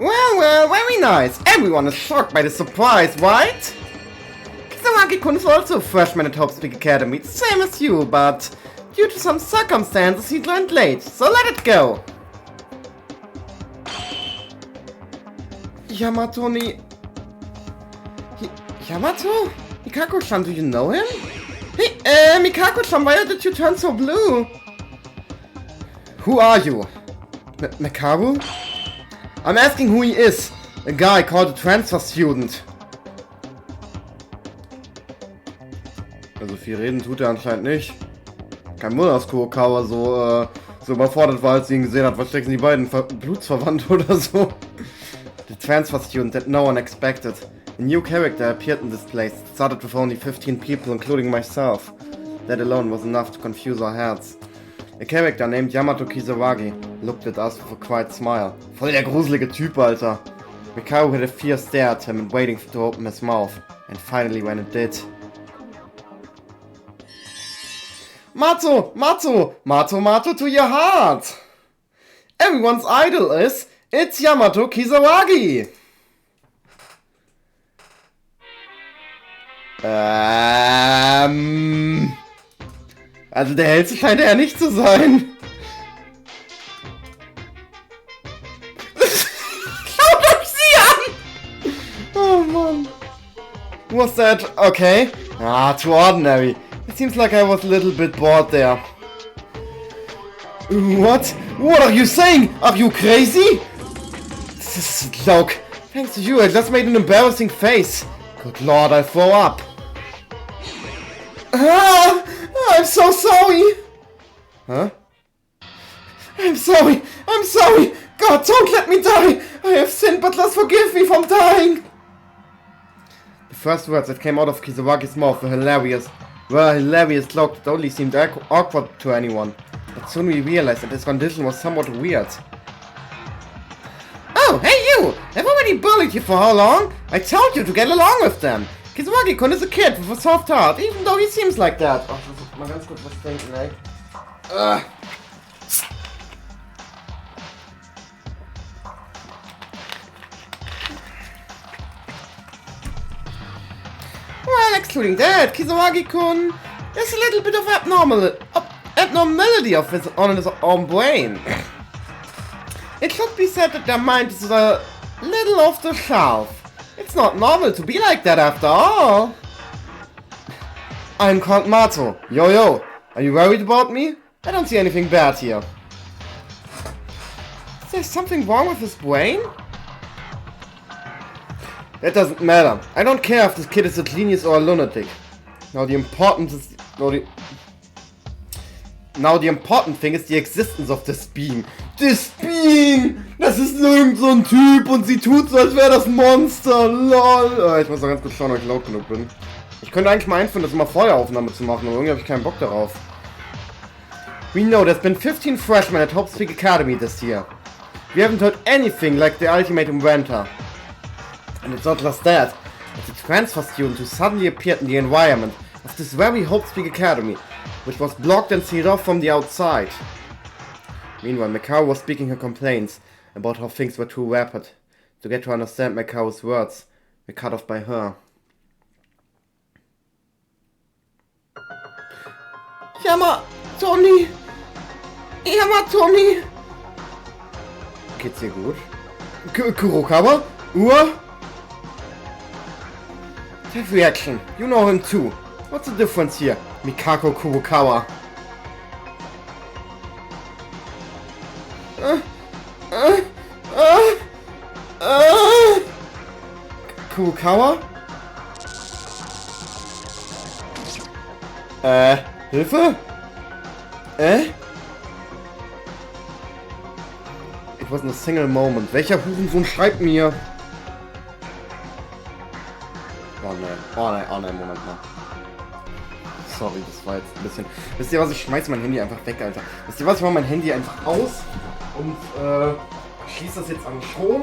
Well, very nice. Everyone is shocked by the surprise, right? Kisawaki-kun is also a freshman at Hope Peak Academy, same as you, but due to some circumstances he joined late, so let it go. Yamato Yamato? Mikako-chan, do you know him? Hey, Mikako-chan, why did you turn so blue? Who are you? Makaru? I'm asking who he is. A guy called a transfer student. Also viel reden tut er anscheinend nicht. Kein Wunder, dass Kurokawa so überfordert war, als sie ihn gesehen hat. Was stecken die beiden? Blutsverwandt oder so? The transfer student that no one expected. A new character appeared in this place. It started with only 15 people, including myself. That alone was enough to confuse our heads. A character named Yamato Kisawagi looked at us with a quiet smile. Voll der gruselige Typ, Alter. Mikao had a fierce stare at him and waiting to open his mouth. And finally when it did... Mato to your heart! Everyone's idol is... It's Yamato Kisawagi! Also der hellste scheint er ja nicht zu sein. Schaut euch sie an! Oh Mann. Was that? Okay. Ah, too ordinary. It seems like I was a little bit bored there. What? What are you saying? Are you crazy? This is a joke. Thanks to you, I just made an embarrassing face. Good lord, I'll throw up. Ah, I'm so sorry. Huh? I'm sorry. God, don't let me die. I have sinned, but just forgive me from dying. The first words that came out of Kisawagi's mouth were hilarious. Joke that only seemed awkward to anyone. But soon we realized that his condition was somewhat weird. Oh, hey you! I've already bullied you for how long? I told you to get along with them. Kisawagi-kun is a kid with a soft heart, even though he seems like that. Oh, versuch mal ganz kurz was trinken, ey. Well, excluding that, Kisawagi-kun, there's a little bit of abnormality on his own brain. It should be said that their mind is a little off the shelf. It's not normal to be like that after all. I'm called Mato. Yo, are you worried about me? I don't see anything bad here. Is there something wrong with his brain? That doesn't matter. I don't care if this kid is a genius or a lunatic. Now the important thing is the existence of this being. Das Being! Das ist irgend so ein Typ und sie tut so, als wäre das Monster. LOL. Ich muss noch ganz kurz schauen, ob ich laut genug bin. Ich könnte eigentlich mal einführen, das immer Feueraufnahme zu machen, aber irgendwie habe ich keinen Bock darauf. We know there's been 15 freshmen at Hope Peak Academy this year. We haven't heard anything like the ultimate inventor. And it's not just that. It's a transfer student who suddenly appeared in the environment of this very Hope Peak Academy, which was blocked and sealed off from the outside. Meanwhile, Mikao was speaking her complaints about how things were too rapid. To get to understand Mikao's words, were cut off by her. Yama-Toni! Geht's dir gut? Kurokawa? That reaction, you know him too. What's the difference here? Mikako Kurokawa. Kurokawa? Hilfe? It wasn't a single moment. Welcher Hurensohn schreibt mir? Oh nein, Moment mal. Sorry, das war jetzt ein bisschen... Wisst ihr was, ich schmeiß mein Handy einfach weg, Alter. Wisst ihr was, ich mach mein Handy einfach aus und schließe das jetzt an Strom.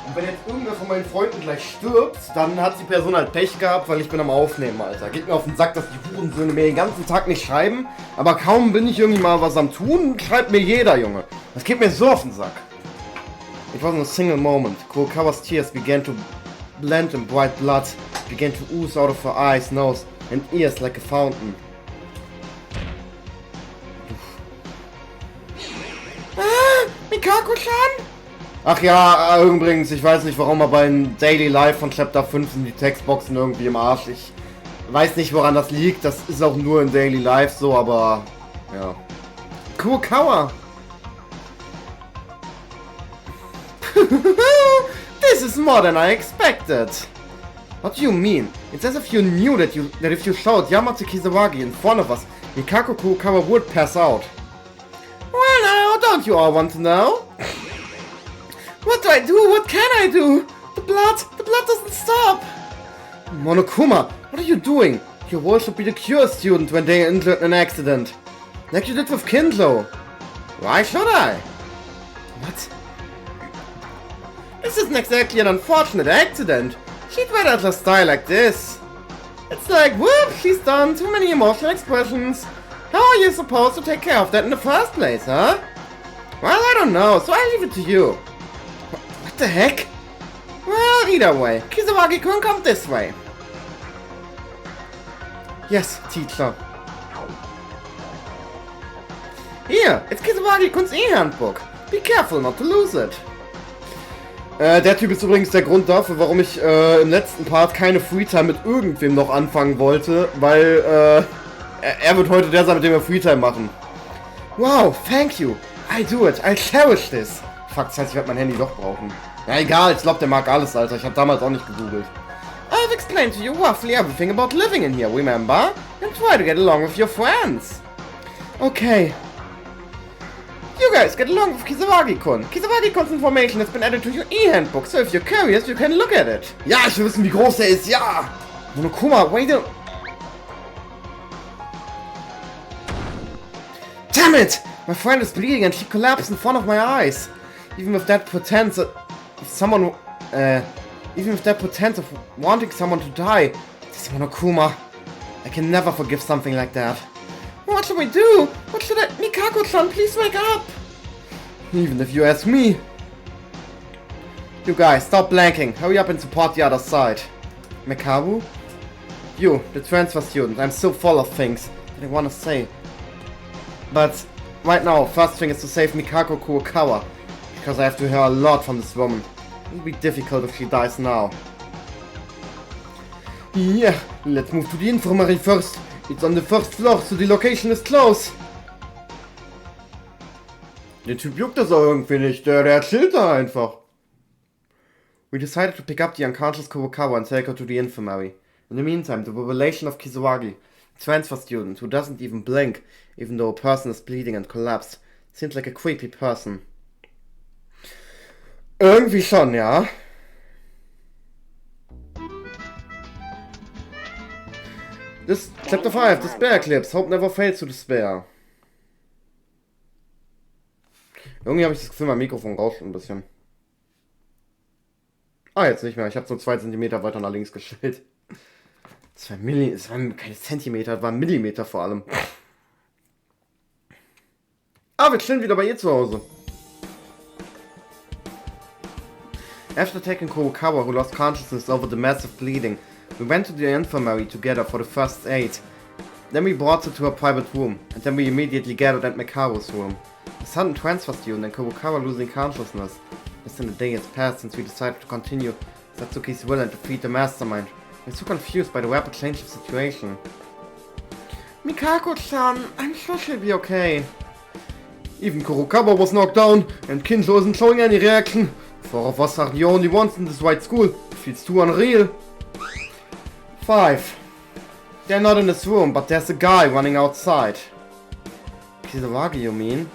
Und wenn jetzt irgendwer von meinen Freunden gleich stirbt, dann hat die Person halt Pech gehabt, weil ich bin am Aufnehmen, Alter. Geht mir auf den Sack, dass die Hurensöhne mir den ganzen Tag nicht schreiben, aber kaum bin ich irgendwie mal was am tun, schreibt mir jeder, Junge. Das geht mir so auf den Sack. It wasn't a single moment. Kurokawa's tears began to blend in bright blood, began to ooze out of her eyes, nose, and ears like a fountain. Mikako-chan? Ach ja, übrigens, ich weiß nicht warum, aber in Daily Life von Chapter 5 sind die Textboxen irgendwie im Arsch. Ich weiß nicht woran das liegt, das ist auch nur in Daily Life so, aber ja. Kurokawa! This is more than I expected! What do you mean? It's as if you knew that if you showed Yamato Kisawagi in front of us, Mikako Kurokawa would pass out. Well now, don't you all want to know? What do I do? What can I do? The blood doesn't stop! Monokuma, what are you doing? Your role should be the cure student when they injured in an accident. Like you did with Kindlo. Why should I? What? This isn't exactly an unfortunate accident. She'd rather just die like this. It's like, whoop, she's done too many emotional expressions. How are you supposed to take care of that in the first place, huh? Well, I don't know, so I leave it to you. What the heck? Well, either way, Kisawagi-kun, come this way. Yes, teacher. Here, it's Kisawagi-kuns E-Handbook. Be careful not to lose it. Der Typ ist übrigens der Grund dafür, warum ich im letzten Part keine Freetime mit irgendwem noch anfangen wollte, weil er wird heute der sein, mit dem wir Freetime machen. Wow, thank you. I do it. I cherish this. Fuck, das heißt, ich werde mein Handy doch brauchen. Ja, egal, ich glaube, der mag alles, Alter. Ich habe damals auch nicht gegoogelt. I've explained to you roughly everything about living in here, remember? And try to get along with your friends. Okay. You guys get along with Kisawagi-kun. Kisawagi-kun's information has been added to your e-handbook, so if you're curious, you can look at it. Ja, ich will wissen, wie groß er ist, ja! Monokuma, wait a... Damn it! My friend is bleeding and she collapsed in front of my eyes. Even with that pretense of wanting someone to die. This Monokuma. I can never forgive something like that. What should we do? What should I... Mikako-chan, please wake up! Even if you ask me. You guys, stop blanking. Hurry up and support the other side. Mekabu? You, the transfer student. I'm so full of things that I want to say. But right now, first thing is to save Mikako Kurokawa. Because I have to hear a lot from this woman. It will be difficult if she dies now. Yeah, let's move to the infirmary first. It's on the first floor, so the location is close. Der Typ juckt das auch irgendwie nicht, der chillt da einfach. We decided to pick up the unconscious Kurokawa and take her to the infirmary. In the meantime, the revelation of Kisawagi, a transfer student who doesn't even blink, even though a person is bleeding and collapsed, seems like a creepy person. Irgendwie schon, ja. This Chapter 5, Despair Eclipse. Hope never fails to despair. Irgendwie habe ich das Gefühl, mein Mikrofon rauscht ein bisschen. Ah, jetzt nicht mehr. Ich habe so 2 cm weiter nach links gestellt. 2 Millimeter, es waren keine Zentimeter, es waren Millimeter vor allem. Ah, wir chillen wieder bei ihr zu Hause. After taking Kurokawa, who lost consciousness over the massive bleeding, we went to the infirmary together for the first aid. Then we brought her to her private room, and then we immediately gathered at Mekaru's room. The sudden transfer student and Kurokawa losing consciousness. Less than a day has passed since we decided to continue Satsuki's will and defeat the mastermind. We're so confused by the rapid change of situation. Mikako-chan, I'm sure she'll be okay. Even Kurokawa was knocked down, and Kinzo isn't showing any reaction. 4 of us are the only ones in this white school. It feels too unreal. 5. They're not in this room, but there's a guy running outside. Kisawagi, you mean?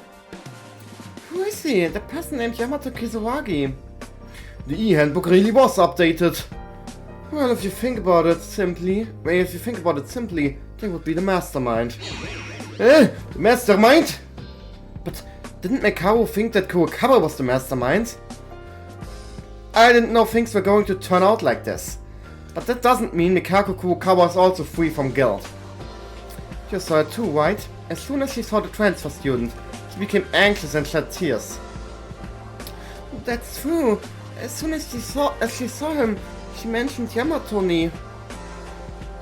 Who is he? The person named Yamato Kisawagi. The e-handbook really was updated. Well, if you think about it simply, they would be the mastermind. The mastermind? But didn't Mekaru think that Kurokawa was the mastermind? I didn't know things were going to turn out like this. But that doesn't mean Mikako Kurokawa is also free from guilt. You saw it too, right? As soon as she saw the transfer student, she became anxious and shed tears. that's true. As soon as she saw him, she mentioned Yamato-ni.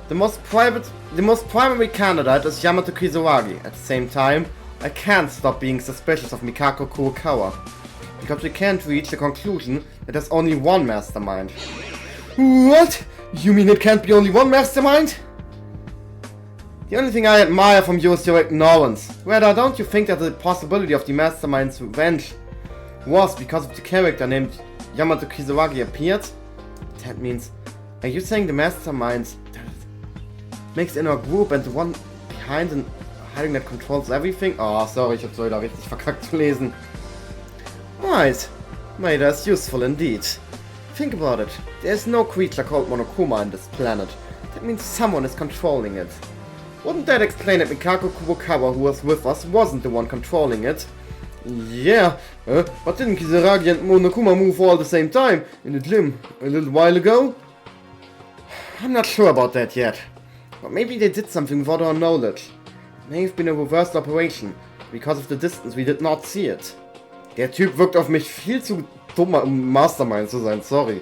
The most primary candidate is Yamato Kisaragi. At the same time, I can't stop being suspicious of Mikako Kurokawa, because we can't reach the conclusion that there's only one mastermind. What? You mean it can't be only one mastermind? The only thing I admire from you is your ignorance. Rather, don't you think that the possibility of the mastermind's revenge was because of the character named Yamato Kisaragi appeared? That means, are you saying the mastermind makes in our group and the one behind and hiding that controls everything? Oh, sorry, ich hab's leider richtig verkackt zu lesen. Right. May that's useful indeed. Think about it. There's no creature called Monokuma on this planet. That means someone is controlling it. Wouldn't that explain that Mikako Kurokawa, who was with us, wasn't the one controlling it? Yeah, but didn't Kisaragi and Monokuma move all at the same time in the gym a little while ago? I'm not sure about that yet. But maybe they did something without our knowledge. It may have been a reversed operation. Because of the distance, we did not see it. Der Typ wirkt auf mich viel zu dumm, um Mastermind zu sein, sorry.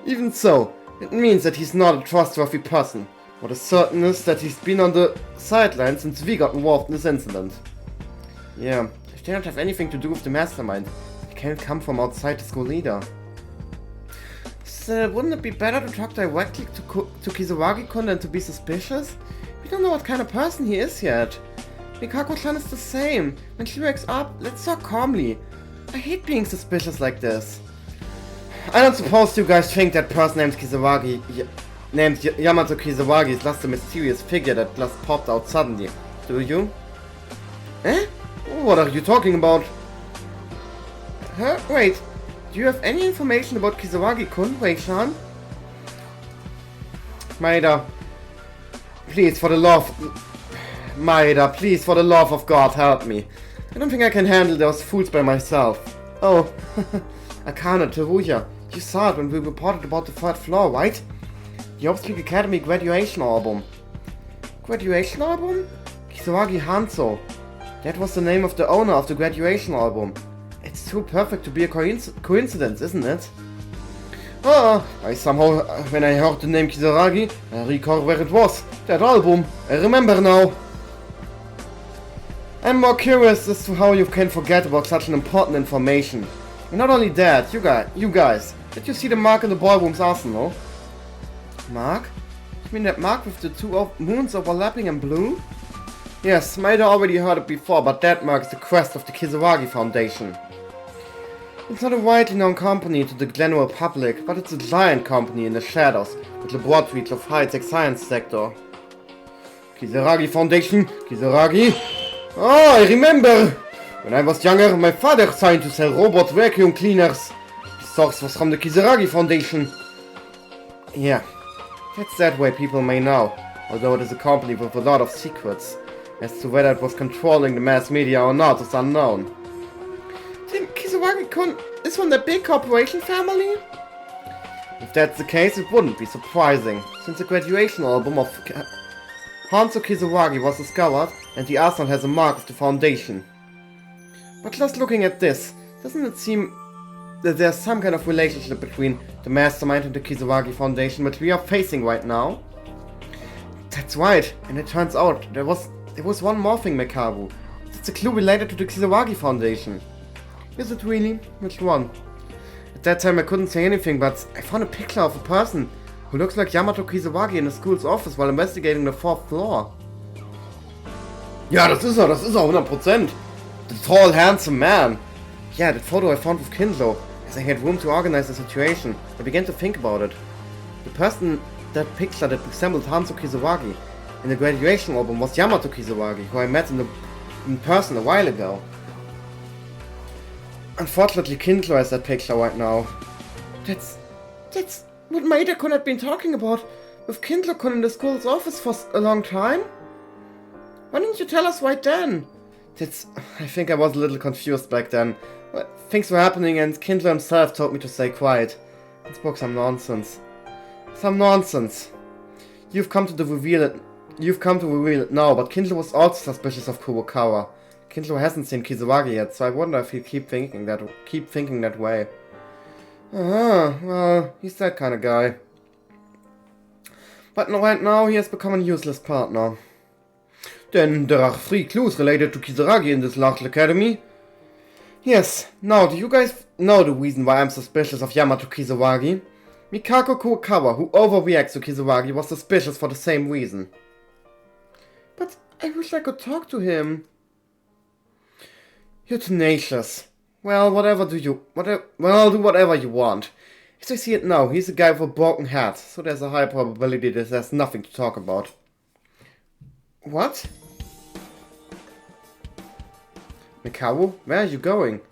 Even so, it means that he's not a trustworthy person. What is certain is that he's been on the sidelines since we got involved in this incident. Yeah, if they don't have anything to do with the mastermind, they can't come from outside the school either. So, wouldn't it be better to talk directly to Kisaragi-kun than to be suspicious? We don't know what kind of person he is yet. Mikako-chan is the same. When she wakes up, let's talk calmly. I hate being suspicious like this. I don't suppose you guys think that person named Yamato Kisaragi is just a mysterious figure that just popped out suddenly, do you? Eh? What are you talking about? Huh? Wait, do you have any information about Kisaragi-kun, Wei-chan? Maeda, please for the love of God, help me. I don't think I can handle those fools by myself. Oh, Akane, Teruya, you saw it when we reported about the third floor, right? The Hope Academy graduation album. Graduation album? Kisaragi Hanzo. That was the name of the owner of the graduation album. It's too perfect to be a coincidence, isn't it? Ah, I somehow, when I heard the name Kisaragi, I recall where it was. That album. I remember now. I'm more curious as to how you can forget about such an important information. And not only that, you guys, did you see the mark in the ballroom's arsenal? Mark? You mean that mark with the two moons overlapping in blue? Yes, Maeda already heard it before, but that mark is the crest of the Kisaragi Foundation. It's not a widely known company to the general public, but it's a giant company in the shadows, with laboratories of high-tech science sector. Kisaragi Foundation? Kisaragi? Oh, I remember! When I was younger, my father signed to sell robot vacuum cleaners. The source was from the Kisaragi Foundation. Yeah, that's that way people may know, although it is a company with a lot of secrets. As to whether it was controlling the mass media or not is unknown. Think Kisaragi-kun is from the big corporation family? If that's the case, it wouldn't be surprising, since the graduation album of Hanzo Kisaragi was discovered and the arsenal has a mark of the foundation. But just looking at this, doesn't it seem that there's some kind of relationship between the mastermind and the Kisaragi Foundation which we are facing right now? That's right, and it turns out there was one more thing, Mekabu. It's a clue related to the Kisaragi Foundation. Is it really? Which one? At that time I couldn't say anything, but I found a picture of a person who looks like Yamato Kisaragi in the school's office while investigating the 4th floor. Ja, das ist er 100%. The tall, handsome man. Yeah, that photo I found with Kinzo. As I had room to organize the situation, I began to think about it. The person, that picture that resembled Hanzo Kisaragi in the graduation album was Yamato Kisaragi, who I met in person a while ago. Unfortunately, Kinzo has that picture right now. That's what Maeda-kun had been talking about with Kinzo-kun in the school's office for a long time? Why didn't you tell us right then? I think I was a little confused back then. Things were happening and Kinzo himself told me to stay quiet. He spoke some nonsense. Some nonsense. You've come to reveal it now, but Kinzo was also suspicious of Kurokawa. Kinzo hasn't seen Kisawagi yet, so I wonder if he'll keep thinking that way. Well, he's that kind of guy. But right now he has become a useless partner. Then there are 3 clues related to Kisaragi in this Large Academy. Yes, now do you guys know the reason why I'm suspicious of Yamato Kisawagi? Mikako Kurokawa, who overreacts to Kisawagi, was suspicious for the same reason. But I wish I could talk to him. You're tenacious. Well, do whatever you want. As I see it now, he's a guy with a broken heart, so there's a high probability that there's nothing to talk about. What? Mikao, where are you going?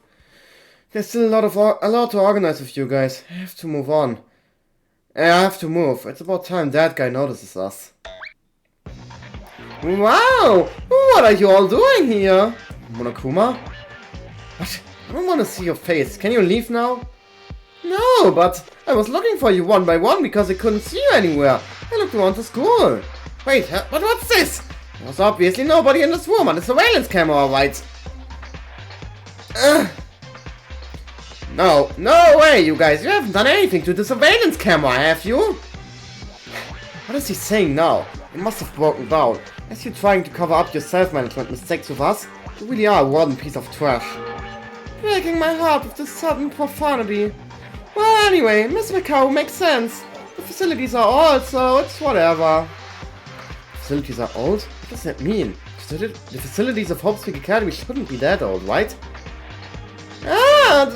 There's still a lot to organize with you guys. I have to move on. I have to move. It's about time that guy notices us. Wow! What are you all doing here? Monokuma? What? I don't want to see your face. Can you leave now? No, but I was looking for you one by one because I couldn't see you anywhere. I looked around the school. Wait, but what's this? There's obviously nobody in this room on the surveillance camera, right? No way, you guys. You haven't done anything to the surveillance camera, have you? What is he saying now? It must have broken down. As you're trying to cover up your self-management mistakes with us, you really are a rotten piece of trash. Breaking my heart with this sudden profanity. Well, anyway, Miss Mikao makes sense. The facilities are old, so it's whatever. Facilities are old? What does that mean? The facilities of Hope's Peak Academy shouldn't be that old, right? Ah,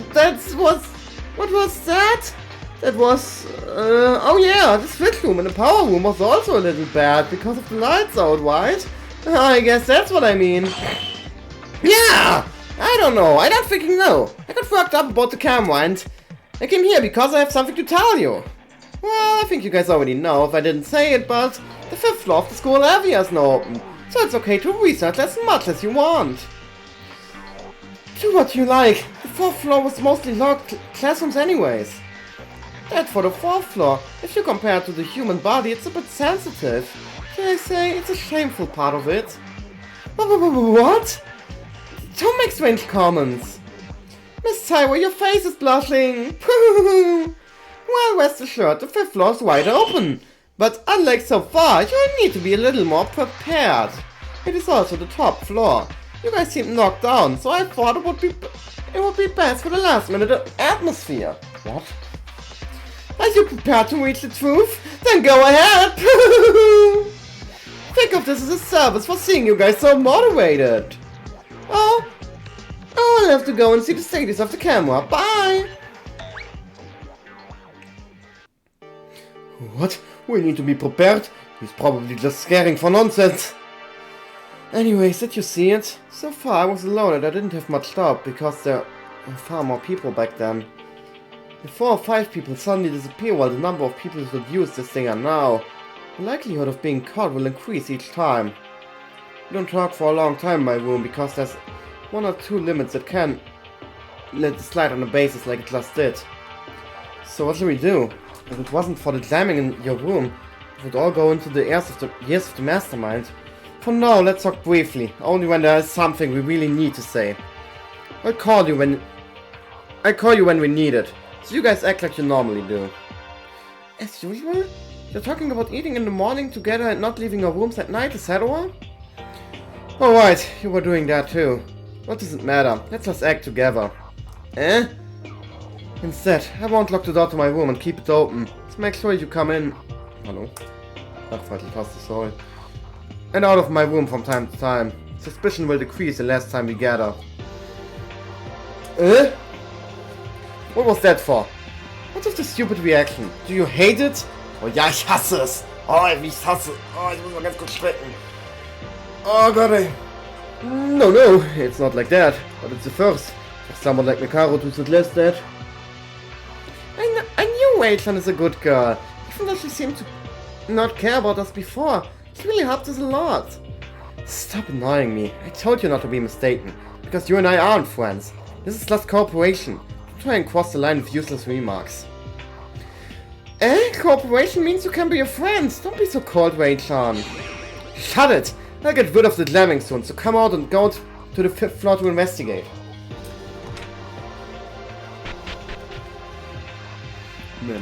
what was that? That was, oh yeah, the switch room in the power room was also a little bad because of the lights out, right? I guess that's what I mean. Yeah! I don't know, I don't freaking know. I got worked up about the camera and I came here because I have something to tell you. Well, I think you guys already know if I didn't say it, but the 5th floor of the school area is now open. So it's okay to research as much as you want. Do what you like. The 4th floor was mostly locked classrooms anyways. That for the 4th floor. If you compare it to the human body, it's a bit sensitive. Can I say it's a shameful part of it? What? Don't make strange comments. Miss Tyra, your face is blushing. Well, rest assured, the 5th floor is wide open. But unlike so far, you'll need to be a little more prepared. It is also the top floor. You guys seem knocked down, so I thought it would be best for the last minute atmosphere. What? Are you prepared to reach the truth? Then go ahead! Think of this as a service for seeing you guys so motivated. Oh, I'll have to go and see the status of the camera. Bye! What? We need to be prepared? He's probably just scaring for nonsense. Anyways, did you see it? So far I was alone and I didn't have much doubt because there were far more people back then. If 4 or 5 people suddenly disappear while the number of people who use this thing are now, the likelihood of being caught will increase each time. We don't talk for a long time in my room because there's 1 or 2 limits that can let it slide on a basis like it just did. So what should we do? If it wasn't for the jamming in your room, it would all go into the ears of the mastermind. For now, let's talk briefly, only when there is something we really need to say. I'll call you when we need it, so you guys act like you normally do. As usual? You're talking about eating in the morning together and not leaving your rooms at night, etc.? Alright, you were doing that too. What does it matter? Let's just act together. Eh? Instead, I won't lock the door to my room and keep it open. Just make sure you come in. Hello? Sorry. And out of my room from time to time. Suspicion will decrease the less time we gather. Eh? What was that for? What is the stupid reaction? Do you hate it? Oh ja, ich hasse es. Oh, wie ich hasse. Oh, ich muss mal ganz kurz strecken. Oh Gott, ey. No, it's not like that. But it's the first. If someone like Mikaro does it less that. I knew Wei-chan is a good girl. Even though she seemed to not care about us before. She really helped us a lot. Stop annoying me. I told you not to be mistaken. Because you and I aren't friends. This is just cooperation. Don't try and cross the line with useless remarks. Eh? Cooperation means you can be a friend. Don't be so cold, Wei-chan. Shut it! I'll get rid of the jamming soon, so come out and go to the 5th floor to investigate.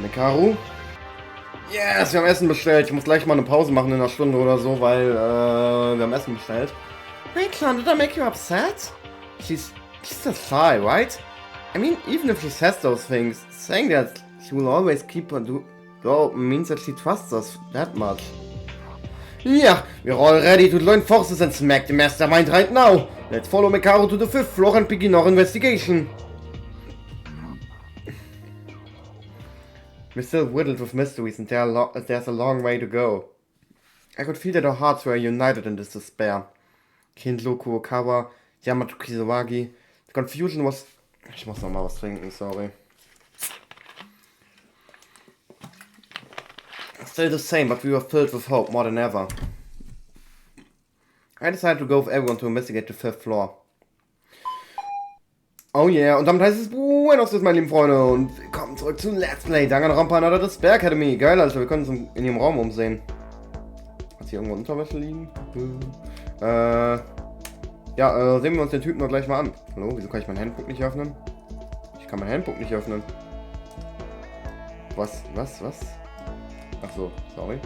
Mekaru. Yes, wir haben Essen bestellt. Ich muss gleich mal eine Pause machen in einer Stunde oder so, weil wir haben Essen bestellt. Hey, Clown, did I make you upset? She's just shy, right? I mean, even if she says those things, saying that she will always keep her door means that she trusts us that much. Yeah, we're all ready to join forces and smack the mastermind right now. Let's follow Mekaru to the 5th floor and begin our investigation. We're still riddled with mysteries and there's a long way to go. I could feel that our hearts were united in this despair. Kinjo Kurokawa, Yamato Kisawagi. The confusion was... Ich muss noch mal was trinken, sorry. Still the same, but we were filled with hope more than ever. I decided to go with everyone to investigate the 5th floor. Oh yeah, und damit heißt es Buenos, días, meine lieben Freunde, und willkommen zurück zu Let's Play Danganronpa oder das Spare Academy. Geil, Alter, wir können uns in ihrem Raum umsehen. Hat hier irgendwo Unterwäsche liegen? Ja, sehen wir uns den Typen noch gleich mal an. Hallo, wieso kann ich mein Handbuch nicht öffnen? Ich kann mein Handbuch nicht öffnen. Was? Ach so, sorry.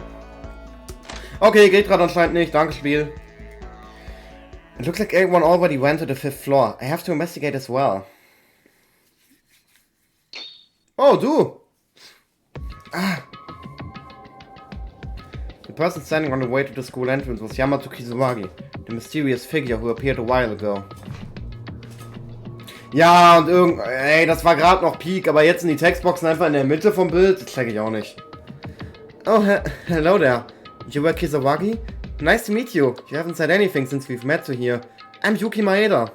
Okay, geht gerade anscheinend nicht, danke Spiel. It looks like everyone already went to the 5th floor. I have to investigate as well. Oh, du! Ah. The person standing on the way to the school entrance was Yamato Kisawagi, the mysterious figure who appeared a while ago. Ja, und ey, das war gerade noch Peak, aber jetzt sind die Textboxen einfach in der Mitte vom Bild. Das check ich auch nicht. Oh, hello there. You were Kisawagi? Nice to meet you. You haven't said anything since we've met you here. I'm Yuki Maeda.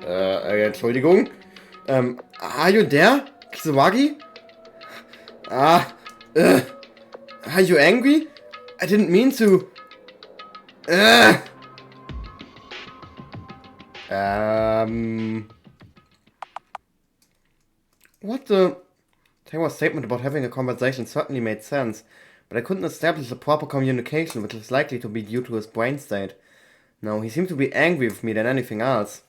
Entschuldigung. Are you there? Kisawagi? Are you angry? I didn't mean to. What the? Tawa's statement about having a conversation certainly made sense, but I couldn't establish a proper communication, which is likely to be due to his brain state. No, he seemed to be angry with me than anything else.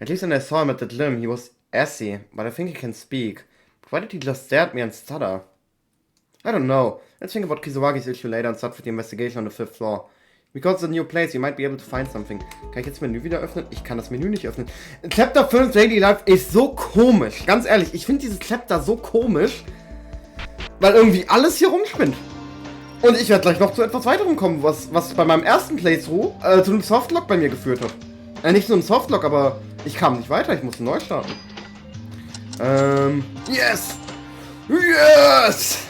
At least when I saw him at the gym, he was assy, but I think he can speak. But why did he just stare at me and stutter? I don't know. Let's think about Kisawagi's issue later and start with the investigation on the 5th floor. Because it's a new place, you might be able to find something. Kann ich jetzt das Menü wieder öffnen? Ich kann das Menü nicht öffnen. Chapter 5 Daily Life ist so komisch. Ganz ehrlich, ich finde dieses Chapter so komisch, weil irgendwie alles hier rumspinnt. Und ich werde gleich noch zu etwas weiterem kommen, was bei meinem ersten Playthrough zu einem Softlock bei mir geführt hat. Nicht zu einem Softlock, aber ich kam nicht weiter, ich musste neu starten. Yes! Yes!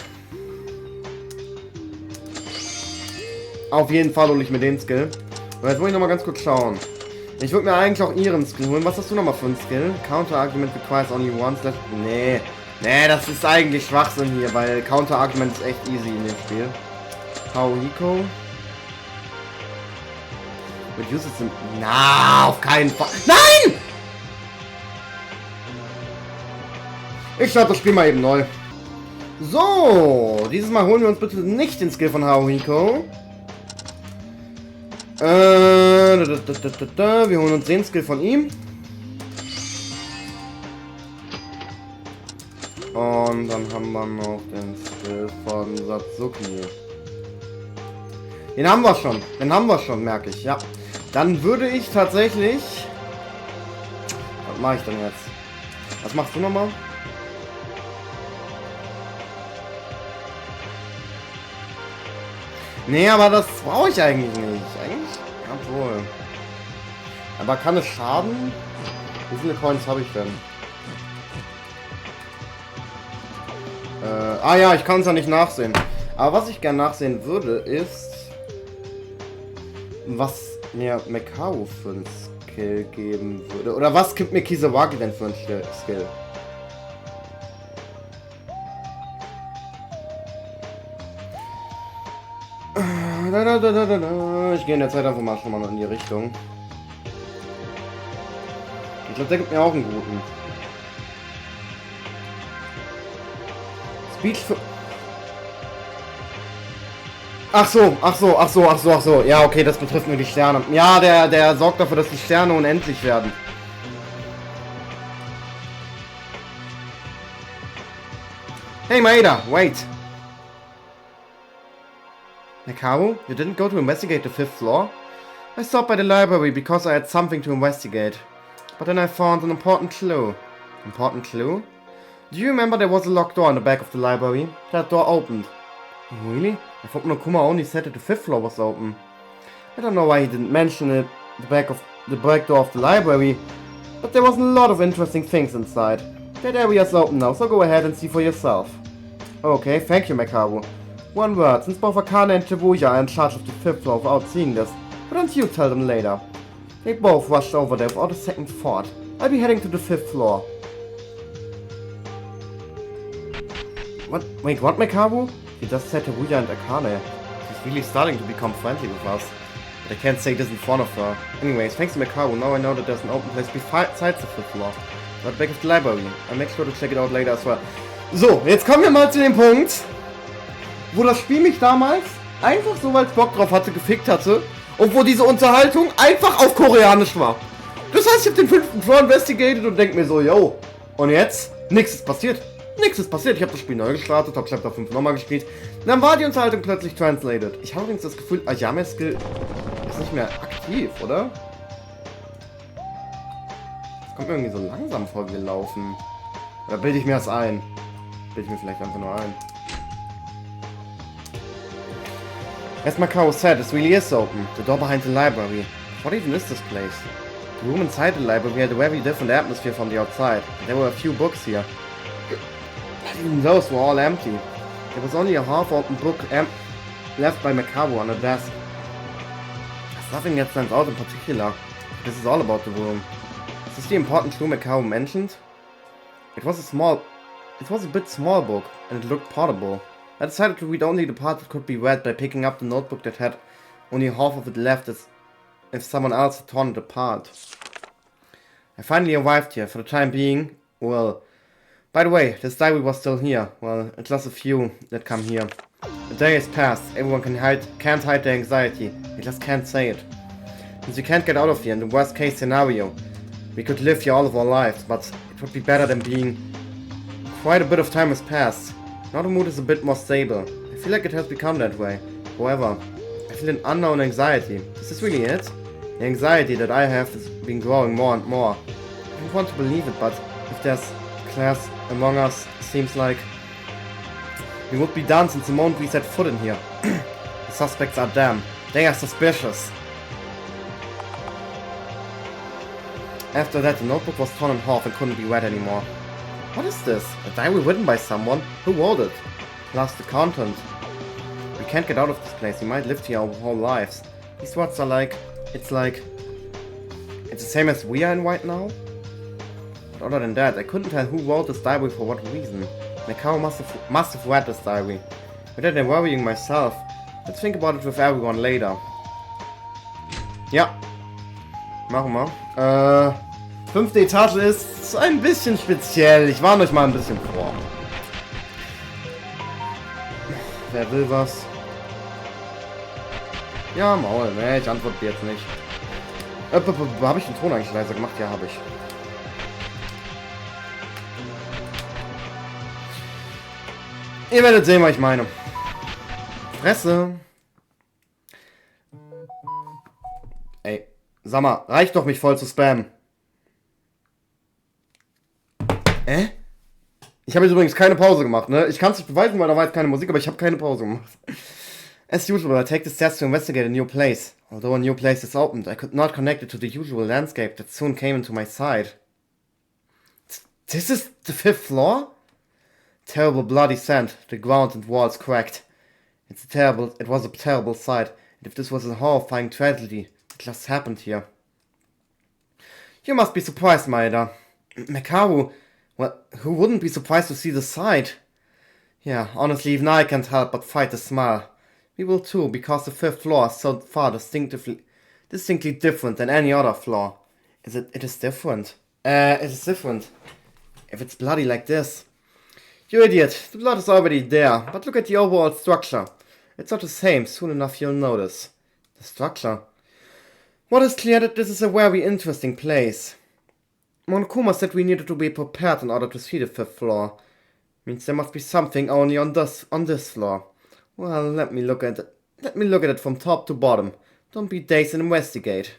Auf jeden Fall hole ich mir den Skill. Und jetzt muss ich nochmal ganz kurz schauen. Ich würde mir eigentlich auch ihren Skill holen. Was hast du nochmal für einen Skill? Counter Argument requires only one slash... Nee, das ist eigentlich Schwachsinn hier, weil Counter Argument ist echt easy in dem Spiel. Hiko. Mit Use it... Na, auf keinen Fall. Nein! Ich starte das Spiel mal eben neu. So, dieses Mal holen wir uns bitte nicht den Skill von Hiko. Wir holen uns den Skill von ihm. Und dann haben wir noch den Skill von Satsuki. Den haben wir schon, merke ich, ja. Dann würde ich tatsächlich... Was mache ich denn jetzt? Was machst du nochmal? Nee, aber das brauche ich eigentlich nicht. Eigentlich? Obwohl. Aber kann es schaden? Wie viele Coins habe ich denn? Ja, ich kann es ja nicht nachsehen. Aber was ich gerne nachsehen würde, ist... Was mir Mekaru für einen Skill geben würde. Oder was gibt mir Kisawagi denn für einen Skill? Ich gehe in der Zeit einfach mal schon mal in die Richtung. Ich glaube, der gibt mir auch einen guten. Speech für... Ach so. Ja, okay, das betrifft nur die Sterne. Ja, der sorgt dafür, dass die Sterne unendlich werden. Hey, Maeda, wait. Nakaru, you didn't go to investigate the 5th floor? I stopped by the library because I had something to investigate. But then I found an important clue. Important clue? Do you remember there was a locked door in the back of the library? That door opened. Really? I thought Monokuma only said that the 5th floor was open. I don't know why he didn't mention it, the back door of the library, but there was a lot of interesting things inside. That area's open now, so go ahead and see for yourself. Okay, thank you, Makaru. One word, since both Akane and Shibuya are in charge of the 5th floor without seeing this, why don't you tell them later? They both rushed over there without a second thought. I'll be heading to the 5th floor. What? Wait, what, Makaru? He just said Shibuya and Akane. She's really starting to become friendly with us. But I can't say this in front of her. Anyways, thanks to Makaru, now I know that there's an open place besides the 5th floor. Right back of the library. I'll make sure to check it out later as well. So, jetzt kommen wir mal zu dem Punkt, wo das Spiel mich damals einfach so, weil es Bock drauf hatte, gefickt hatte und wo diese Unterhaltung einfach auf Koreanisch war. Das heißt, ich habe den 5. Floor investigated und denke mir so, yo, und jetzt? Nichts ist passiert. Nichts ist passiert. Ich habe das Spiel neu gestartet, habe Chapter 5 nochmal gespielt. Und dann war die Unterhaltung plötzlich translated. Ich habe übrigens das Gefühl, Ayames Skill ist nicht mehr aktiv, oder? Das kommt mir irgendwie so langsam vor, wie wir laufen. Oder bilde ich mir das ein? Bilde ich mir vielleicht einfach nur ein. As Macau said, this really is open. The door behind the library. What even is this place? The room inside the library had a very different atmosphere from the outside. There were a few books here. Even those were all empty. There was only a half-open book left by Macau on the desk. There's nothing that stands out in particular. This is all about the room. Is this the important clue Macau mentioned? It was a bit small book, and it looked portable. I decided to read only the part that could be read by picking up the notebook that had only half of it left as if someone else had torn it apart. I finally arrived here, for the time being. Well, by the way, this diary was still here. Well, it's just a few that come here. The day has passed, everyone can't hide their anxiety, they just can't say it. Since we can't get out of here, in the worst case scenario, we could live here all of our lives, but it would be better than being. Quite a bit of time has passed. Now the mood is a bit more stable. I feel like it has become that way. However, I feel an unknown anxiety. Is this really it? The anxiety that I have has been growing more and more. I don't want to believe it, but if there's class among us, it seems like we would be done since the moment we set foot in here. The suspects are damn. They are suspicious. After that, the notebook was torn in half and couldn't be read anymore. What is this? A diary written by someone? Who wrote it? Plus the content. We can't get out of this place. We might live here our whole lives. These words are like... It's the same as we are in right now? But other than that, I couldn't tell who wrote this diary for what reason. Macau must have read this diary. Without I'm worrying myself. Let's think about it with everyone later. Ja. Machen wir. 5. Etage ist ein bisschen speziell. Ich warne euch mal ein bisschen vor. Wer will was? Ja, Maul. Ne, ich antworte jetzt nicht. Habe ich den Ton eigentlich leiser gemacht? Ja, habe ich. Ihr werdet sehen, was ich meine. Fresse. Ey, sag mal, reicht doch, mich voll zu spammen. Ich habe jetzt übrigens keine Pause gemacht, ne? Ich kann es nicht beweisen, weil da war jetzt keine Musik, aber ich habe keine Pause gemacht. As usual, I take the steps to investigate a new place. Although a new place is opened, I could not connect it to the usual landscape that soon came into my sight. This is the 5th floor? Terrible bloody scent, the ground and walls cracked. It was a terrible sight, and if this was a horrifying tragedy, it just happened here. You must be surprised, Maeda. Makaru, well, who wouldn't be surprised to see the sight? Yeah, honestly, even I can't help but fight a smile. We will too, because the 5th floor is so far distinctly different than any other floor. It is different. It is different. If it's bloody like this. You idiot, the blood is already there, but look at the overall structure. It's not the same. Soon enough you'll notice. The structure. What is clear that this is a very interesting place. Monokuma said we needed to be prepared in order to see the 5th floor. Means there must be something only on this floor. Well, let me look at it. Let me look at it from top to bottom. Don't be dazed and investigate.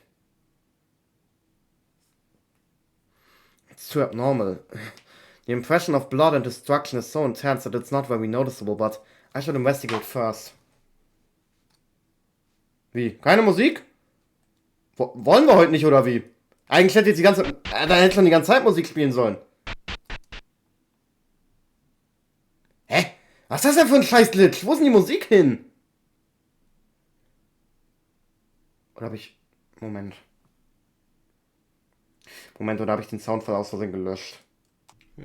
It's too abnormal. The impression of blood and destruction is so intense that it's not very noticeable, but I should investigate first. Wie? Keine Musik? Wollen wir heute nicht, oder wie? Eigentlich hätte jetzt da hätte schon die ganze Zeit Musik spielen sollen. Hä? Was ist das denn für ein scheiß Glitch? Wo ist denn die Musik hin? Oder habe ich... Moment, oder habe ich den Soundfall aus Versehen gelöscht?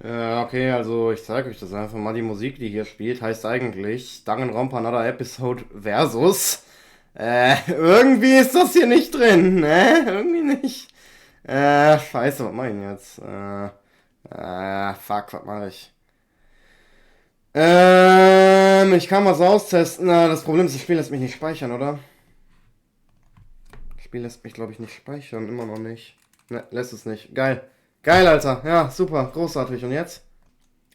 Ja, okay, also ich zeige euch das einfach mal. Die Musik, die hier spielt, heißt eigentlich Danganronpa Another Episode versus. Irgendwie ist das hier nicht drin, ne? Irgendwie nicht. Scheiße, was mach ich denn jetzt? Fuck, was mache ich? Ich kann was austesten. Das Problem ist, das Spiel lässt mich nicht speichern, oder? Das Spiel lässt mich, glaube ich, nicht speichern. Immer noch nicht. Ne, lässt es nicht. Geil. Geil, Alter. Ja, super. Großartig. Und jetzt?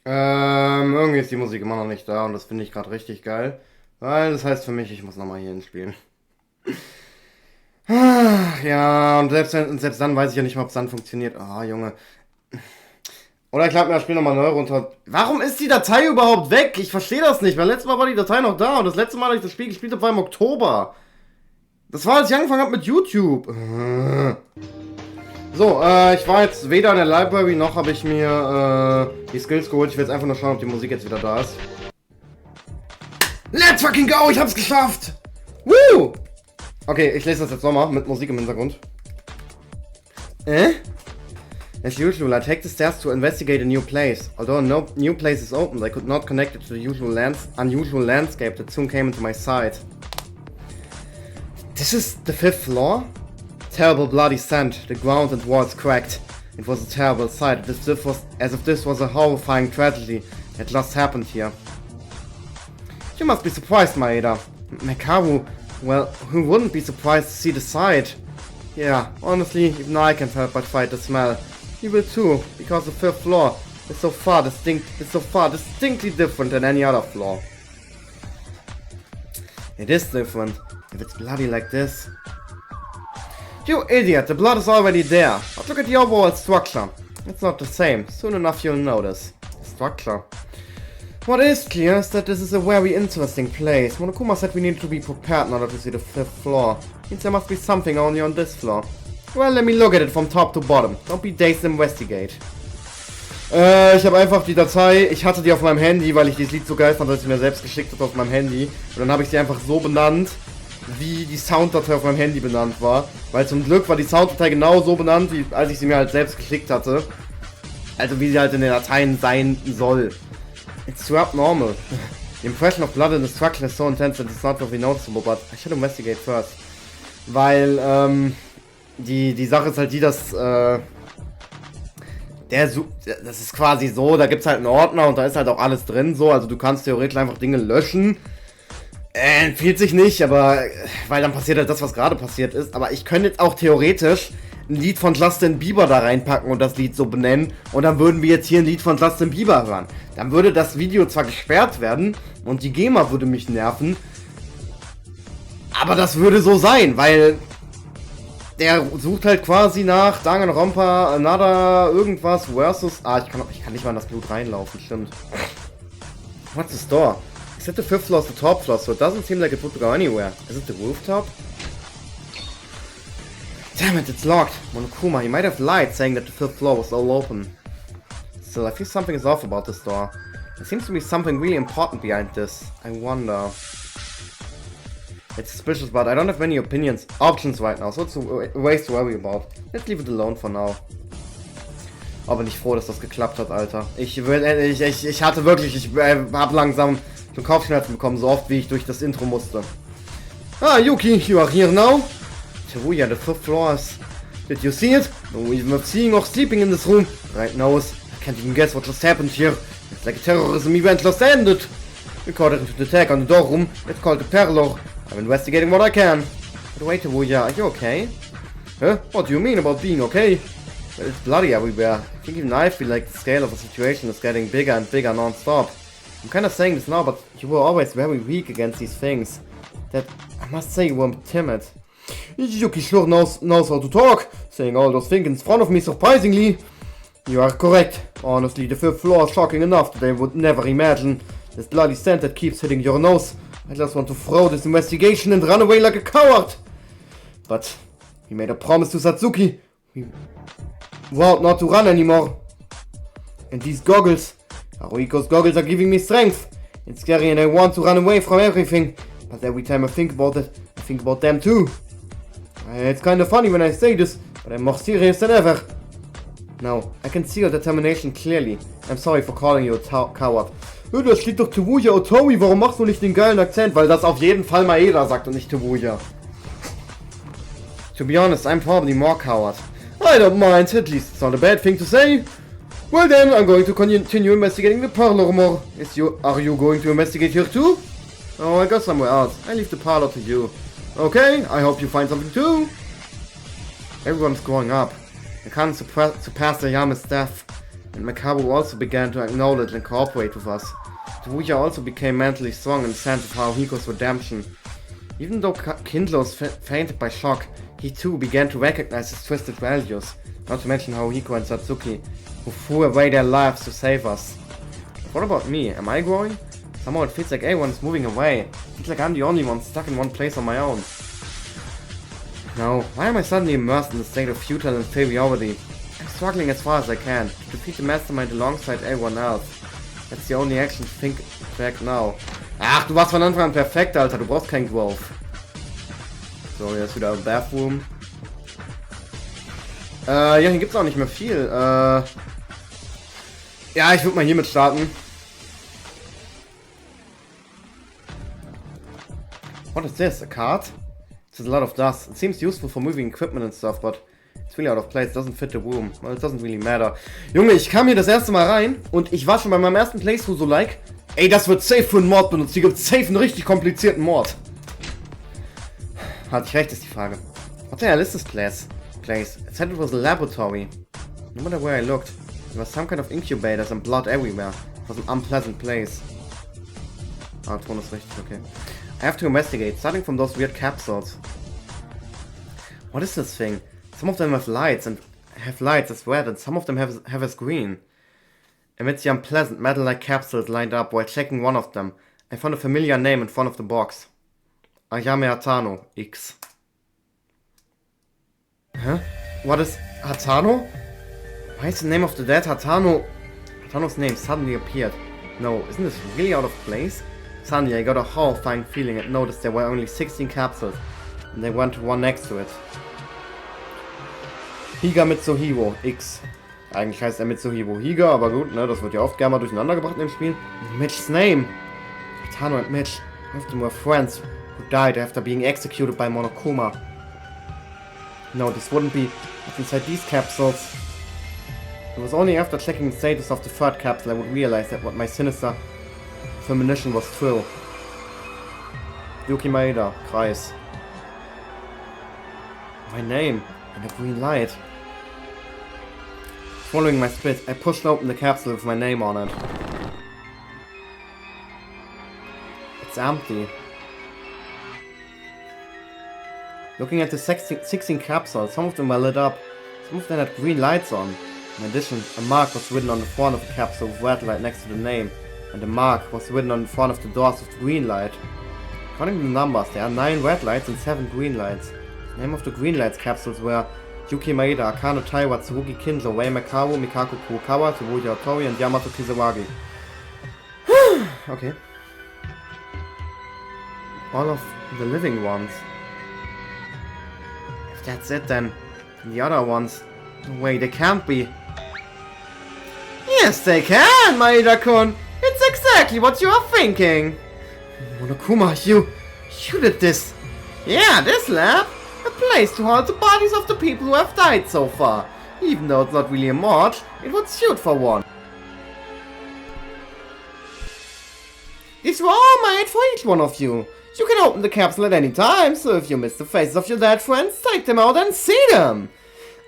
Irgendwie ist die Musik immer noch nicht da. Und das finde ich gerade richtig geil. Weil das heißt für mich, ich muss nochmal hier hinspielen. Ja, und selbst dann weiß ich ja nicht mal, ob es dann funktioniert. Ah, Junge. Oder ich lade mir das Spiel nochmal neu runter. Warum ist die Datei überhaupt weg? Ich verstehe das nicht, weil letztes Mal war die Datei noch da und das letzte Mal, als ich das Spiel gespielt habe, war im Oktober. Das war, als ich angefangen habe mit YouTube. So, ich war jetzt weder in der Library, noch habe ich mir die Skills geholt. Ich will jetzt einfach nur schauen, ob die Musik jetzt wieder da ist. Let's fucking go! Ich hab's geschafft! Woo! Okay, ich lese das jetzt nochmal mit Musik im Hintergrund. As usual, I take the stairs to investigate a new place. Although no new place is opened, I could not connect it to the unusual landscape that soon came into my sight. This is the 5th floor? Terrible bloody scent, the ground and walls cracked. It was a terrible sight, as if this was a horrifying tragedy that just happened here. You must be surprised, Maeda. Mekaru, well, who wouldn't be surprised to see the sight? Yeah, honestly, even I can't help but fight the smell. You will too, because the 5th floor is so far distinctly different than any other floor. It is different, if it's bloody like this. You idiot, the blood is already there. But look at the overall structure. It's not the same. Soon enough you'll notice. Structure. What is clear is that this is a very interesting place. Monokuma said we needed to be prepared in order to see the 5th floor. Means there must be something only on this floor. Well, let me look at it from top to bottom. Don't be dazed and investigate. Ich habe einfach die Datei, ich hatte die auf meinem Handy, weil ich dieses Lied so geil fand, dass ich mir selbst geschickt habe auf meinem Handy. Und dann habe ich sie einfach so benannt, wie die Sounddatei auf meinem Handy benannt war. Weil zum Glück war die Sounddatei genau so benannt, wie als ich sie mir halt selbst geschickt hatte. Also wie sie halt in den Dateien sein soll. It's too abnormal. The impression of blood in the structure is so intense that it's not very noticeable, but I should investigate first. Weil, die Sache ist halt die, dass, das ist quasi so, da gibt's halt einen Ordner und da ist halt auch alles drin, so, also du kannst theoretisch einfach Dinge löschen. Empfiehlt sich nicht, aber, weil dann passiert halt das, was gerade passiert ist, aber ich könnte jetzt auch theoretisch ein Lied von Justin Bieber da reinpacken und das Lied so benennen und dann würden wir jetzt hier ein Lied von Justin Bieber hören. Dann würde das Video zwar gesperrt werden und die GEMA würde mich nerven, aber das würde so sein, weil der sucht halt quasi nach Danganronpa Another irgendwas versus... ich kann nicht mal in das Blut reinlaufen, stimmt. What's the store? Is it the 5th floor or the top floor? So it doesn't seem like it would go anywhere. Is it the rooftop? Damn it, it's locked. Monokuma, he might have lied saying that the 5th floor was all open. Still, I feel something is off about this door. There seems to be something really important behind this. I wonder... It's suspicious, but I don't have many options right now, so it's a waste to worry about. Let's leave it alone for now. Aber bin ich froh, dass das geklappt hat, Alter. Ich hatte wirklich, ich hab langsam schon Kopfschmerzen bekommen, so oft wie ich durch das Intro musste. Ah, Yuki, you are here now? Teruya, the 5th floor is... Did you see it? No reason of seeing or sleeping in this room. Right now, I can't even guess what just happened here. It's like a terrorism event just ended. We called it into the attack on the door room. It's called the parlor. I'm investigating what I can. But wait, Tavuya, are you okay? Huh? What do you mean about being okay? Well, it's bloody everywhere. I think even I feel like the scale of the situation is getting bigger and bigger non-stop. I'm kinda saying this now, but you were always very weak against these things. That, I must say, you were timid. Yuki sure knows how to talk, saying all those things in front of me surprisingly. You are correct. Honestly, the fifth floor is shocking enough that I would never imagine. This bloody scent that keeps hitting your nose. I just want to throw this investigation and run away like a coward. But we made a promise to Satsuki. We vowed not to run anymore. And these goggles, Haruhiko's goggles, are giving me strength. It's scary and I want to run away from everything. But every time I think about it, I think about them too. It's kinda funny when I say this, but I'm more serious than ever. Now, I can see your determination clearly. I'm sorry for calling you a coward. Das steht doch Tavuya Otomi, warum machst du nicht den geilen Akzent? Weil das auf jeden Fall Maeda sagt und nicht Tavuya. To be honest, I'm probably more coward. I don't mind, at least it's not a bad thing to say. Well then, I'm going to continue investigating the parlor more. Are you going to investigate here too? Oh, I go somewhere else. I leave the parlor to you. Okay, I hope you find something too. Everyone's growing up. I can't surpass the Yama's death. And Makabu also began to acknowledge and cooperate with us. Tavuya also became mentally strong in the sense of Haruhiko's redemption. Even though Kindlos fainted by shock, he too began to recognize his twisted values. Not to mention Haruhiko and Satsuki, who threw away their lives to save us. But what about me? Am I growing? Somehow it feels like everyone's moving away. It feels like I'm the only one stuck in one place on my own. Now, why am I suddenly immersed in a state of futile inferiority? I'm struggling as far as I can to defeat the mastermind alongside everyone else. That's the only action to think to act now. Ach, du warst von Anfang an perfekt, Alter. Du brauchst keinen Growth. So, hier ist wieder ein Bathroom. Ja, hier gibt's auch nicht mehr viel. Ja, ich würde mal hiermit starten. What is this? A card? It's a lot of dust. It seems useful for moving equipment and stuff, but it's really out of place. It doesn't fit the room. Well, it doesn't really matter. Junge, ich kam hier das erste Mal rein und ich war schon bei meinem ersten Playthrough so like, ey, das wird safe für einen Mord benutzt. Hier gibt's safe einen richtig komplizierten Mord. Hatte ich recht, ist die Frage. What the hell is this place? It said it was a laboratory. No matter where I looked, there was some kind of incubators and blood everywhere. It was an unpleasant place. Ah, Ton ist richtig, okay. I have to investigate, starting from those weird capsules. What is this thing? Some of them have lights as red, and some of them have as green. Amidst the unpleasant metal-like capsules lined up while checking one of them, I found a familiar name in front of the box. Ayame Hatano, X. Huh? What is Hatano? Why is the name of the dead Hatano? Hatano's name suddenly appeared. No, isn't this really out of place? Suddenly I got a horrifying feeling and noticed there were only 16 capsules, and they went to one next to it. Higa Mitsuhiro, X. Eigentlich heißt er Mitsuhiro Higa, aber gut, ne, das wird ja oft gerne mal durcheinander gebracht im Spiel. Mitch's name. Hatano and Mitch, both of them were friends who died after being executed by Monokuma. No, this wouldn't be what's inside these capsules. It was only after checking the status of the third capsule I would realize that what my sinister premonition was true. Yuki Maeda, Kreis. My name and a green light. Following my spit, I pushed open the capsule with my name on it. It's empty. Looking at the 16 capsules, some of them were lit up, some of them had green lights on. In addition, a mark was written on the front of the capsule with red light next to the name, and the mark was written on the front of the doors with green light. According to the numbers, there are 9 red lights and 7 green lights. The name of the green lights capsules were Yuki Maeda, Akane Taiwa, Tsurugi Kinjo, Wei Makaru, Mikako Kurokawa, Tsurugi Otori, and Yamato Kisawagi. Okay. All of the living ones. If that's it, then the other ones, no way, they can't be. Yes, they can, Maeda-kun. It's exactly what you are thinking. Monokuma, you did this. Yeah, this lab. A place to hold the bodies of the people who have died so far. Even though it's not really a morgue, it would suit for one. These were all made for each one of you. You can open the capsule at any time, so if you miss the faces of your dead friends, take them out and see them.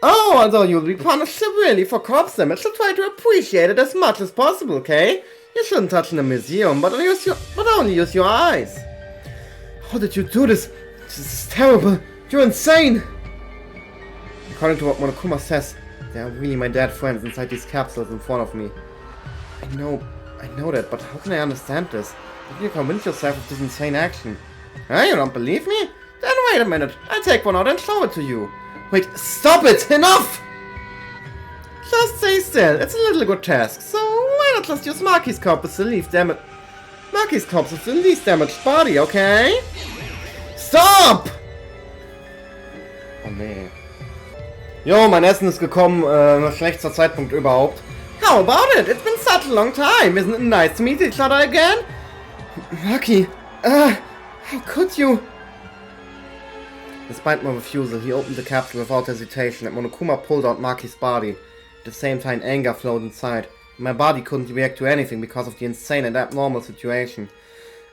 Oh, although you'll be punished severely for corpse damage, so try to appreciate it as much as possible, okay? You shouldn't touch in a museum, but only use your eyes. How did you do this? This is terrible. You're insane. According to what Monokuma says, they are really my dead friends inside these capsules in front of me. I know that, but how can I understand this? How can you convince yourself of this insane action? Huh? You don't believe me? Then wait a minute. I'll take one out and show it to you. Wait, stop it! Enough! Just stay still. It's a little grotesque. So why not just use Maki's corpse as the least damaged... Maki's corpse as the least damaged body, okay? Stop! Oh nee. Jo, mein Essen ist gekommen. Schlechtester Zeitpunkt überhaupt. How about it? It's been such a long time. Isn't it nice to meet each other again? Maki, how could you? Despite my refusal, he opened the capsule without hesitation, and Monokuma pulled out Maki's body. At the same time, anger flowed inside. My body couldn't react to anything because of the insane and abnormal situation.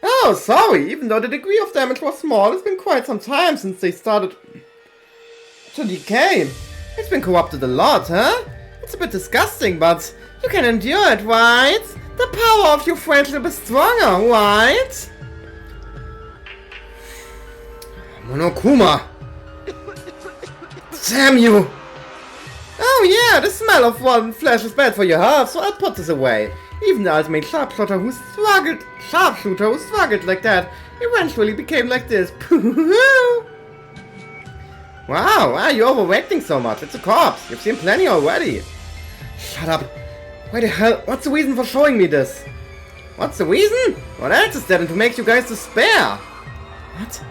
Oh, sorry, even though the degree of damage was small, it's been quite some time since they started to decay. It's been corrupted a lot, huh? It's a bit disgusting, but you can endure it, right? The power of your friendship is stronger, right? Monokuma! Damn you! Oh yeah, the smell of rotten flesh is bad for your health, so I'll put this away. Even the ultimate sharpshooter who struggled like that eventually became like this. Wow, why are you overreacting so much? It's a corpse. You've seen plenty already. Shut up. Why the hell? What's the reason for showing me this? What's the reason? What else is there to make you guys despair? What?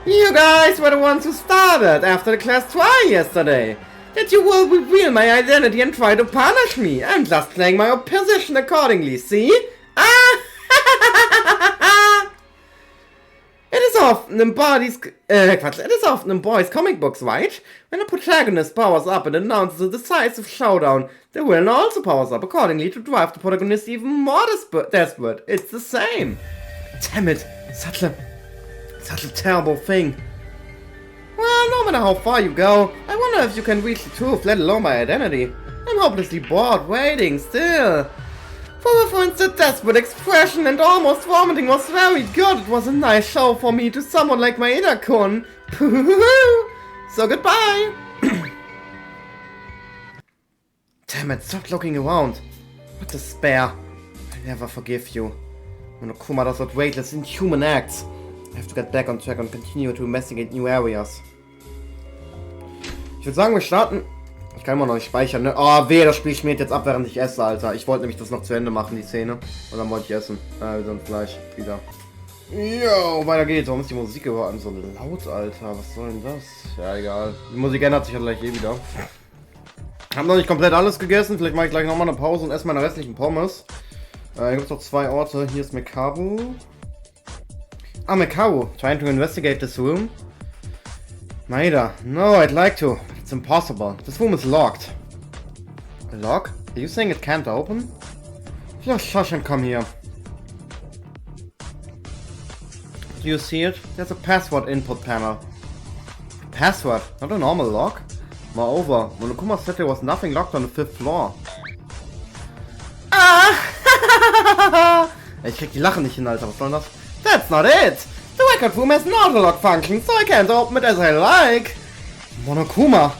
You guys were the ones who started after the class trial yesterday. That you will reveal my identity and try to punish me. I'm just playing my position accordingly, see? Ah! It is often in boys' comic books, right? When a protagonist powers up and announces a decisive showdown, the villain also powers up accordingly to drive the protagonist even more desperate. It's the same. Damn it, such a terrible thing. Well, no matter how far you go, I wonder if you can reach the truth, let alone my identity. I'm hopelessly bored waiting still. For reference, the desperate expression and almost vomiting was very good. It was a nice show for me to someone like Maeda-kun. So goodbye. Damn it, stop looking around. What despair. I never forgive you. Monokuma does outrageous, inhuman acts. I have to get back on track and continue to investigate new areas. Ich würde sagen, wir starten. Ich kann immer noch nicht speichern, ne? Oh, weh, das Spiel schmiert jetzt ab, während ich esse, Alter. Ich wollte nämlich das noch zu Ende machen, die Szene. Und dann wollte ich essen. Wir sehen uns gleich wieder. Jo, weiter geht's. Warum ist die Musik überhaupt so laut, Alter? Was soll denn das? Ja, egal. Die Musik ändert sich ja gleich wieder. Hab noch nicht komplett alles gegessen. Vielleicht mache ich gleich nochmal eine Pause und esse meine restlichen Pommes. Hier gibt es noch 2 Orte. Hier ist Mekaru. Ah, Mekaru. Trying to investigate this room. Maeda. No, I'd like to. But it's impossible. This room is locked. A lock? Are you saying it can't open? Just shush and come here. Do you see it? There's a password input panel. A password? Not a normal lock? Moreover, Monokuma said there was nothing locked on the 5th floor. Ah! Ich krieg die Lachen nicht hin, Alter. Was soll das? That's not it! The record room has an auto-lock function, so I can't open it as I like. Monokuma.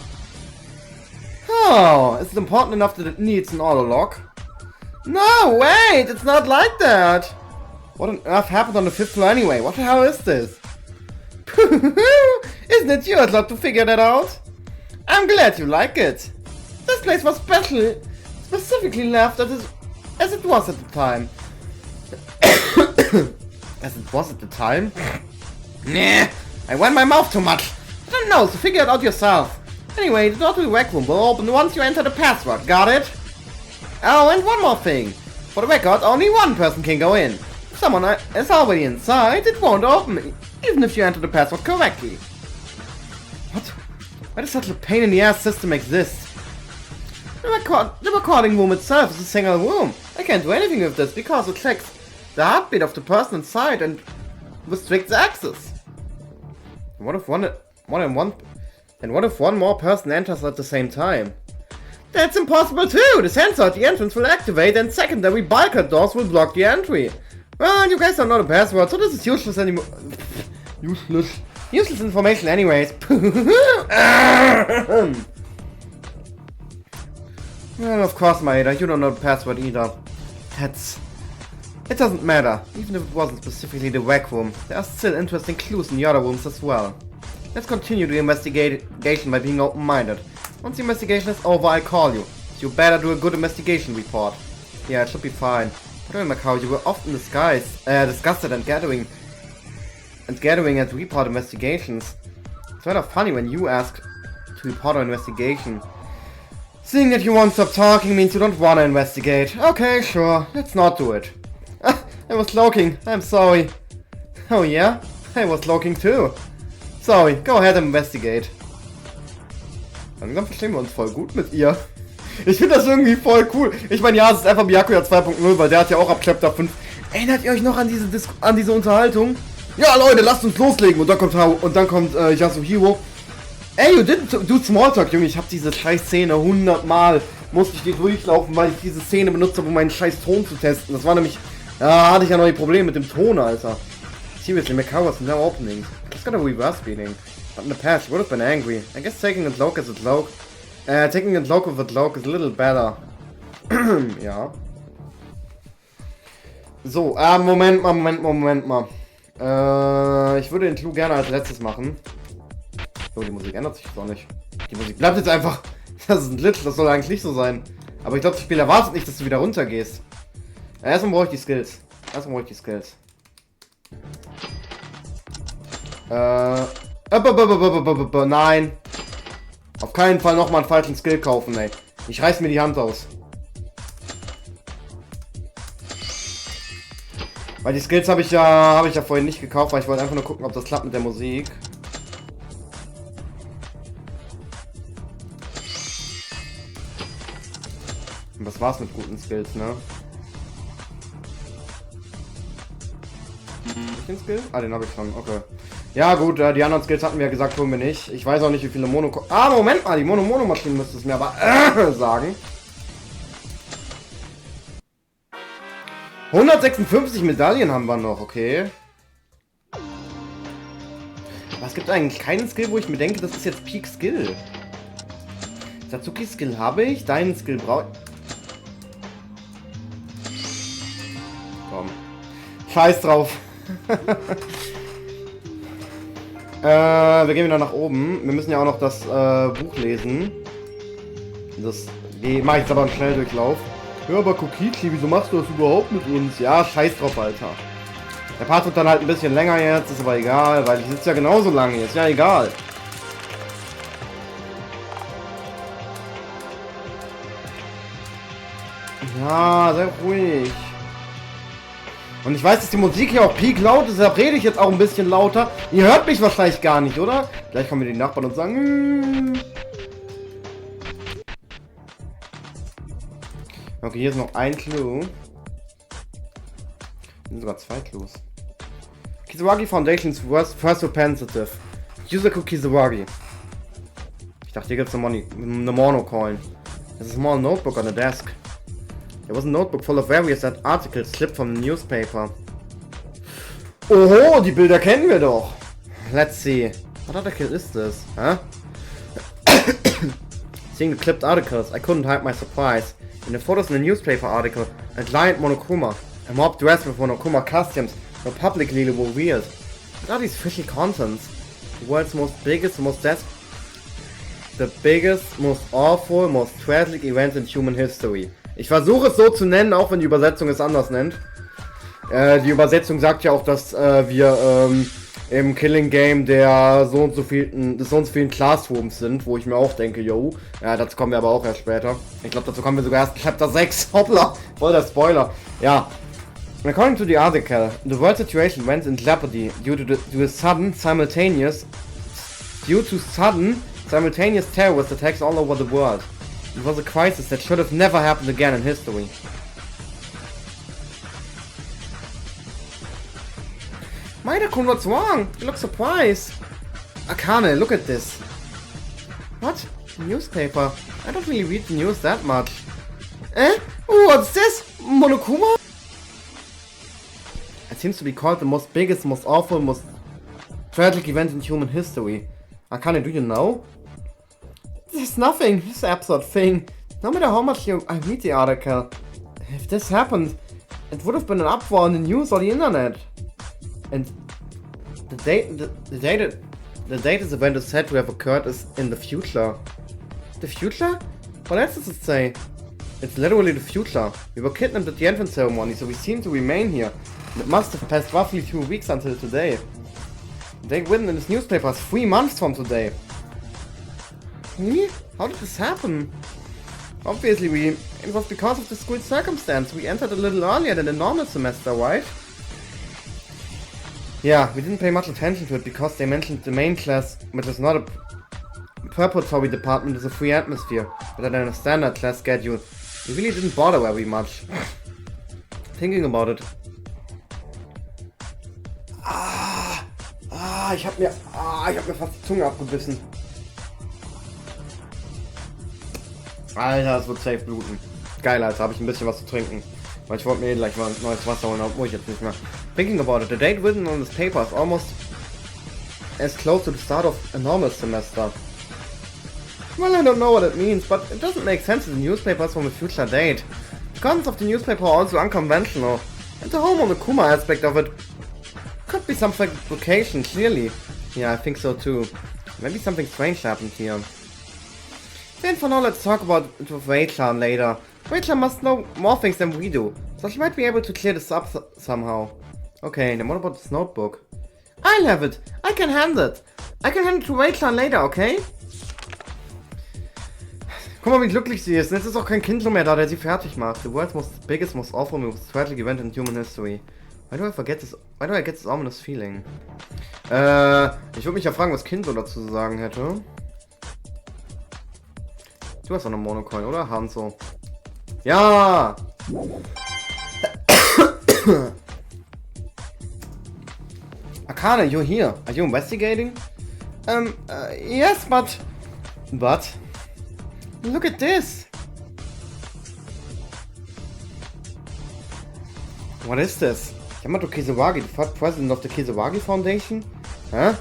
Oh, is it important enough that it needs an auto-lock? No, wait, it's not like that. What on earth happened on the 5th floor anyway? What the hell is this? Isn't it your job to figure that out? I'm glad you like it. This place was specifically left as it was at the time. As it was at the time? Nah, I went my mouth too much. I don't know, so figure it out yourself. Anyway, the door to the rec room will open once you enter the password, got it? Oh, and one more thing. For the record, only one person can go in. If someone is already inside, it won't open, even if you enter the password correctly. What? Why does such a pain-in-the-ass system exist? The recording room itself is a single room. I can't do anything with this because it checks the heartbeat of the person inside and restrict the access. And what if one more person enters at the same time? That's impossible too! The sensor at the entrance will activate and secondary bypass doors will block the entry. Well, you guys don't know the password, so this is useless anymore. Useless information anyways. Well, of course, Maeda, you don't know the password either. It doesn't matter. Even if it wasn't specifically the rec room, there are still interesting clues in the other rooms as well. Let's continue the investigation by being open-minded. Once the investigation is over, I'll call you. So you better do a good investigation report. Yeah, it should be fine. But in Macau, you were often disgusted and gathering and report investigations. It's rather funny when you ask to report an investigation. Seeing that you won't stop talking means you don't wanna investigate. Okay, sure, let's not do it. I was looking, I'm sorry. Oh yeah? I was looking too. Sorry, go ahead and investigate. Langsam verstehen wir uns voll gut mit ihr. Ich finde das irgendwie voll cool. Ich meine, ja, es ist einfach Byakuya 2.0, weil der hat ja auch ab Chapter 5. Erinnert ihr euch noch an diese Unterhaltung? Ja, Leute, lasst uns loslegen. Und dann kommt Yasuhiro. Ey, you didn't do Smalltalk, Junge. Ich hab diese scheiß Szene 100 Mal. Musste ich die durchlaufen, weil ich diese Szene benutzt habe, um meinen scheiß Ton zu testen. Das war nämlich... Da hatte ich ja noch die Probleme mit dem Ton, Alter. Seriously, Macau was no opening. It's got a reverse feeling. But in the past, you would have been angry. I guess taking it low as it low. Taking it low with it low is a little better. Ja. So, Moment mal. Ich würde den Clou gerne als letztes machen. So, die Musik ändert sich doch nicht. Die Musik bleibt jetzt einfach. Das ist ein Glitch, das soll eigentlich nicht so sein. Aber ich glaube, das Spiel erwartet nicht, dass du wieder runtergehst. Erstmal brauche ich die Skills. Nein. Auf keinen Fall nochmal einen falschen Skill kaufen, ey. Ich reiß mir die Hand aus. Weil die Skills habe ich ja vorhin nicht gekauft, weil ich wollte einfach nur gucken, ob das klappt mit der Musik. Und das war's mit guten Skills, ne? Den Skill? Ah, den habe ich schon, okay. Ja gut, die anderen Skills hatten wir ja gesagt, tun wir nicht. Ich weiß auch nicht, wie viele Moment mal, die Mono-Maschinen müsste es mir aber sagen. 156 Medaillen haben wir noch, okay. Aber es gibt eigentlich keinen Skill, wo ich mir denke, das ist jetzt Peak Skill. Satsuki Skill habe ich, deinen Skill brauche ich. Komm. Scheiß drauf. Wir gehen wieder nach oben. Wir müssen ja auch noch das Buch lesen. Das mache ich jetzt aber im Schnelldurchlauf. Ja, aber Kokichi, wieso machst du das überhaupt mit uns? Ja, scheiß drauf, Alter. Der Part wird dann halt ein bisschen länger jetzt, ist aber egal, weil ich sitze ja genauso lange, ist ja egal. Ja, sehr ruhig. Und ich weiß, dass die Musik hier auch peak laut ist, deshalb rede ich jetzt auch ein bisschen lauter. Ihr hört mich wahrscheinlich gar nicht, oder? Gleich kommen wir die Nachbarn und sagen... Okay, hier ist noch ein Clue. Hier sind sogar zwei Clues. Kizawagi Foundation's first representative. Yusaku Kizawagi. Ich dachte, hier gibt es eine Mono-Coin. There's a small notebook on the desk. There was a notebook full of various articles slipped from the newspaper. Oho, die Bilder kennen wir doch. Let's see. What article is this? Huh? Seeing the clipped articles, I couldn't hide my surprise. In the photos in the newspaper article, a giant Monokuma, a mob dressed with Monokuma costumes, were publicly revealed. What are these fishy contents? The world's most biggest, the biggest, most awful, most tragic event in human history. Ich versuche es so zu nennen, auch wenn die Übersetzung es anders nennt. Die Übersetzung sagt ja auch, dass wir im Killing Game des so und so vielen Classrooms sind, wo ich mir auch denke, yo, ja, dazu kommen wir aber auch erst später. Ich glaube, dazu kommen wir sogar erst Chapter 6. Hoppla, voll der Spoiler. Ja. According to the article, the world situation went in jeopardy due to sudden simultaneous terrorist attacks all over the world. It was a crisis that should have never happened again in history. Maida-kun, what's wrong? You look surprised. Akane, look at this. What? Newspaper? I don't really read the news that much. Eh? What's this? Monokuma? It seems to be called the most biggest, most awful, most tragic event in human history. Akane, do you know? There's nothing. This absurd thing. No matter how much I read the article, if this happened, it would have been an uproar on the news or the internet. And the date this event is said to have occurred is in the future. The future? What else does it say? It's literally the future. We were kidnapped at the entrance ceremony, so we seem to remain here. And it must have passed roughly 2 weeks until today. The date written in this newspaper is 3 months from today. Really? How did this happen? Obviously, it was because of the school circumstance. We entered a little earlier than the normal semester, right? Yeah, we didn't pay much attention to it because they mentioned the main class, which is not a preparatory department, is a free atmosphere, rather than a standard class schedule. We really didn't bother very much. Thinking about it. Ich hab mir fast die Zunge abgebissen. Alter, es wird safe bluten. Geil, Alter, habe ich ein bisschen was zu trinken. Weil ich wollte mir gleich mal neues Wasser holen, obwohl ich jetzt nicht mehr. Thinking about it, the date written on this paper is almost as close to the start of a normal semester. Well, I don't know what it means, but it doesn't make sense in the newspapers from a future date. The contents of the newspaper are also unconventional, and the whole Monokuma aspect of it could be some fabrication, clearly. Yeah, I think so too. Maybe something strange happened here. Then for now, let's talk about it with Rachel later. Rachel must know more things than we do, so she might be able to clear this up somehow. Okay, then what about this notebook? I'll have it! I can hand it! I can hand it to Rachel later, okay? Guck mal, wie glücklich sie ist. Jetzt ist auch kein Kindle mehr da, der sie fertig macht. The world's biggest, most awful, most tragic event in human history. Why do I get this ominous feeling? Ich würde mich ja fragen, was Kindle dazu zu sagen hätte. Du hast doch eine Monocoin, oder? Hanzo. Ja! Akane, you're here. Are you investigating? Yes, but... But? Look at this! What is this? Yamato Kisawagi, the first president of the Kisawagi Foundation? Huh?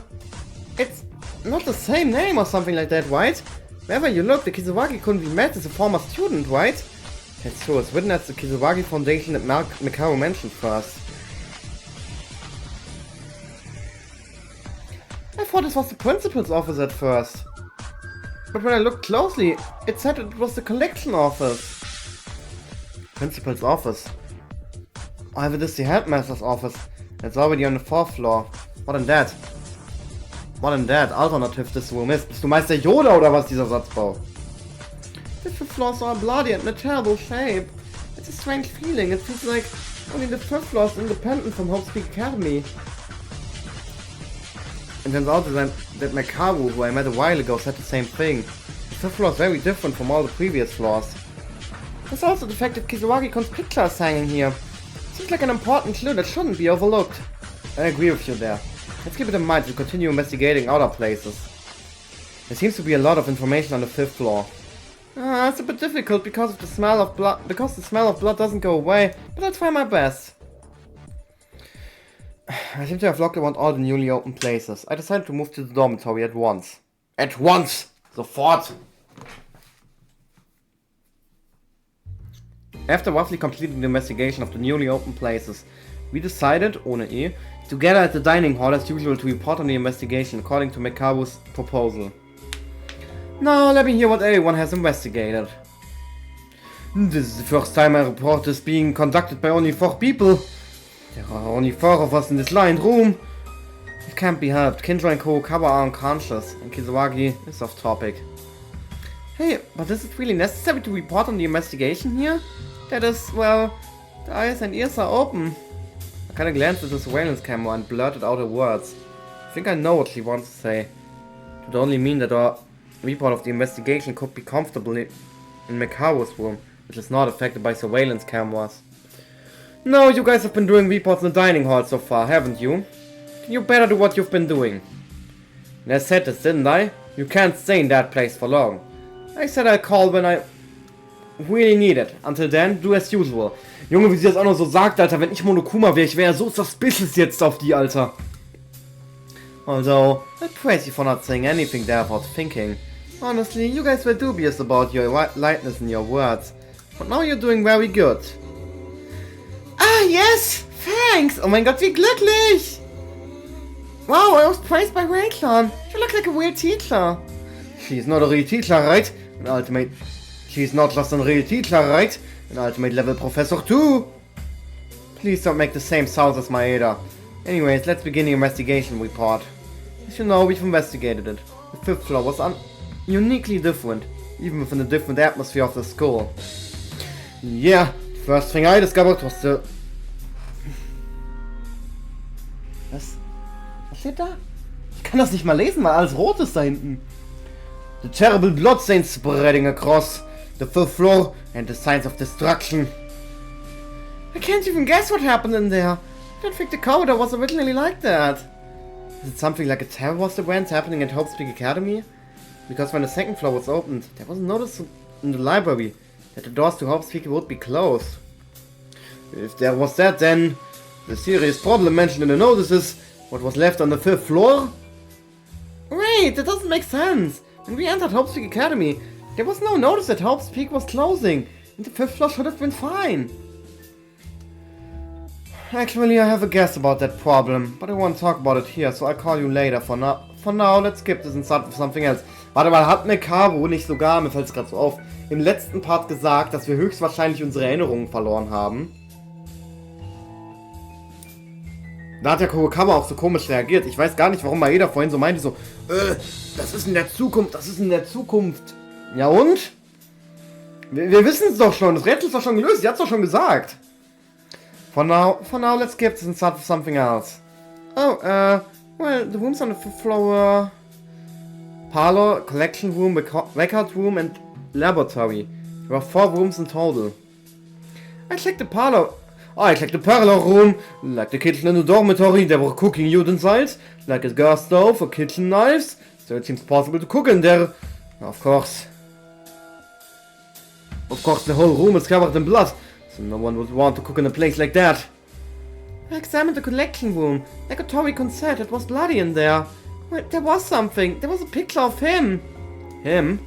It's not the same name or something like that, right? Wherever you look, the Kisawagi-kun we met is a former student, right? That's true, it's written as the Kisawagi Foundation that Mikao mentioned first. I thought this was the principal's office at first. But when I looked closely, it said it was the collection office. Principal's office. Oh, if it is the headmaster's office, it's already on the 4th floor. What in that? What in that alternative this room is? Bist du Meister Yoda oder was, dieser Satzbau? The 5th floors are bloody and in a terrible shape. It's a strange feeling. It feels like only the 5th floor is independent from Hope's Peak Academy. And turns out that Makaru, who I met a while ago, said the same thing. The 5th floor is very different from all the previous floors. There's also the fact that Kisawagi-kun's picture is hanging here. Seems like an important clue that shouldn't be overlooked. I agree with you there. Let's keep it in mind to continue investigating other places. There seems to be a lot of information on the 5th floor. It's a bit difficult because of the smell of blood. Because the smell of blood doesn't go away, but I'll try my best. I seem to have looked around all the newly opened places. I decided to move to the dormitory at once. At once! Sofort! After roughly completing the investigation of the newly opened places, we decided, ohne E, to gather at the dining hall as usual to report on the investigation according to Mekaru's proposal. Now let me hear what everyone has investigated. This is the first time a report is being conducted by only 4 people. There are only 4 of us in this lined room. It can't be helped. Kindra and Kurokawa are unconscious, and Kisawagi is off topic. Hey, but is it really necessary to report on the investigation here? That is, well, the eyes and ears are open. I kinda glanced at the surveillance camera and blurted out her words. I think I know what she wants to say. It would only mean that our report of the investigation could be comfortably in Mekaru's room, which is not affected by surveillance cameras. No, you guys have been doing reports in the dining hall so far, haven't you? You better do what you've been doing. And I said this, didn't I? You can't stay in that place for long. I said I'll call when I really need it. Until then, do as usual. Junge, wie sie das auch noch so sagt, Alter, wenn ich Monokuma wäre, ich wäre so suspicious jetzt auf die, Alter. Although, I praise you for not saying anything there without thinking. Honestly, you guys were dubious about your lightness in your words. But now you're doing very good. Ah, yes! Thanks! Oh mein Gott, wie glücklich! Wow, I was praised by Rayclan. You look like a real teacher. She's not a real teacher, right? An ultimate... She's not just a real teacher, right? An ultimate level professor too! Please don't make the same sounds as Maeda. Anyways, let's begin the investigation report. As you know, we've investigated it. The fifth floor was uniquely different, even within the different atmosphere of the school. Yeah, first thing I discovered was the... Was steht da? Ich kann das nicht mal lesen, weil alles rot ist da hinten. The terrible bloodstains spreading across the fifth floor and the signs of destruction. I can't even guess what happened in there. I don't think the corridor was originally like that. Is it something like a terror was event happening at Hope's Peak Academy? Because when the second floor was opened, there was a notice in the library that the doors to Hope's Peak would be closed. If there was that, then the serious problem mentioned in the notice is what was left on the fifth floor? Wait, that doesn't make sense. When we entered Hope's Peak Academy, there was no notice that Hope's Peak was closing, and the fifth floor should have been fine. Actually, I have a guess about that problem, but I won't talk about it here, so I'll call you later. For now, let's skip this and start with something else. Warte mal, hat mir Caro nicht sogar, mir fällt es gerade so auf, im letzten Part gesagt, dass wir höchstwahrscheinlich unsere Erinnerungen verloren haben? Da hat ja Kurokawa auch so komisch reagiert. Ich weiß gar nicht, warum Maeda vorhin so meinte, so, das ist in der Zukunft, das ist in der Zukunft. Ja und? Wir wissen es doch schon, das Rätsel ist doch schon gelöst, sie hat es doch schon gesagt. For now, let's skip this and start with something else. Oh, well, the rooms on the fifth floor... Parlor, collection room, record room and laboratory. There were 4 rooms in total. I checked the parlor... Oh, I checked the parlor room, like the kitchen and the dormitory, there were cooking utensils, like a gas stove or kitchen knives, so it seems possible to cook in there. Of course, the whole room is covered in blood, so no one would want to cook in a place like that. I examined the collection room, like a Tori said, it was bloody in there. Wait, there was something, there was a picture of him. Him?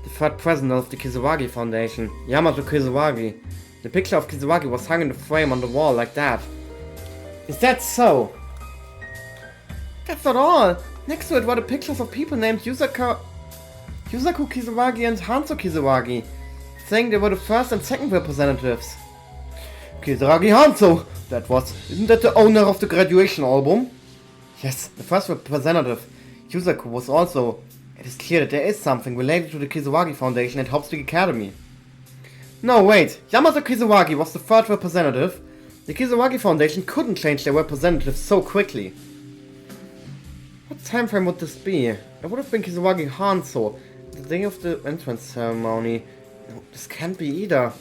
The third president of the Kisawagi Foundation, Yamato Kisawagi. The picture of Kisawagi was hung in the frame on the wall like that. Is that so? That's not all. Next to it were the pictures of people named Yusaku Kisawagi and Hanzo Kisawagi, saying they were the first and second representatives. Kisaragi Hanzo! Isn't that the owner of the graduation album? Yes, the first representative. Yusaku was also... It is clear that there is something related to the Kisawagi Foundation at Hope's Peak Academy. No, wait. Yamato Kisawagi was the third representative. The Kisawagi Foundation couldn't change their representatives so quickly. What time frame would this be? It would have been Kisawagi Hanzo, the day of the entrance ceremony. No, this can't be either.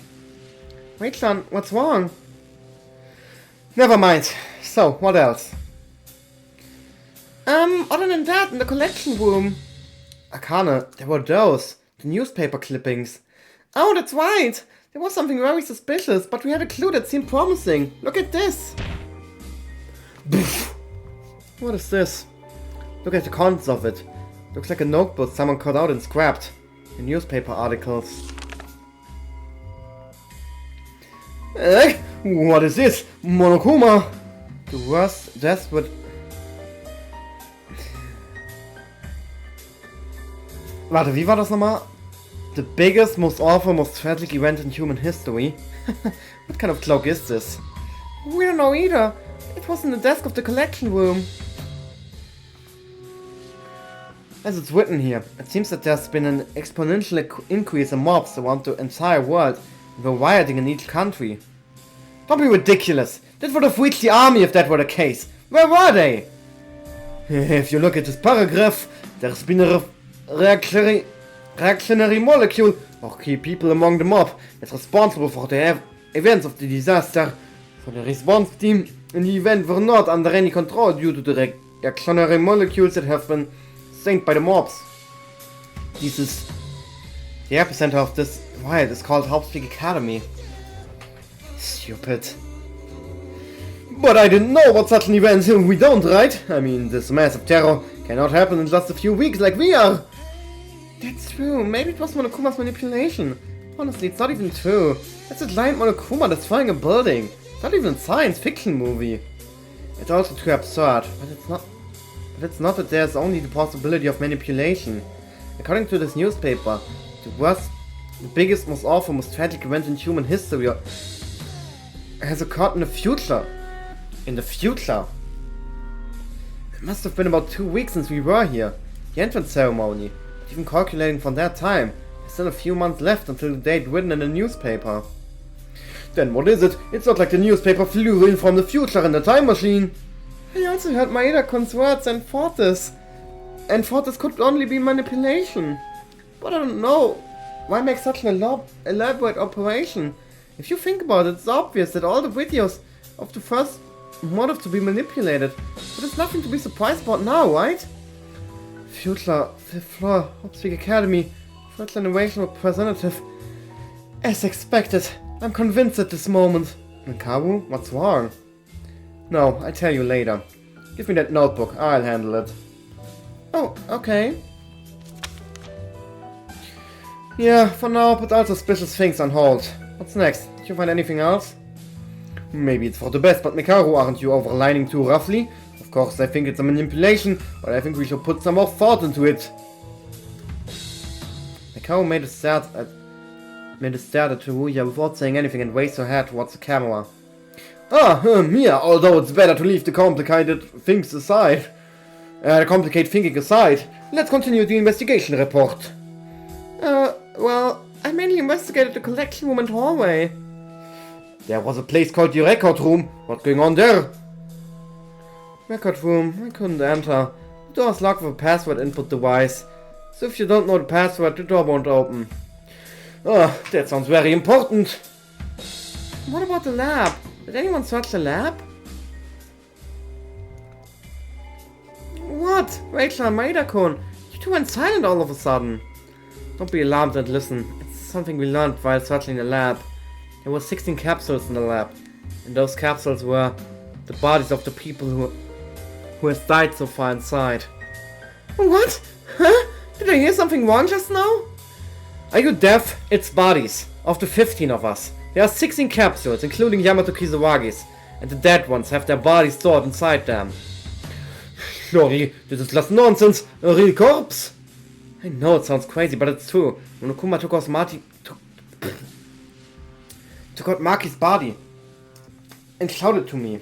Wait-chan, what's wrong? Never mind. So, what else? Other than that, in the collection room... Akane, there were those. The newspaper clippings. Oh, that's right! There was something very suspicious, but we had a clue that seemed promising. Look at this! What is this? Look at the contents of it. Looks like a notebook someone cut out and scrapped. The newspaper articles. What is this? Monokuma! The worst death would... Warte, wie war das nochmal? The biggest, most awful, most tragic event in human history? What kind of cloak is this? We don't know either. It was in the desk of the collection room. As it's written here, it seems that there's been an exponential increase in mobs around the entire world, and they're rioting in each country. Don't be ridiculous! That would have reached the army if that were the case! Where were they? If you look at this paragraph, there's been a reactionary molecule, or key people among the mob, that's responsible for the events of the disaster. For the response team, In the event were not under any control due to the reactionary molecules that have been sent by the mobs. This is the epicenter of this riot is called Habt Academy. Stupid. But I didn't know about such an event. We don't, right? I mean, this massive terror cannot happen in just a few weeks like we are. That's true. Maybe it was Monokuma's manipulation. Honestly, it's not even true. It's a giant Monokuma destroying a building. It's not even a science fiction movie. It's also too absurd. But it's not that there's only the possibility of manipulation. According to this newspaper, the biggest, most awful, most tragic event in human history has occurred in the future. In the future? It must have been about 2 weeks since we were here. The entrance ceremony. Even calculating from that time, there's still a few months left until the date written in the newspaper. Then what is it? It's not like the newspaper flew in from the future in the time machine. I also heard Maeda-kun's words and thought this. And thought this could only be manipulation. But I don't know. Why make such an elaborate operation? If you think about it, it's obvious that all the videos of the first motive to be manipulated. But there's nothing to be surprised about now, right? Future, 5th floor, Habt Academy, third generation representative. As expected, I'm convinced at this moment. Mikaru, what's wrong? No, I'll tell you later. Give me that notebook, I'll handle it. Oh, okay. Yeah, for now, put all suspicious things on hold. What's next? Did you find anything else? Maybe it's for the best, but Mikaru, aren't you overlining too roughly? Of course, I think it's a manipulation, but I think we should put some more thought into it. Mikaru made a stare at Teruya without saying anything and raised her head towards the camera. Yeah, although it's better to leave the complicated things aside. The complicated thinking aside, let's continue the investigation report. Well, I mainly investigated the collection room and hallway. There was a place called the record room. What's going on there? Record room. I couldn't enter. The door is locked with a password input device. So if you don't know the password, the door won't open. That sounds very important. What about the lab? Did anyone search the lab? What? Rachel and Maeda-kun, you two went silent all of a sudden. Don't be alarmed and listen. It's something we learned while searching the lab. There were 16 capsules in the lab. And those capsules were the bodies of the people who has died so far inside. What? Huh? Did I hear something wrong just now? Are you deaf? It's bodies. Of the 15 of us. There are 16 capsules, including Yamato Kizawagi's. And the dead ones have their bodies stored inside them. Sorry, this is just nonsense. A real corpse? I know it sounds crazy, but it's true. Monokuma took out Maki's body and shouted to me.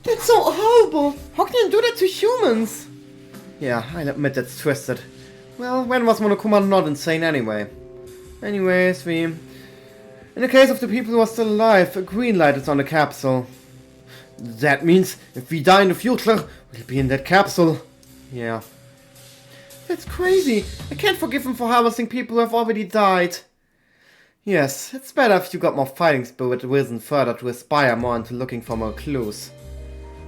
That's so horrible! How can you do that to humans? Yeah, I'll admit that's twisted. Well, when was Monokuma not insane anyway? Anyways, in the case of the people who are still alive, a green light is on the capsule. That means if we die in the future, we'll be in that capsule. Yeah. That's crazy. I can't forgive him for harvesting people who have already died. Yes, it's better if you got more fighting spirit risen further to aspire more into looking for more clues.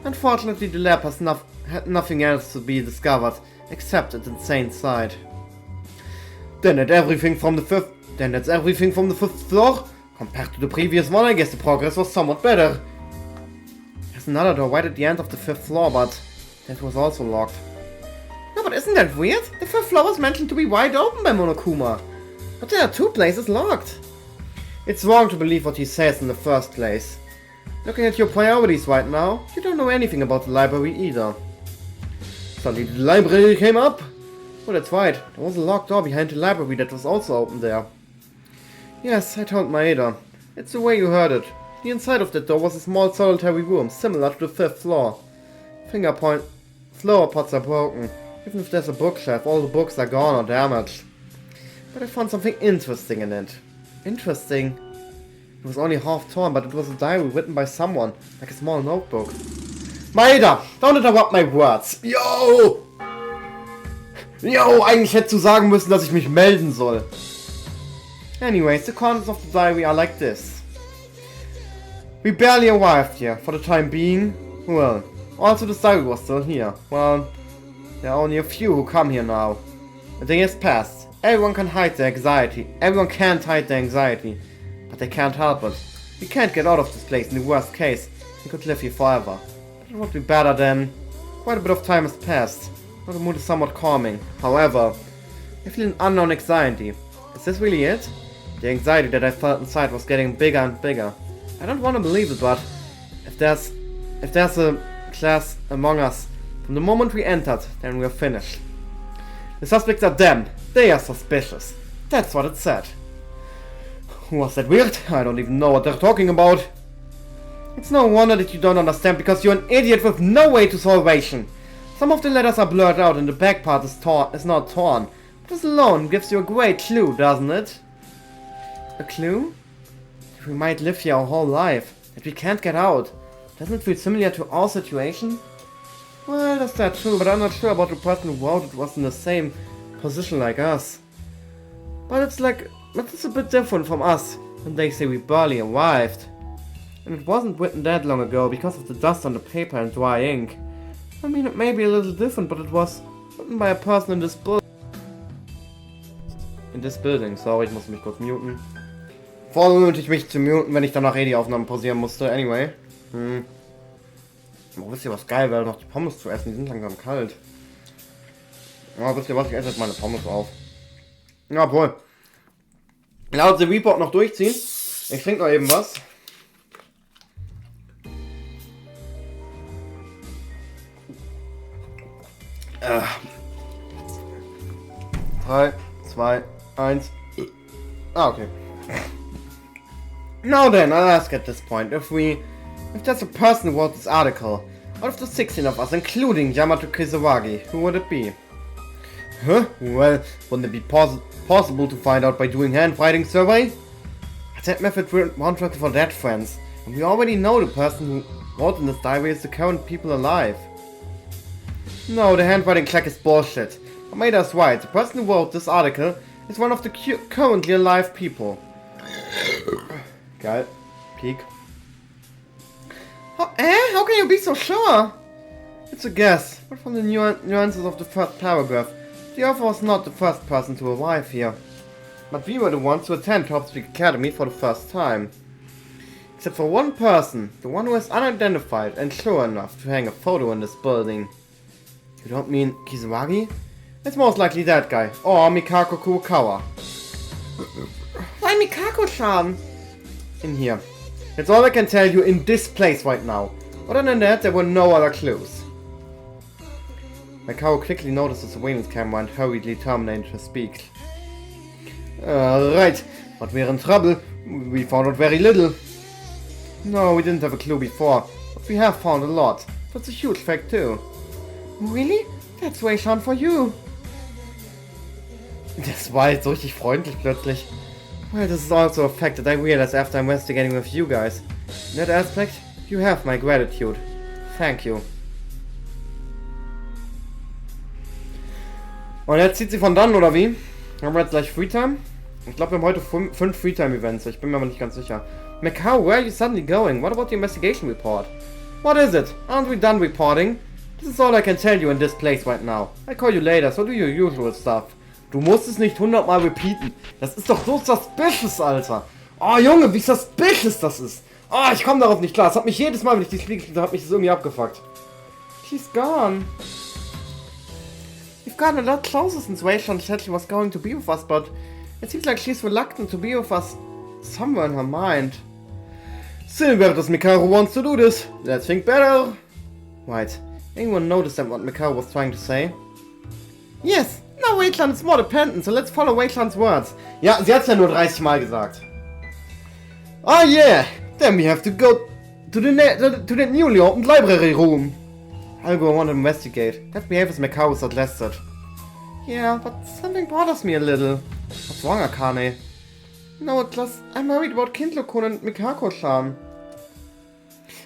Unfortunately, the lab has had nothing else to be discovered except its insane side. That's everything from the fifth floor? Compared to the previous one, I guess the progress was somewhat better. There's another door right at the end of the 5th floor, but that was also locked. No, but isn't that weird? The 5th floor was mentioned to be wide open by Monokuma. But there are 2 places locked. It's wrong to believe what he says in the first place. Looking at your priorities right now, you don't know anything about the library either. Suddenly the library came up? Oh, that's right. There was a locked door behind the library that was also open there. Yes, I told Maeda. It's the way you heard it. The inside of that door was a small solitary room, similar to the 5th floor. Flower pots are broken. Even if there's a bookshelf, all the books are gone or damaged. But I found something interesting in it. Interesting? It was only half torn, but it was a diary written by someone, like a small notebook. Maeda, don't interrupt my words. Yo! Yo, eigentlich hättest du sagen müssen, dass ich mich melden soll. Anyways, the contents of the diary are like this. We barely arrived here. For the time being, well, also the diary was still here. Well, there are only a few who come here now. The day has passed. Everyone can hide their anxiety. Everyone can't hide their anxiety. But they can't help it. We can't get out of this place. In the worst case, we could live here forever. But it would be better than... Quite a bit of time has passed. Now the mood is somewhat calming. However, I feel an unknown anxiety. Is this really it? The anxiety that I felt inside was getting bigger and bigger. I don't want to believe it, but if there's a class among us, from the moment we entered, then we are finished. The suspects are them. They are suspicious. That's what it said. Was that weird? I don't even know what they're talking about. It's no wonder that you don't understand, because you're an idiot with no way to salvation. Some of the letters are blurred out and the back part is not torn. This alone gives you a great clue, doesn't it? A clue? That we might live here our whole life. That we can't get out. Doesn't it feel similar to our situation? Well, that's not true, but I'm not sure about the person who wrote it was in the same position like us. But it's a bit different from us when they say we barely arrived. And it wasn't written that long ago because of the dust on the paper and dry ink. I mean, it may be a little different, but it was written by a person in this building. Sorry, ich muss mich kurz muten. Voll unnötig mich zu muten, wenn ich danach die Aufnahmen pausieren musste. Anyway. Oh, wisst ihr, was geil wäre, noch die Pommes zu essen? Die sind langsam kalt. Ja, wisst ihr was, ich esse jetzt meine Pommes auf. Ja, obwohl. Laut dem Report noch durchziehen. Ich trinke noch eben was. Ah. 3, 2, 1. Ah, okay. Now then, I'll ask at this point, if there's a person who wrote this article, out of the 16 of us, including Yamato Kisawagi, who would it be? Huh? Well, wouldn't it be possible to find out by doing handwriting survey? That method won't work for dead friends, and we already know the person who wrote in this diary is the current people alive. No, the handwriting check is bullshit. Amada's right, the person who wrote this article is one of the currently alive people. Geil. Peak. How can you be so sure? It's a guess, but from the nuances of the first paragraph, the author was not the first person to arrive here. But we were the ones to attend Habt Academy for the first time. Except for one person, the one who is unidentified and sure enough to hang a photo in this building. You don't mean Kisawagi? It's most likely that guy, or Mikako Kurokawa. Why Mikako-chan? In here. That's all I can tell you in this place right now. Other than that, there were no other clues. Mikao quickly noticed the surveillance camera and hurriedly terminated her speech. Right, but we're in trouble. We found out very little. No, we didn't have a clue before, but we have found a lot. That's a huge fact too. Really? That's way Sean for you. Das war jetzt so richtig freundlich plötzlich. Well, this is also a fact that I realized after investigating with you guys. In that aspect, you have my gratitude. Thank you. Und jetzt zieht sie von dann, oder wie? Haben wir jetzt gleich Freetime? Ich glaube, wir haben heute 5 Freetime-Events. Ich bin mir aber nicht ganz sicher. Macau, where are you suddenly going? What about the investigation report? What is it? Aren't we done reporting? This is all I can tell you in this place right now. I'll call you later, so do your usual stuff. Du musst es nicht 100 Mal repeaten. Das ist doch so suspicious, Alter. Oh, Junge, wie suspicious das ist. Oh, ich komme darauf nicht klar. Es hat mich jedes Mal, wenn ich die Spiegel spiele, hat mich das irgendwie abgefuckt. She's gone. We've gotten a lot closer since Wayshan said she was going to be with us, but it seems like she's reluctant to be with us somewhere in her mind. Still, does Mikaro wants to do this. Let's think better. Right. Anyone notice what Mikaro was trying to say? Yes. Now Wayshan is more dependent, so let's follow Wayshan's words. Ja, sie hat's ja nur 30 Mal gesagt. Oh yeah. Then we have to go to the newly opened library room. I'll go on and investigate. That behavior is Mikaro suggested. Yeah, but something bothers me a little. What's wrong, Akane? No, it's just I'm worried about Kindlo-kun and Mikako-chan.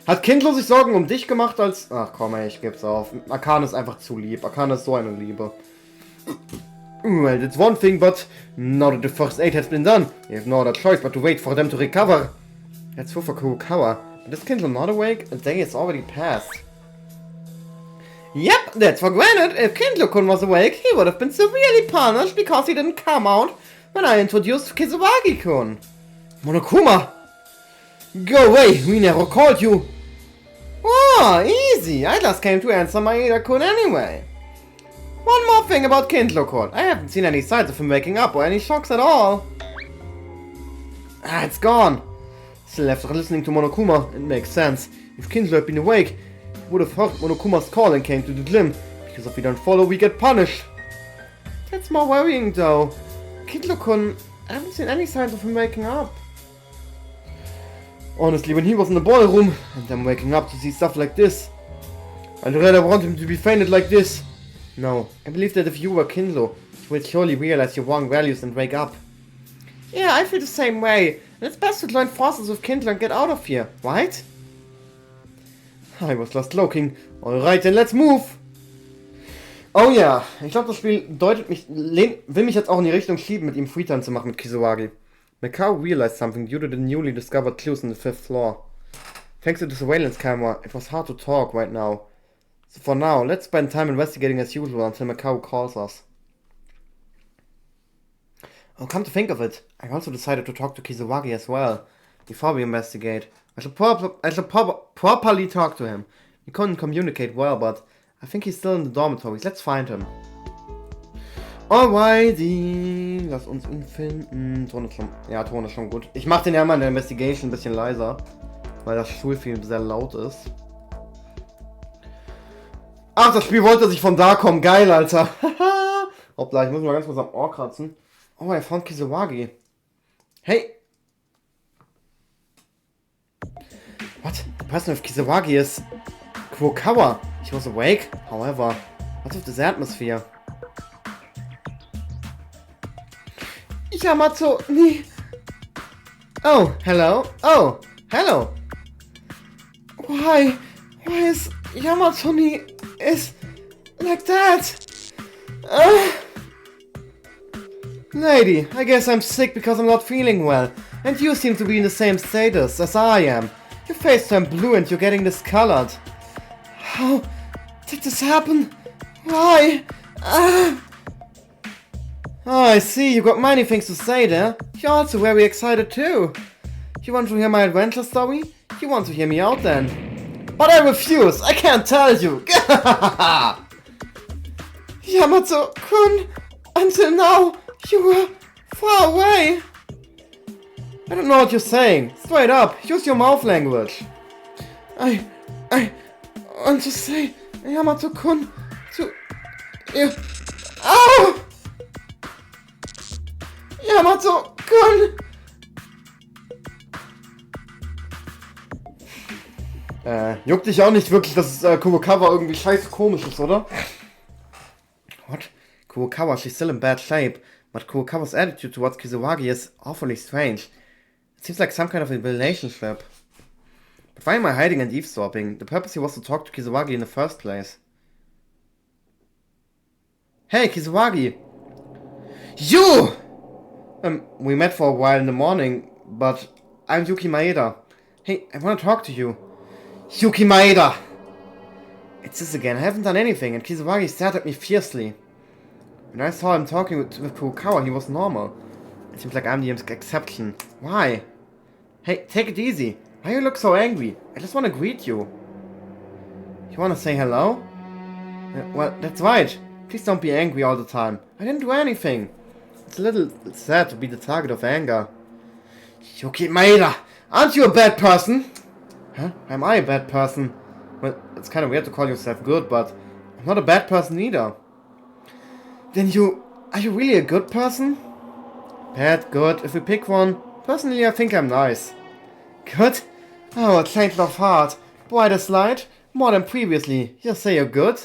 Hat Kindlo sich Sorgen um dich gemacht als... Ach komm ey, ich geb's auf. Akane ist einfach zu lieb. Akane ist so eine Liebe. Well, that's one thing, but now that the first aid has been done, you have no other choice but to wait for them to recover. That's for Kurokawa. Is Kindle not awake? A day is already passed. Yep, that's for granted. If Kindle-kun was awake, he would have been severely punished because he didn't come out when I introduced Kisawagi-kun. Monokuma! Go away, we never called you. Oh, easy. I just came to answer Maeda-kun anyway. One more thing about Kindle-kun. I haven't seen any signs of him waking up or any shocks at all. Ah, it's gone. Still after listening to Monokuma, it makes sense. If Kindle had been awake, he would have heard Monokuma's call and came to the gym. Because if we don't follow, we get punished. That's more worrying though. Kindle-kun, I haven't seen any signs of him waking up. Honestly, when he was in the ballroom, and I'm waking up to see stuff like this, I'd rather want him to be fainted like this. No, I believe that if you were Kindle, you would surely realize your wrong values and wake up. Yeah, I feel the same way. And it's best to join forces with Kindle and get out of here, right? I was just looking. Alright, then let's move! Oh ja, ich glaube, das Spiel will mich jetzt auch in die Richtung schieben, mit ihm Freetime zu machen mit Kisawagi. Mikao realized something due to the newly discovered clues on the 5th floor. Thanks to the surveillance camera, it was hard to talk right now. So for now, let's spend time investigating as usual until Mikao calls us. Oh, come to think of it, I also decided to talk to Kisawagi as well, before we investigate. I should properly talk to him. We couldn't communicate well, but I think he's still in the dormitories. Let's find him. Alrighty, lass uns ihn finden. Ton ist schon gut. Ich mach den ja mal in der Investigation ein bisschen leiser, weil das Schulfilm sehr laut ist. Ach, das Spiel wollte sich von da kommen. Geil, Alter. Hoppla, ich muss mal ganz kurz am Ohr kratzen. Oh, I found Kisawagi. Hey! What? The person of Kisawagi is Kurokawa. He was awake. However, what's with this atmosphere? Yamato ni. Oh, hello. Oh, hello. Why is Yamato ni is like that? Lady, I guess I'm sick because I'm not feeling well, and you seem to be in the same status as I am. Your face turned blue and you're getting discolored. How did this happen? Why? Oh, I see, you got many things to say there. You're also very excited too. You want to hear my adventure story? You want to hear me out then? But I refuse, I can't tell you. Yamato-kun, until now, you were far away. I don't know what you're saying. Straight up, use your mouth language. I want to say, Yamato-kun, to you. Ow! Yamato-kun! Juckt dich auch nicht wirklich, dass Kurokawa irgendwie scheiße komisch ist, oder? What? Kurokawa, she's still in bad shape, but Kurokawa's attitude towards Kisawagi is awfully strange. It seems like some kind of a relationship. But why am I hiding and eavesdropping? The purpose here was to talk to Kisawagi in the first place. Hey, Kisawagi! You! We met for a while in the morning, but I'm Yuki Maeda. Hey, I want to talk to you. Yuki Maeda! It's this again, I haven't done anything, and Kisawagi stared at me fiercely. When I saw him talking with Kurokawa, he was normal. It seems like I'm the exception. Why? Hey, take it easy. Why you look so angry? I just want to greet you. You want to say hello? Well, that's right. Please don't be angry all the time. I didn't do anything. It's a little sad to be the target of anger. Yuki Maeda, aren't you a bad person? Huh? Am I a bad person? Well, it's kind of weird to call yourself good, but I'm not a bad person either. Then are you really a good person? Bad, good, if we pick one. Personally, I think I'm nice. Good? Oh, a change of heart. Bright as light? More than previously. You say you're good?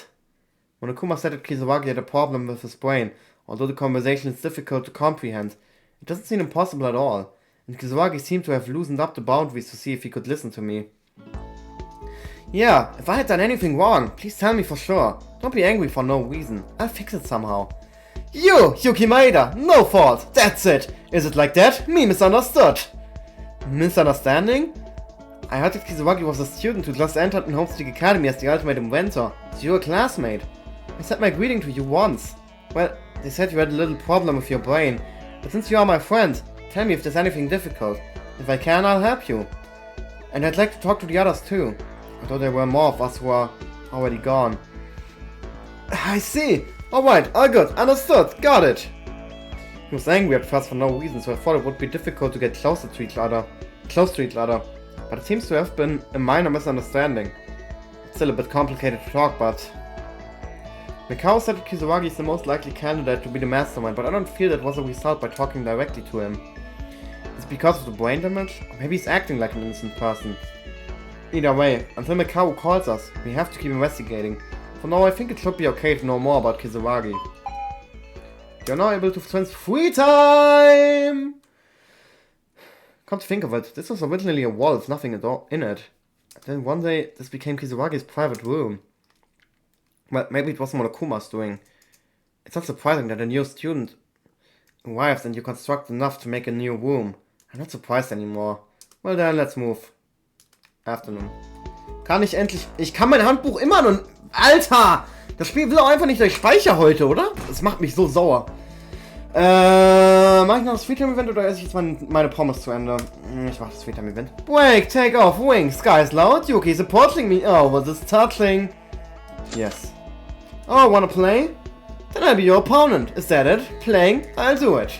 Monokuma said that Kisawagi had a problem with his brain, although the conversation is difficult to comprehend. It doesn't seem impossible at all, and Kisawagi seemed to have loosened up the boundaries to see if he could listen to me. Yeah, if I had done anything wrong, please tell me for sure. Don't be angry for no reason. I'll fix it somehow. You, Yuki Maeda, no fault, that's it. Is it like that? Me misunderstood. Misunderstanding? I heard that Kisawagi was a student who just entered in Homestead Academy as the ultimate inventor. So you're a classmate. I said my greeting to you once. Well, they said you had a little problem with your brain. But since you are my friend, tell me if there's anything difficult. If I can, I'll help you. And I'd like to talk to the others too. Although there were more of us who are already gone. I see. Alright, all good. Understood. Got it. He was angry at first for no reason, so I thought it would be difficult to get close to each other. But it seems to have been a minor misunderstanding. It's still a bit complicated to talk, but... Mikao said that Kisawagi is the most likely candidate to be the mastermind, but I don't feel that was a result by talking directly to him. Is it because of the brain damage? Or maybe he's acting like an innocent person. Either way, until Mikao calls us, we have to keep investigating. For now, I think it should be okay to know more about Kisawagi. You're now able to spend free time! Come to think of it, this was originally a wall with nothing at all in it. Then one day, this became Kisawagi's private room. Well, maybe it was Monokuma's doing. It's not surprising that a new student arrives and you construct enough to make a new room. I'm not surprised anymore. Well then, let's move. Afternoon. Kann ich endlich... Ich kann mein Handbuch immer noch... Alter! Das Spiel will auch einfach nicht, dass ich speichere heute, oder? Das macht mich so sauer. Mach ich noch das Freetime-Event oder esse ich jetzt meine Pommes zu Ende? Ich mach das Freetime-Event. Break, take off, wing, sky's loud, Yuki supporting me. Oh, was is touching? Yes. Oh, wanna play? Then I'll be your opponent. Is that it? Playing? I'll do it.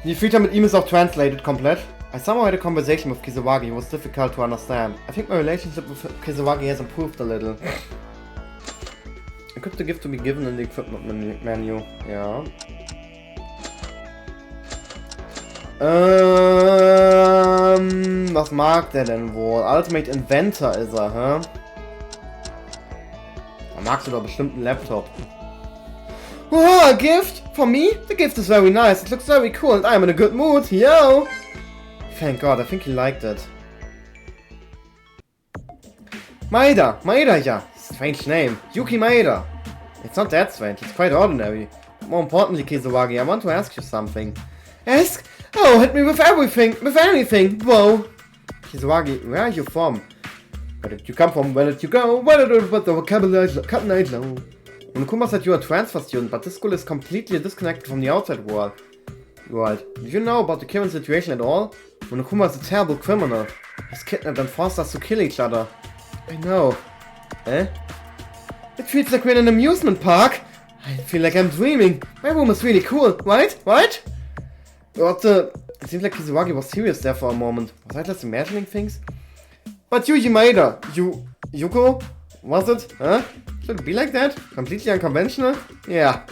Die Freetime mit ihm ist auch translated komplett. I somehow had a conversation with Kisawagi. It was difficult to understand. I think my relationship with Kisawagi has improved a little. Equip the gift to be given in the equipment menu. Ja. Was mag der denn wohl? Ultimate Inventor ist er, hä? Da magst du doch bestimmt einen Laptop. Oh, a gift? For me? The gift is very nice. It looks very cool and I'm in a good mood. Yo! Thank God, I think he liked it. Maeda, yeah. Strange name. Yuki Maeda. It's not that strange, it's quite ordinary. More importantly, Kisawagi, I want to ask you something. Ask? Oh, hit me with everything, with anything, whoa. Kisawagi, where are you from? Where did you come from? Where did you go? Where did the vocabulary cut night low? Monokuma said you are a transfer student, but this school is completely disconnected from the outside world. Right. Do you know about the current situation at all? Monokuma is a terrible criminal. He's kidnapped and forced us to kill each other. I know. Eh? It feels like we're in an amusement park. I feel like I'm dreaming. My room is really cool, right? Right? What the... It seems like Kisawagi was serious there for a moment. Was I just imagining things? But you, Maeda. Yuko? Was it? Huh? Should it be like that? Completely unconventional? Yeah.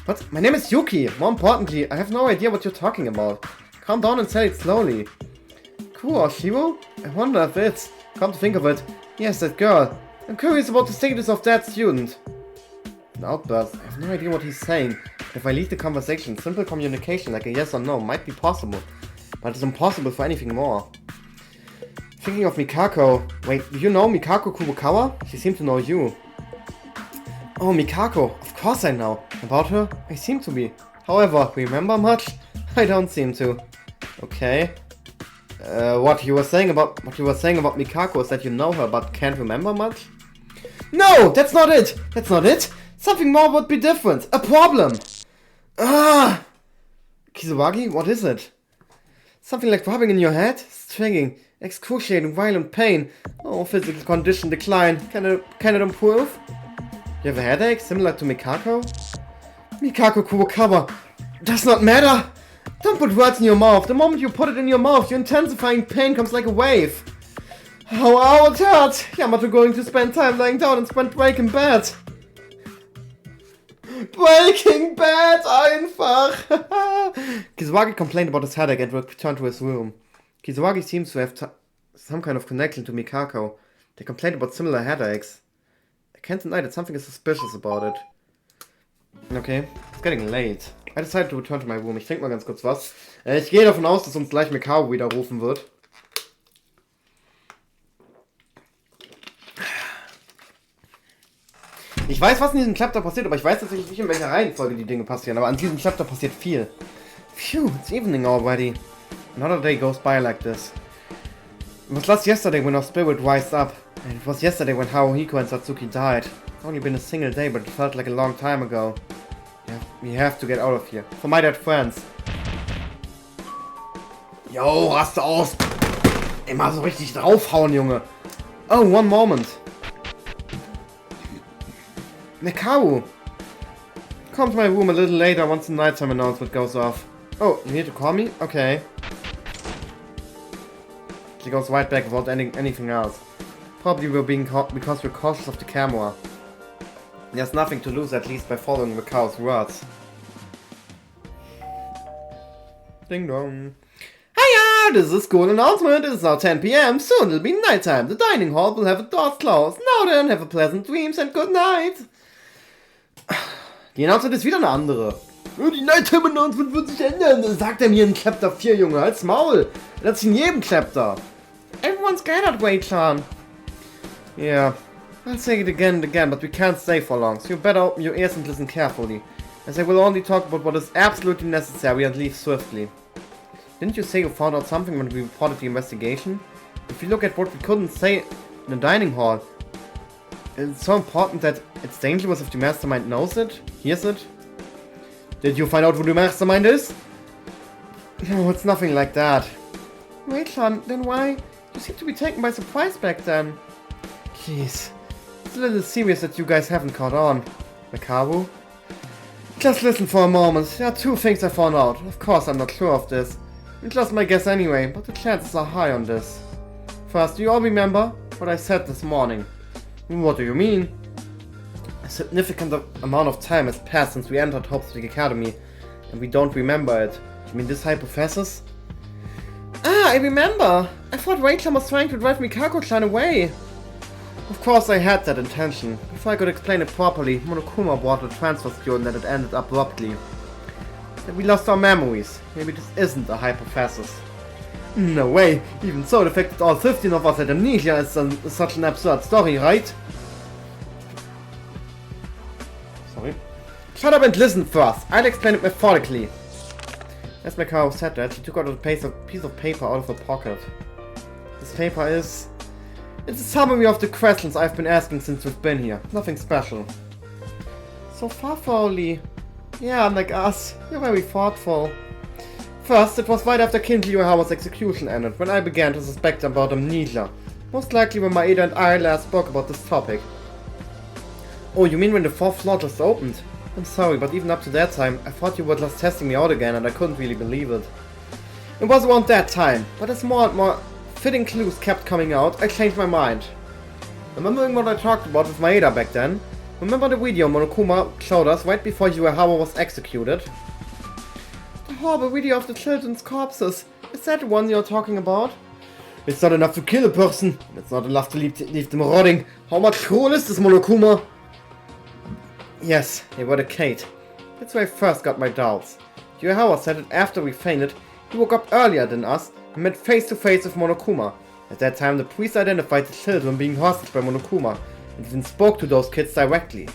But my name is Yuki. More importantly, I have no idea what you're talking about. Calm down and say it slowly. Kuroshiro? I wonder if it's... Come to think of it. Yes, that girl. I'm curious about the status of that student. An outburst. I have no idea what he's saying. If I leave the conversation, simple communication like a yes or no might be possible. But it's impossible for anything more. Thinking of Mikako. Wait, do you know Mikako Kurokawa? She seemed to know you. Oh, Mikako. Of course I know. About her? I seem to be. However, remember much? I don't seem to. Okay. What you were saying about Mikako is that you know her but can't remember much? No, that's not it. That's not it. Something more would be different. A problem. Ah. Kisawagi, what is it? Something like rubbing in your head, stinging, excruciating, violent pain. Oh, physical condition decline. Can it improve? You have a headache similar to Mikako? Mikako Kurokawa. Does not matter. Don't put words in your mouth. The moment you put it in your mouth, your intensifying pain comes like a wave. Ow, it hurts. Yamato going to spend time lying down and spend Breaking Bad. Breaking Bad einfach. Kisawagi complained about his headache and returned to his room. Kisawagi seems to have some kind of connection to Mikako. They complained about similar headaches. I can't deny that something is suspicious about it. Okay, it's getting late. I decided to return to my room. Ich trinke mal ganz kurz was. Ich gehe davon aus, dass uns gleich Mikao wieder rufen wird. Ich weiß, was in diesem Chapter passiert, aber ich weiß tatsächlich nicht, in welcher Reihenfolge die Dinge passieren. Aber an diesem Chapter passiert viel. Phew, it's evening already. Another day goes by like this. It was last yesterday when our spirit rised up. And it was yesterday when Haruhiko and Satsuki died. It's only been a single day, but it felt like a long time ago. Yeah, we have to get out of here. For my dead friends. Yo, raste aus! Immer so richtig draufhauen, Junge. Oh, one moment. Mekaru! Come to my room a little later once the nighttime announcement goes off. Oh, you need to call me? Okay. She goes right back without anything else. Probably we're being caught because we're cautious of the camera. There's nothing to lose, at least by following Mekaru's words. Ding dong. Hiya! This is a school announcement. It is now 10 PM. Soon it'll be nighttime. The dining hall will have its doors closed. Now then, have a pleasant dreams and good night. Die Announcement ist wieder eine andere. Die Nighttime Announcement wird sich ändern. Das sagt er mir in Chapter 4, Junge. Als Maul. Das ist in jedem Chapter. Everyone's gathered, Wei-chan. Yeah. I'll say it again and again, but we can't stay for long, so you better open your ears and listen carefully. As I will only talk about what is absolutely necessary and leave swiftly. Didn't you say you found out something when we reported the investigation? If you look at what we couldn't say in the dining hall, it's so important that it's dangerous if the mastermind knows it, hears it. Did you find out who the mastermind is? No, it's nothing like that. Wait, Sean, then why? You seem to be taken by surprise back then. Jeez. It's a little serious that you guys haven't caught on. Mekaru? Just listen for a moment. There are two things I found out. Of course, I'm not sure of this. It's just my guess anyway, but the chances are high on this. First, do you all remember what I said this morning? What do you mean? A significant amount of time has passed since we entered Hop's Academy, and we don't remember it. You mean this hypothesis? Ah, I remember! I thought Rachel was trying to drive Mikako-chan away. Of course I had that intention. Before I could explain it properly, Monokuma brought a transfer student and it ended abruptly. Then we lost our memories. Maybe this isn't a hypothesis. No way! Even so, the fact that all 15 of us had amnesia is such an absurd story, right? Sorry. Shut up and listen first! I'll explain it methodically. As Mekaru said that, she took out a piece of paper out of her pocket. This paper is... It's a summary of the questions I've been asking since we've been here. Nothing special. So far, Foley. Yeah, unlike us, you're very thoughtful. First, it was right after Kinji Uehawa's execution ended, when I began to suspect about amnesia. Most likely when Maeda and I last spoke about this topic. Oh, you mean when the fourth floor just opened? I'm sorry, but even up to that time, I thought you were just testing me out again and I couldn't really believe it. It was around that time, but as more and more fitting clues kept coming out, I changed my mind. Remembering what I talked about with Maeda back then? Remember the video Monokuma showed us right before Uehawa was executed? The horrible video of the children's corpses. Is that the one you're talking about? It's not enough to kill a person. It's not enough to leave them rotting. How much cruel is this, Monokuma? Yes, they were the Kate. That's where I first got my doubts. Uehawa said that after we fainted, he woke up earlier than us and met face to face with Monokuma. At that time, the priest identified the children being hostage by Monokuma and even spoke to those kids directly.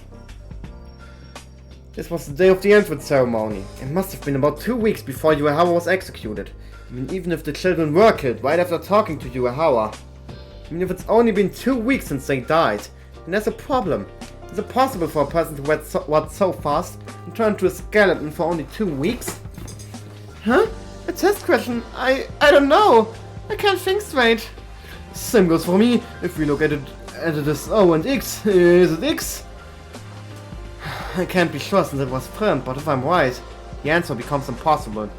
This was the day of the entrance ceremony. It must have been about 2 weeks before Uehawa was executed. I mean, even if the children were killed right after talking to Uehawa. I mean, if it's only been 2 weeks since they died, then there's a problem. Is it possible for a person to rot so fast and turn to a skeleton for only 2 weeks? Huh? A test question? I don't know. I can't think straight. Same goes for me. If we look at it as O and X, is it X? I can't be sure since it was filmed, but if I'm right, the answer becomes impossible.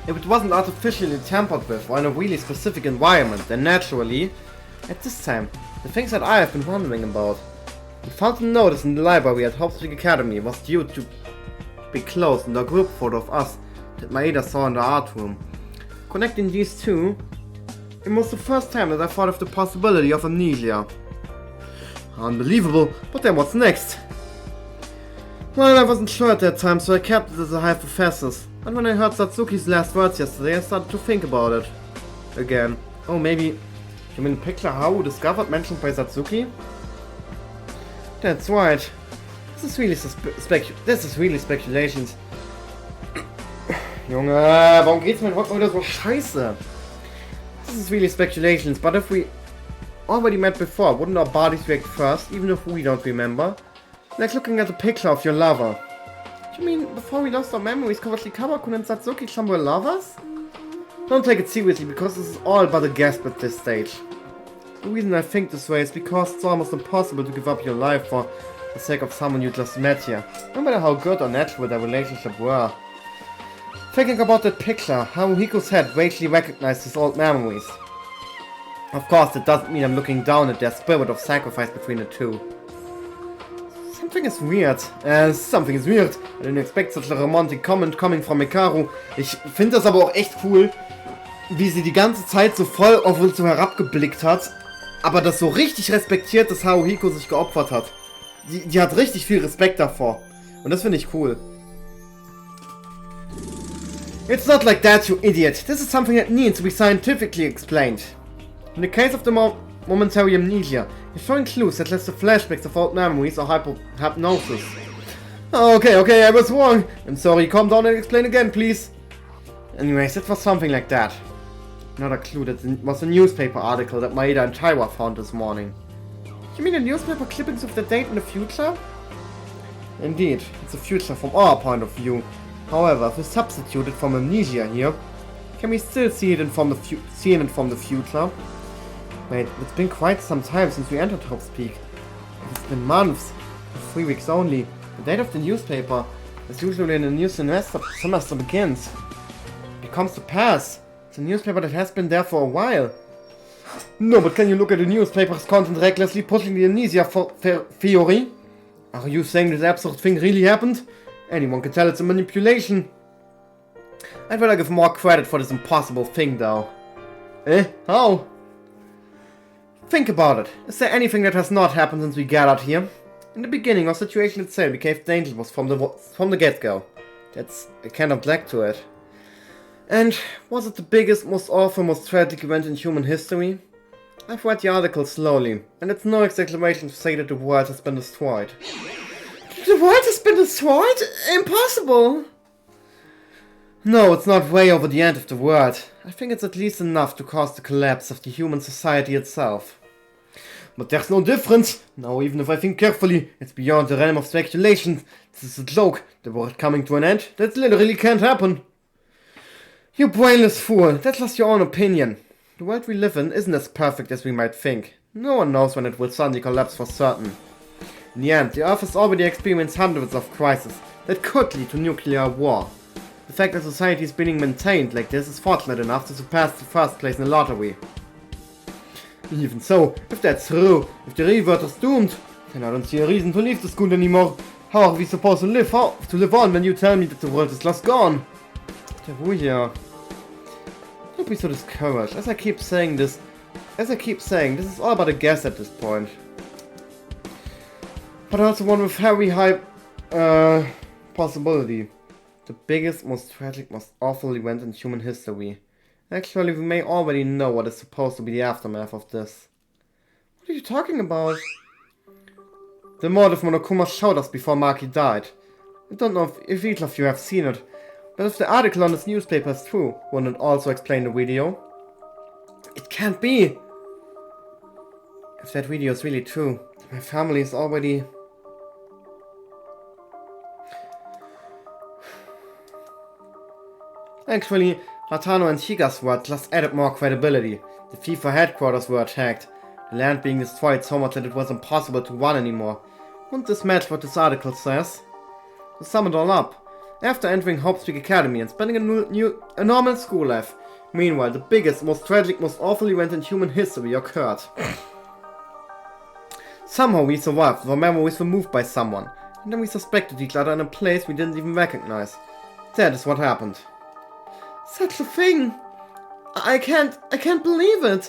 If it wasn't artificially tampered with or in a really specific environment, then naturally, at this time, the things that I have been wondering about. We found a notice in the library at Hop's Academy was due to be closed in the group photo of us that Maeda saw in the art room. Connecting these two, it was the first time that I thought of the possibility of amnesia. Unbelievable, but then what's next? Well, I wasn't sure at that time, so I kept it as a hypothesis. And when I heard Satsuki's last words yesterday, I started to think about it. Again. Oh, maybe... You mean the picture Haru discovered mentioned by Satsuki? That's right. This is really speculations. Junge, warum geht's mir heute wieder so scheiße? This is really speculations, but if we already met before, wouldn't our bodies react first, even if we don't remember? Like looking at the picture of your lover. You mean, before we lost our memories, Kawashikawa-kun and Satsuki-chan were lovers? Don't take it seriously, because this is all but a guess at this stage. The reason I think this way is because it's almost impossible to give up your life for the sake of someone you just met here, no matter how good or natural their relationship were. Thinking about that picture, Haruhiko's head vaguely recognized his old memories. Of course, it doesn't mean I'm looking down at their spirit of sacrifice between the two. Something is weird. Something is weird. I didn't expect such a romantic comment coming from Hikaru. Ich finde das aber auch echt cool, wie sie die ganze Zeit so voll auf uns so herabgeblickt hat, aber das so richtig respektiert, dass Haruhiko sich geopfert hat. Die hat richtig viel Respekt davor. Und das finde ich cool. It's not like that, you idiot. This is something that needs to be scientifically explained. In the case of the momentary amnesia, you're showing clues that led to flashbacks of old memories or hypnosis. Okay, I was wrong. I'm sorry, calm down and explain again, please. Anyways, it was something like that. Another clue that was a newspaper article that Maeda and Taiwa found this morning. You mean the newspaper clippings of the date in the future? Indeed, it's the future from our point of view. However, if we substitute it from amnesia here, can we still see it from the future? Wait, it's been quite some time since we entered Hope's Peak. It's been months, 3 weeks only. The date of the newspaper is usually when the new semester begins. It comes to pass. It's a newspaper that has been there for a while. No, but can you look at the newspaper's content recklessly pushing the amnesia theory? Are you saying this absurd thing really happened? Anyone can tell it's a manipulation. I'd rather give more credit for this impossible thing, though. How? Think about it. Is there anything that has not happened since we gathered here? In the beginning, our situation itself became dangerous from the get-go. That's a kind of black to it. And was it the biggest, most awful, most tragic event in human history? I've read the article slowly, and it's no exaggeration to say that the world has been destroyed. The world has been destroyed? Impossible! No, it's not way over the end of the world. I think it's at least enough to cause the collapse of the human society itself. But there's no difference. Now, even if I think carefully, it's beyond the realm of speculation. This is a joke. The world coming to an end? That literally can't happen. You brainless fool. That's just your own opinion. The world we live in isn't as perfect as we might think. No one knows when it will suddenly collapse for certain. In the end, the Earth has already experienced hundreds of crises that could lead to nuclear war. The fact that society is being maintained like this is fortunate enough to surpass the first place in the lottery. Even so, if that's true, if the real world is doomed, then I don't see a reason to leave the school anymore. How are we supposed to live on when you tell me that the world is just gone? Don't be so discouraged. As I keep saying, this is all but a guess at this point. But also one with very high possibility. The biggest, most tragic, most awful event in human history. Actually, we may already know what is supposed to be the aftermath of this. What are you talking about? The motive Monokuma showed us before Maki died. I don't know if each of you have seen it, but if the article on this newspaper is true, wouldn't it also explain the video? It can't be! If that video is really true, my family is already... Actually, Hatano and Higa's word just added more credibility. The FIFA headquarters were attacked, the land being destroyed so much that it was impossible to run anymore. Wouldn't this match what this article says? To sum it all up, after entering Hope's Peak Academy and spending a normal school life, meanwhile the biggest, most tragic, most awful event in human history occurred. Somehow we survived, our memories were moved by someone, and then we suspected each other in a place we didn't even recognize. That is what happened. Such a thing! I can't believe it!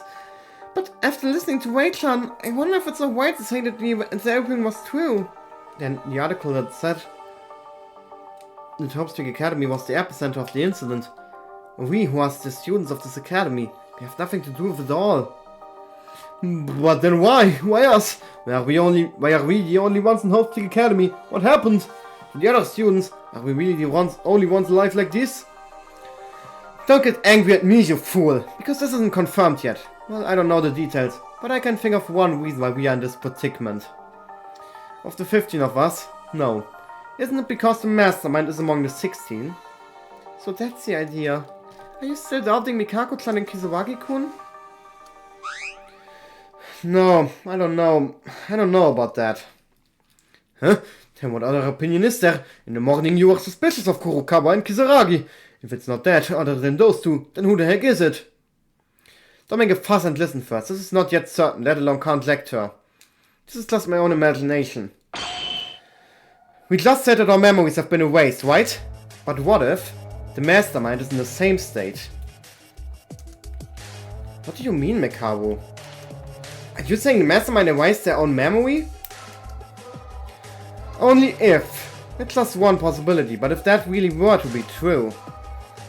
But after listening to Wei-chan, I wonder if it's alright to say that everything was true. Then the article that said that Hope's Peak Academy was the epicenter of the incident. We, who are the students of this academy, we have nothing to do with it all. But then why? Why us? Why are we the only ones in Hope's Peak Academy? What happened? To the other students, are we really the only ones alive like this? Don't get angry at me, you fool, because this isn't confirmed yet. Well, I don't know the details, but I can think of one reason why we are in this predicament. Of the 15 of us, no. Isn't it because the mastermind is among the 16? So that's the idea. Are you still doubting Mikako-chan and Kisawagi-kun? No, I don't know. I don't know about that. Huh? Then what other opinion is there? In the morning you were suspicious of Kurokawa and Kisaragi. If it's not that, other than those two, then who the heck is it? Don't make a fuss and listen first. This is not yet certain, let alone can't lecture. This is just my own imagination. We just said that our memories have been erased, right? But what if the mastermind is in the same state? What do you mean, Mekaru? Are you saying the mastermind erased their own memory? Only if. It's just one possibility, but if that really were to be true,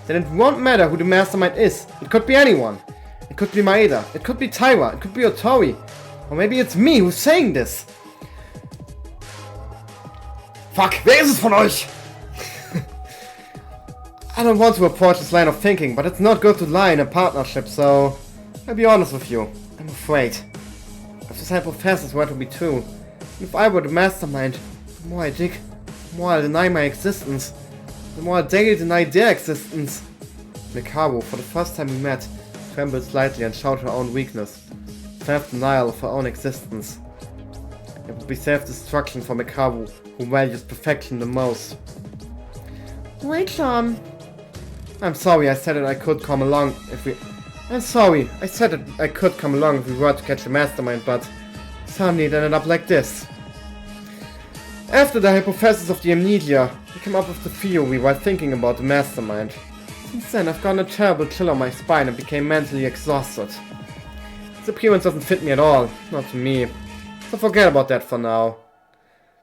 then it won't matter who the mastermind is. It could be anyone. It could be Maeda. It could be Taiwa. It could be Otori. Or maybe it's me who's saying this. Fuck, wer ist es von euch? I don't want to approach this line of thinking, but it's not good to lie in a partnership, so I'll be honest with you. I'm afraid. If this hypothesis were to be true, if I were the mastermind, the more I dig, the more I deny my existence, the more I daily deny their existence. Mekaru, for the first time we met, trembled slightly and showed her own weakness. Self-denial of her own existence. It would be self-destruction for Mekaru, who values perfection the most. Wait, I'm sorry I said that I could come along if we... I'm sorry, I said that I could come along if we were to catch the mastermind, but suddenly it ended up like this. After the hypothesis of the amnesia, I came up with the theory while thinking about the mastermind. Since then, I've gotten a terrible chill on my spine and became mentally exhausted. His appearance doesn't fit me at all, not to me. So forget about that for now.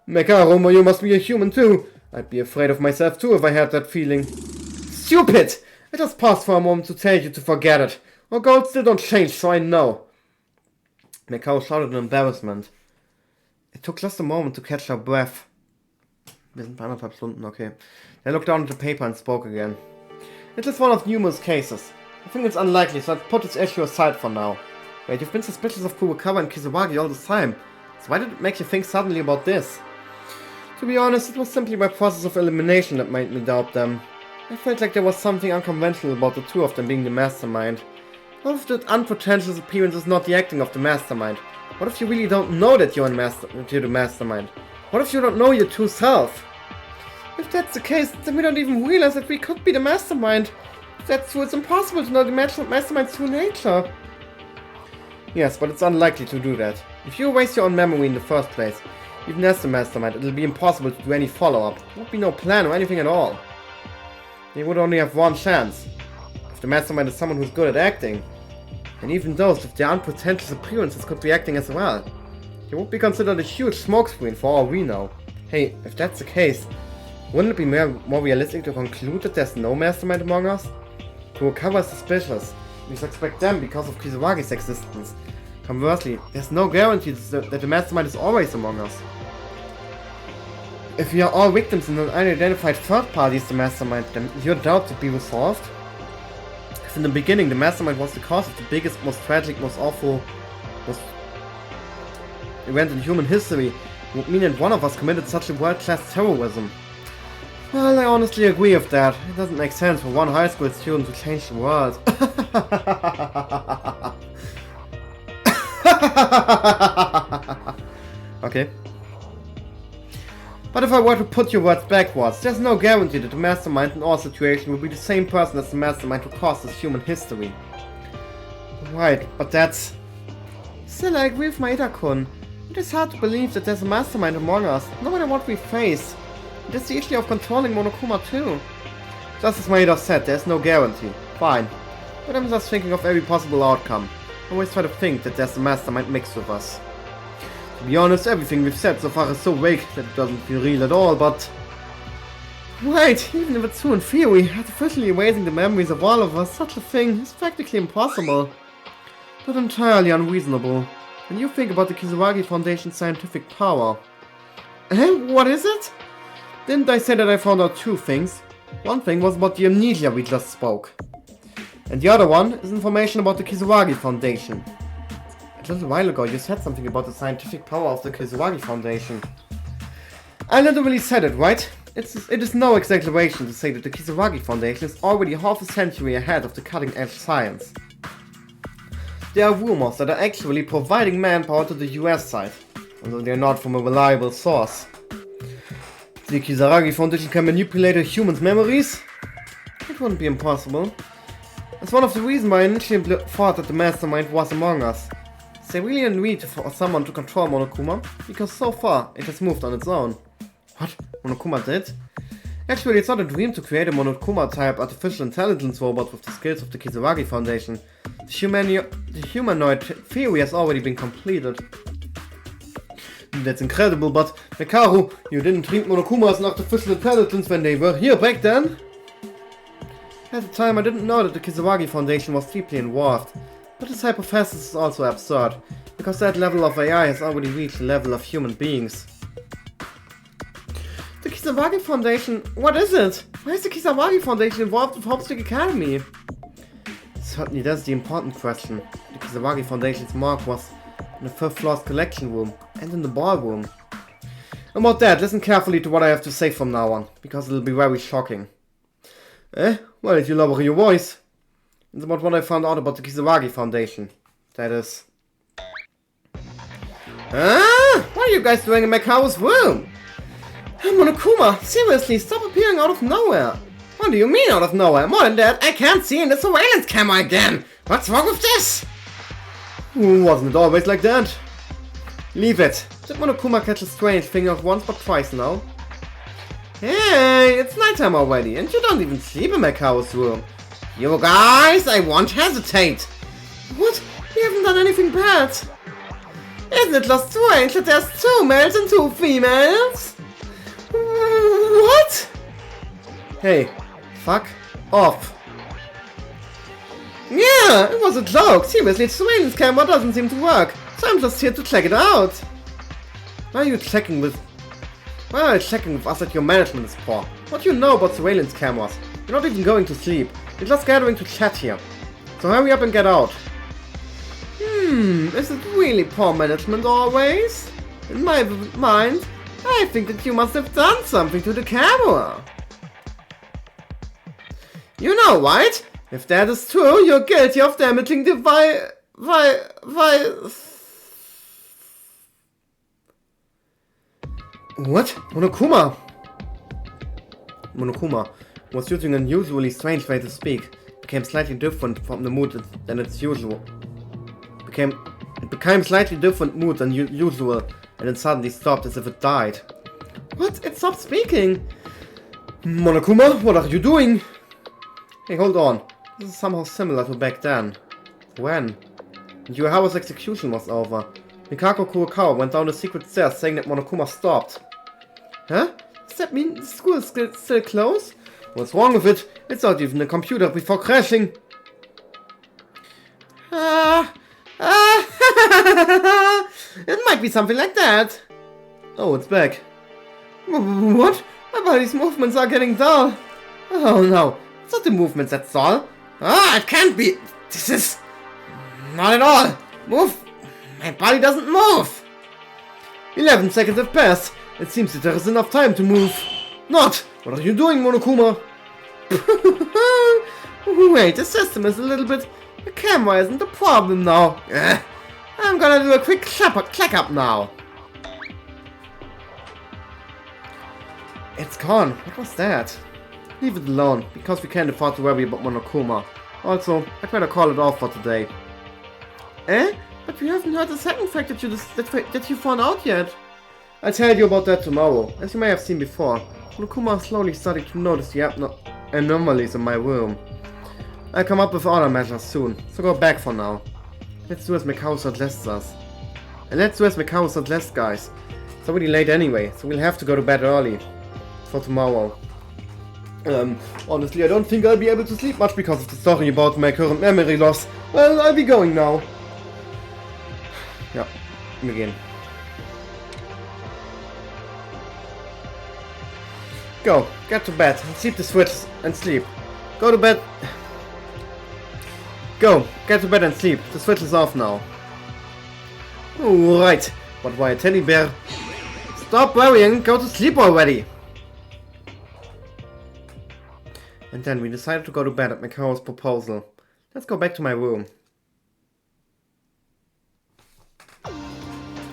Mekaru, you must be a human too. I'd be afraid of myself too if I had that feeling. Stupid! I just paused for a moment to tell you to forget it. Our goals still don't change, so I know. Mekaru shouted in embarrassment. It took just a moment to catch her breath. Wir sind bei 1,5 Stunden, okay. I looked down at the paper and spoke again. It's just one of numerous cases. I think it's unlikely, so I'll put this issue aside for now. Wait, you've been suspicious of Kurokawa and Kisawagi all this time. So why did it make you think suddenly about this? To be honest, it was simply my process of elimination that made me doubt them. I felt like there was something unconventional about the two of them being the mastermind. What if that unpretentious appearance is not the acting of the mastermind? What if you really don't know that you're the mastermind? What if you don't know your true self? If that's the case, then we don't even realize that we could be the mastermind. If that's true, it's impossible to know the mastermind's true nature. Yes, but it's unlikely to do that. If you erase your own memory in the first place, even as the mastermind, it'll be impossible to do any follow-up. There would be no plan or anything at all. They would only have one chance. If the mastermind is someone who's good at acting, and even those with their unpretentious appearances could be acting as well, they would be considered a huge smokescreen for all we know. Hey, if that's the case, wouldn't it be more realistic to conclude that there's no mastermind among us? Kurokawa is suspicious. We suspect them because of Kisawagi's existence. Conversely, there's no guarantee that the mastermind is always among us. If we are all victims and an unidentified third party is the mastermind, then your doubt would be resolved? If in the beginning the mastermind was the cause of the biggest, most tragic, most awful event in human history, it would mean that one of us committed such a world-class terrorism. Well, I honestly agree with that. It doesn't make sense for one high school student to change the world. Okay. But if I were to put your words backwards, there's no guarantee that the mastermind in our situation will be the same person as the mastermind who caused this human history. Right, but that's... Still, I agree with Maeda-kun. It is hard to believe that there's a mastermind among us, no matter what we face. It is the issue of controlling Monokuma too. Just as Maeda said, there's no guarantee. Fine. But I'm just thinking of every possible outcome. I always try to think that there's a mastermind mixed with us. To be honest, everything we've said so far is so vague that it doesn't feel real at all, but... Right, even if it's true in theory, artificially erasing the memories of all of us, such a thing is practically impossible. Not entirely unreasonable. When you think about the Kisawagi Foundation's scientific power. What is it? Didn't I say that I found out two things? One thing was about the amnesia we just spoke. And the other one is information about the Kisaragi Foundation. A little while ago you said something about the scientific power of the Kisaragi Foundation. I literally said it, right? It is no exaggeration to say that the Kisaragi Foundation is already half a century ahead of the cutting-edge science. There are rumors that are actually providing manpower to the US side, although they are not from a reliable source. The Kisaragi Foundation can manipulate a human's memories? It wouldn't be impossible. That's one of the reasons why I initially thought that the mastermind was among us. They really need for someone to control Monokuma, because so far it has moved on its own. What? Monokuma did? Actually, it's not a dream to create a Monokuma-type artificial intelligence robot with the skills of the Kisaragi Foundation. The humanoid theory has already been completed. That's incredible, but Mekaru, you didn't treat Monokuma as an artificial intelligence when they were here back then? At the time, I didn't know that the Kisaragi Foundation was deeply involved. But this hypothesis is also absurd, because that level of AI has already reached the level of human beings. The Kisaragi Foundation, what is it? Why is the Kisaragi Foundation involved with Haupt's Academy? Certainly that's the important question. The Kisaragi Foundation's mark was in the 5th floor's collection room, and in the ballroom. About that, listen carefully to what I have to say from now on, because it'll be very shocking. Well, if you lower your voice. It's about what I found out about the Kisaragi Foundation. That is... what are you guys doing in Mekaru's room? Monokuma, seriously, stop appearing out of nowhere. What do you mean out of nowhere? More than that, I can't see in the surveillance camera again. What's wrong with this? Wasn't it always like that? Leave it. Did Monokuma catch a strange thing not once but twice now? Hey, it's nighttime already, and you don't even sleep in Mekaru's room. You guys, I won't hesitate. What? We haven't done anything bad. Isn't it just strange that there's 2 males and 2 females? What? Hey, fuck off. Yeah, it was a joke. Seriously, the surveillance camera doesn't seem to work, so I'm just here to check it out. Why are you checking with us at your management is poor? What do you know about surveillance cameras? You're not even going to sleep. You're just gathering to chat here. So hurry up and get out. Is it really poor management always? In my mind, I think that you must have done something to the camera. You know, right? If that is true, you're guilty of damaging the What? Monokuma! Monokuma was using an unusually strange way to speak. Became slightly different from the mood than its usual. It became slightly different mood than usual, and then suddenly stopped as if it died. What? It stopped speaking! Monokuma, what are you doing? Hey, hold on. This is somehow similar to back then. When? Yuhawa's execution was over. Mikako Kurokawa went down the secret stairs saying that Monokuma stopped. Huh? Does that mean the school is still closed? What's wrong with it? It's not even a computer before crashing. It might be something like that. Oh, it's back. What? My body's movements are getting dull. Oh no, it's not the movements that's dull. It can't be. This is not at all. Move. My body doesn't move. 11 seconds have passed. It seems that there is enough time to move. Not. What are you doing, Monokuma? Wait, the system is a little bit... The camera isn't the problem now. I'm gonna do a quick check up now. It's gone. What was that? Leave it alone, because we can't afford to worry about Monokuma. Also, I'd better call it off for today. But we haven't heard the second fact that you found out yet. I'll tell you about that tomorrow. As you may have seen before, Monokuma is slowly starting to notice the anomalies in my room. I'll come up with other measures soon, so go back for now. Let's do as Mekaru suggests us. And let's do as Mekaru suggests, guys. It's already late anyway, so we'll have to go to bed early. For tomorrow. Honestly, I don't think I'll be able to sleep much because of the story about my current memory loss. Well, I'll be going now. Yeah, begin. Go, get to bed, sleep the switch and sleep. Go to bed. Go, get to bed and sleep. The switch is off now. Right, but why a teddy bear? Stop worrying, go to sleep already! And then we decided to go to bed at Mikao's proposal. Let's go back to my room.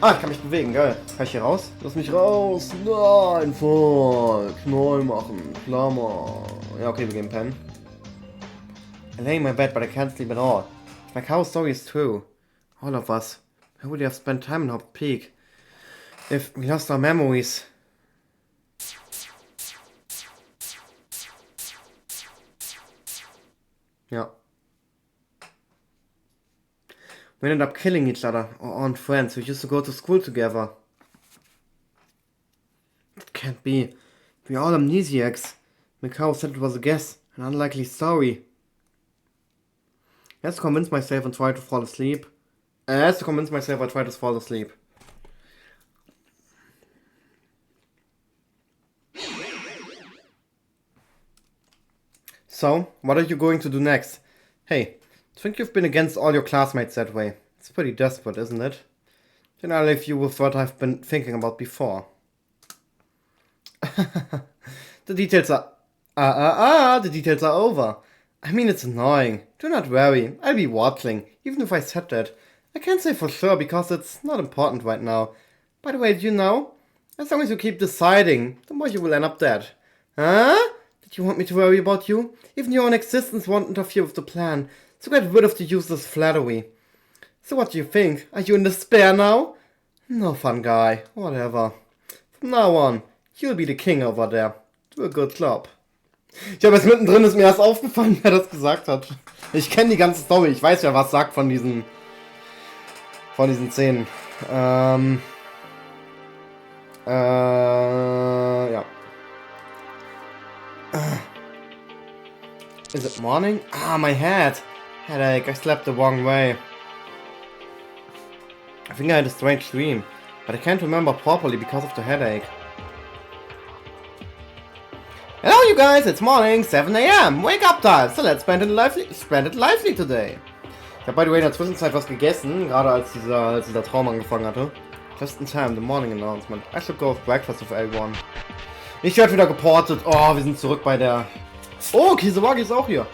Ah, ich kann mich bewegen, geil. Kann ich hier raus? Lass mich raus! Nein, fuck! Neu machen, Klammer. Ja, okay, wir gehen pennen. I lay in my bed, but I can't sleep at all. If Mikao's story is true, all of us, where would you have spent time in Habt Peak? If we lost our memories. Yeah. We ended up killing each other, our own friends. We used to go to school together. It can't be. We're all amnesiacs. Mikao said it was a guess, an unlikely story. I had to convince myself and try to fall asleep. I tried to fall asleep. So, what are you going to do next? Hey, I think you've been against all your classmates that way. It's pretty desperate, isn't it? Then I'll leave you with what I've been thinking about before. The details are... the details are over. I mean, it's annoying. Do not worry, I'll be watching, even if I said that. I can't say for sure because it's not important right now. By the way, do you know? As long as you keep deciding, the more you will end up dead. Huh? Did you want me to worry about you? Even your own existence won't interfere with the plan, so get rid of the useless flattery. So what do you think? Are you in despair now? No fun, guy. Whatever. From now on, you'll be the king over there. Do a good job. Ich habe jetzt mittendrin, ist mir erst aufgefallen, wer das gesagt hat. Ich kenne die ganze Story, ich weiß ja, was sagt von diesen Szenen. Ja. Is it morning? Ah, my head. Headache, I slept the wrong way. I think I had a strange dream, but I can't remember properly because of the headache. Hello you guys, it's morning, 7 AM, wake up time, so let's spend it lively today. Ich habe by the way in der Zwischenzeit was gegessen, gerade als dieser Traum angefangen hatte. Just in time, the morning announcement. I should go have breakfast with everyone. Ich werde wieder geportet. Oh, wir sind zurück bei der... Oh, Kisewagi ist auch hier.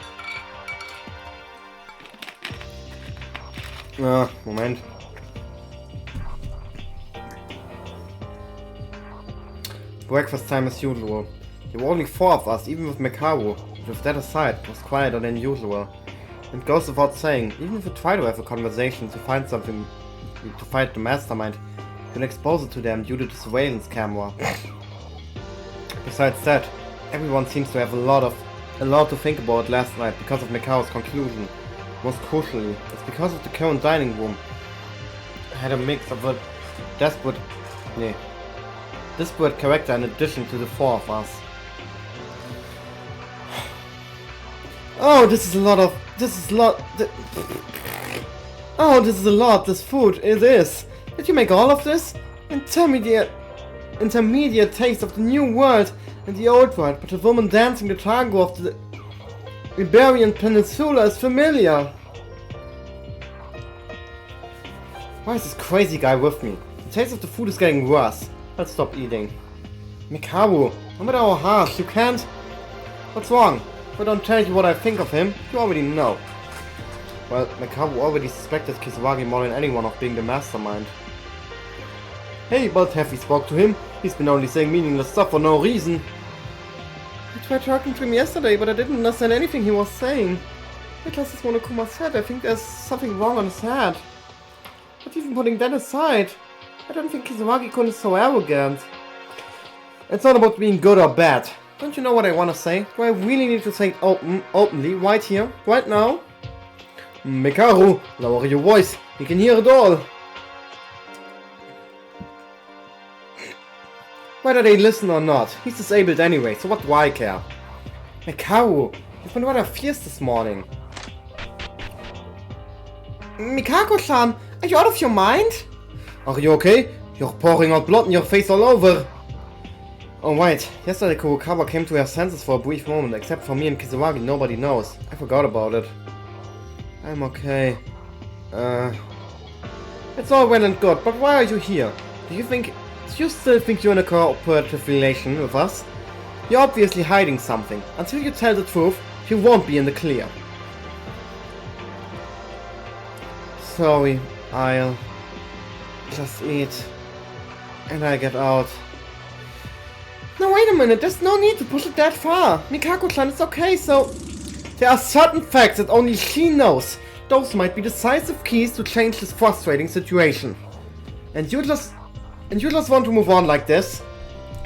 Ja, Moment. Breakfast time as usual. There were only 4 of us, even with Mekaru. With that aside, it was quieter than usual. It goes without saying, even if you try to have a conversation to find something to fight the mastermind, you'll expose it to them due to the surveillance camera. Besides that, everyone seems to have a lot to think about last night because of Mekaru's conclusion. Most crucially, it's because of the current dining room. I had a mix of a disparate character in addition to the 4 of us. Oh, this is a lot. Oh, this is a lot. This food, it is. Did you make all of this? Intermediate taste of the new world and the old world, but the woman dancing the tango of the Iberian Peninsula is familiar. Why is this crazy guy with me? The taste of the food is getting worse. I'll stop eating. Mikaru, no matter how harsh, you can't... What's wrong? If I don't tell you what I think of him, you already know. Well, Mikaru already suspected Kisewagi more than anyone of being the mastermind. Hey, but have we spoke to him? He's been only saying meaningless stuff for no reason. I tried talking to him yesterday, but I didn't understand anything he was saying. Niklas is Monokuma said, I think there's something wrong on his head. But even putting that aside, I don't think Kisewagi-kun is so arrogant. It's not about being good or bad. Don't you know what I want to say? Do I really need to say it openly, right here, right now? Mekaru, lower your voice, you can hear it all. Whether they listen or not, he's disabled anyway, so what do I care? Mekaru, you've been rather fierce this morning. Mikako-san, are you out of your mind? Are you okay? You're pouring out blood in your face all over. Oh right, yesterday Kurokawa came to her senses for a brief moment, except for me and Kisewagi, nobody knows. I forgot about it. I'm okay. It's all well and good, but why are you here? Do you still think you're in a cooperative relation with us? You're obviously hiding something. Until you tell the truth, you won't be in the clear. Sorry, I'll just eat. And I get out. No, wait a minute, there's no need to push it that far. Mikako-chan, it's okay, so... There are certain facts that only she knows. Those might be decisive keys to change this frustrating situation. And you just want to move on like this?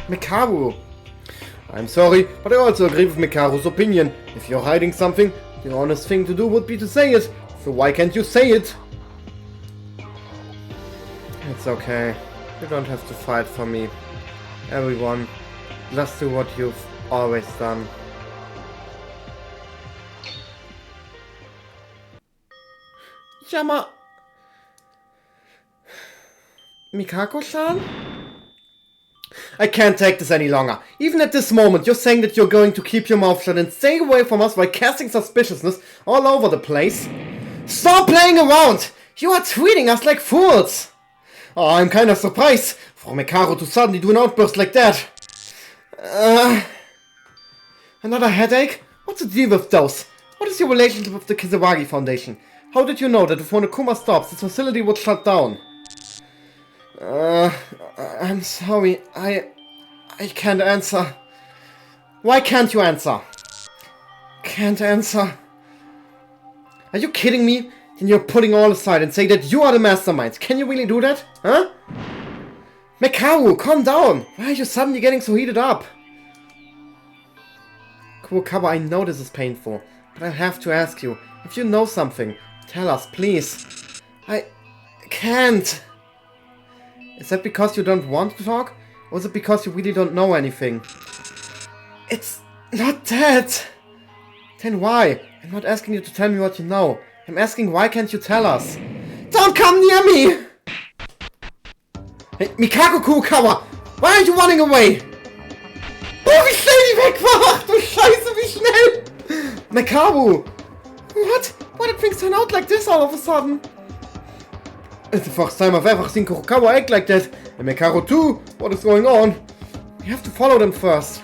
Mikaru. I'm sorry, but I also agree with Mikaru's opinion. If you're hiding something, the honest thing to do would be to say it. So why can't you say it? It's okay. You don't have to fight for me. Everyone, just do what you've always done. Yama... Mikako-san? I can't take this any longer. Even at this moment, you're saying that you're going to keep your mouth shut and stay away from us while casting suspiciousness all over the place. Stop playing around! You are treating us like fools! Oh, I'm kind of surprised for Mikaru to suddenly do an outburst like that. Another headache? What's the deal with those? What is your relationship with the Kisawagi Foundation? How did you know that if Monokuma stops, this facility would shut down? I'm sorry, I can't answer. Why can't you answer? Can't answer. Are you kidding me? Then you're putting all aside and say that you are the masterminds. Can you really do that? Huh? Mikaru, calm down. Why are you suddenly getting so heated up? Kurokawa, I know this is painful, but I have to ask you. If you know something, tell us, please. I can't. Is that because you don't want to talk? Or is it because you really don't know anything? It's not that! Then why? I'm not asking you to tell me what you know. I'm asking why can't you tell us? Don't come near me! Hey, Mikako Kurokawa! Why are you running away? Oh, wie schnell die weg war! Ach du Scheiße, wie schnell! Mikaru! What? Why did things turn out like this all of a sudden? It's the first time I've ever seen Kurokawa act like that. And Mikaru too. What is going on? We have to follow them first.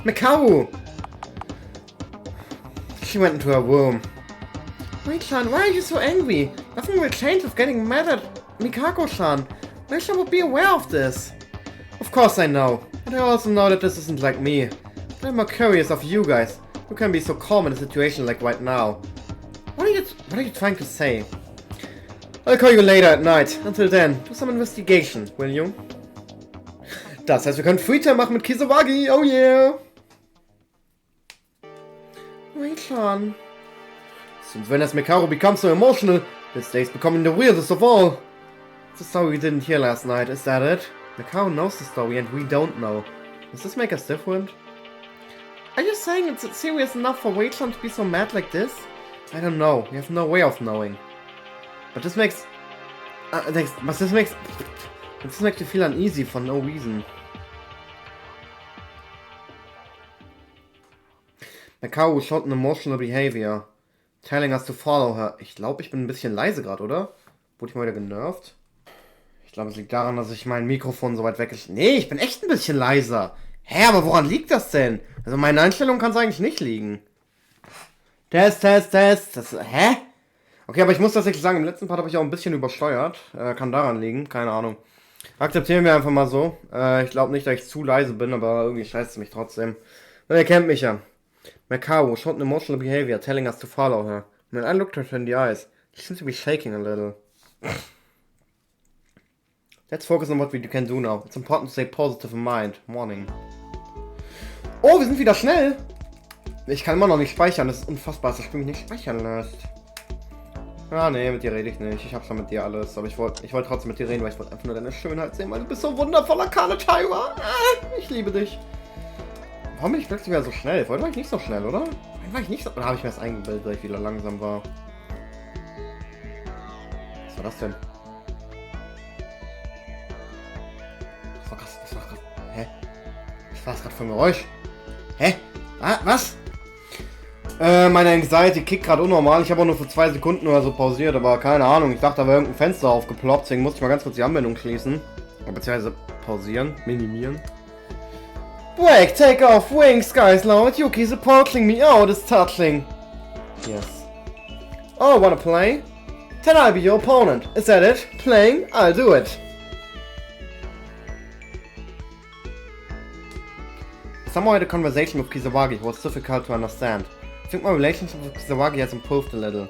Mikaru! She went into her room. Wait-chan, why are you so angry? Nothing will change with getting mad at Mikako-chan. Wei-chan would be aware of this. Of course I know. But I also know that this isn't like me. But I'm more curious of you guys. Who can be so calm in a situation like right now? What are you trying to say? I'll call you later at night. Until then, do some investigation, will you? Das heißt, wir können Freetime machen mit Kisawagi. Oh yeah! Wei-chan. Since when has Mikaru become so emotional? This day's becoming the weirdest of all. It's a story we didn't hear last night, is that it? Mikaru knows the story and we don't know. Does this make us different? Are you saying it's serious enough for Wei-chan to be so mad like this? I don't know. We have no way of knowing. But this makes... this makes me feel uneasy for no reason. Mikaru showed an emotional behavior. Telling us to follow her. Ich glaube, ich bin ein bisschen leise gerade, oder? Wurde ich mal wieder genervt? Ich glaube, es liegt daran, dass ich mein Mikrofon so weit weg ist. Nee, ich bin echt ein bisschen leiser. Hä, aber woran liegt das denn? Also meine Einstellung kann es eigentlich nicht liegen. Test. Hä? Okay, aber ich muss tatsächlich sagen, im letzten Part habe ich auch ein bisschen übersteuert. Kann daran liegen, keine Ahnung. Akzeptieren wir einfach mal so. Ich glaube nicht, dass ich zu leise bin, aber irgendwie scheißt es mich trotzdem. Ihr kennt mich ja. Mikaru showed an emotional behavior, telling us to follow her. When I looked her in the eyes, she seems to be shaking a little. Let's focus on what we can do now. It's important to stay positive in mind. Morning. Oh, wir sind wieder schnell! Ich kann immer noch nicht speichern, das ist unfassbar, dass das Spiel mich nicht speichern lässt. Ah, nee, mit dir rede ich nicht. Ich hab schon mit dir alles, aber ich wollte trotzdem mit dir reden, weil ich wollte einfach nur deine Schönheit sehen, weil du bist so wundervoller Kane-Tyra. Ich liebe dich. Warum bin ich plötzlich wieder so schnell? Vorhin war ich nicht so schnell, oder? Vorhin war ich nicht so... Oder habe ich mir das eingebildet, weil ich wieder langsam war? Was war das denn? Das war krass. Hä? Was war das gerade für ein Geräusch? Hä? Was? Meine Anxiety kickt gerade unnormal. Ich habe auch nur für 2 Sekunden oder so pausiert, aber keine Ahnung. Ich dachte, da wäre irgendein Fenster aufgeploppt, deswegen musste ich mal ganz kurz die Anwendung schließen. Beziehungsweise pausieren, minimieren. Break, take off, wings, guys, loud. Yuki's approaching me. Oh, this touching. Yes. Oh, wanna play? Then I'll be your opponent. Is that it? Playing? I'll do it. Somehow I had a conversation with Kisawagi who was difficult to understand. I think my relationship with Kisawagi has improved a little.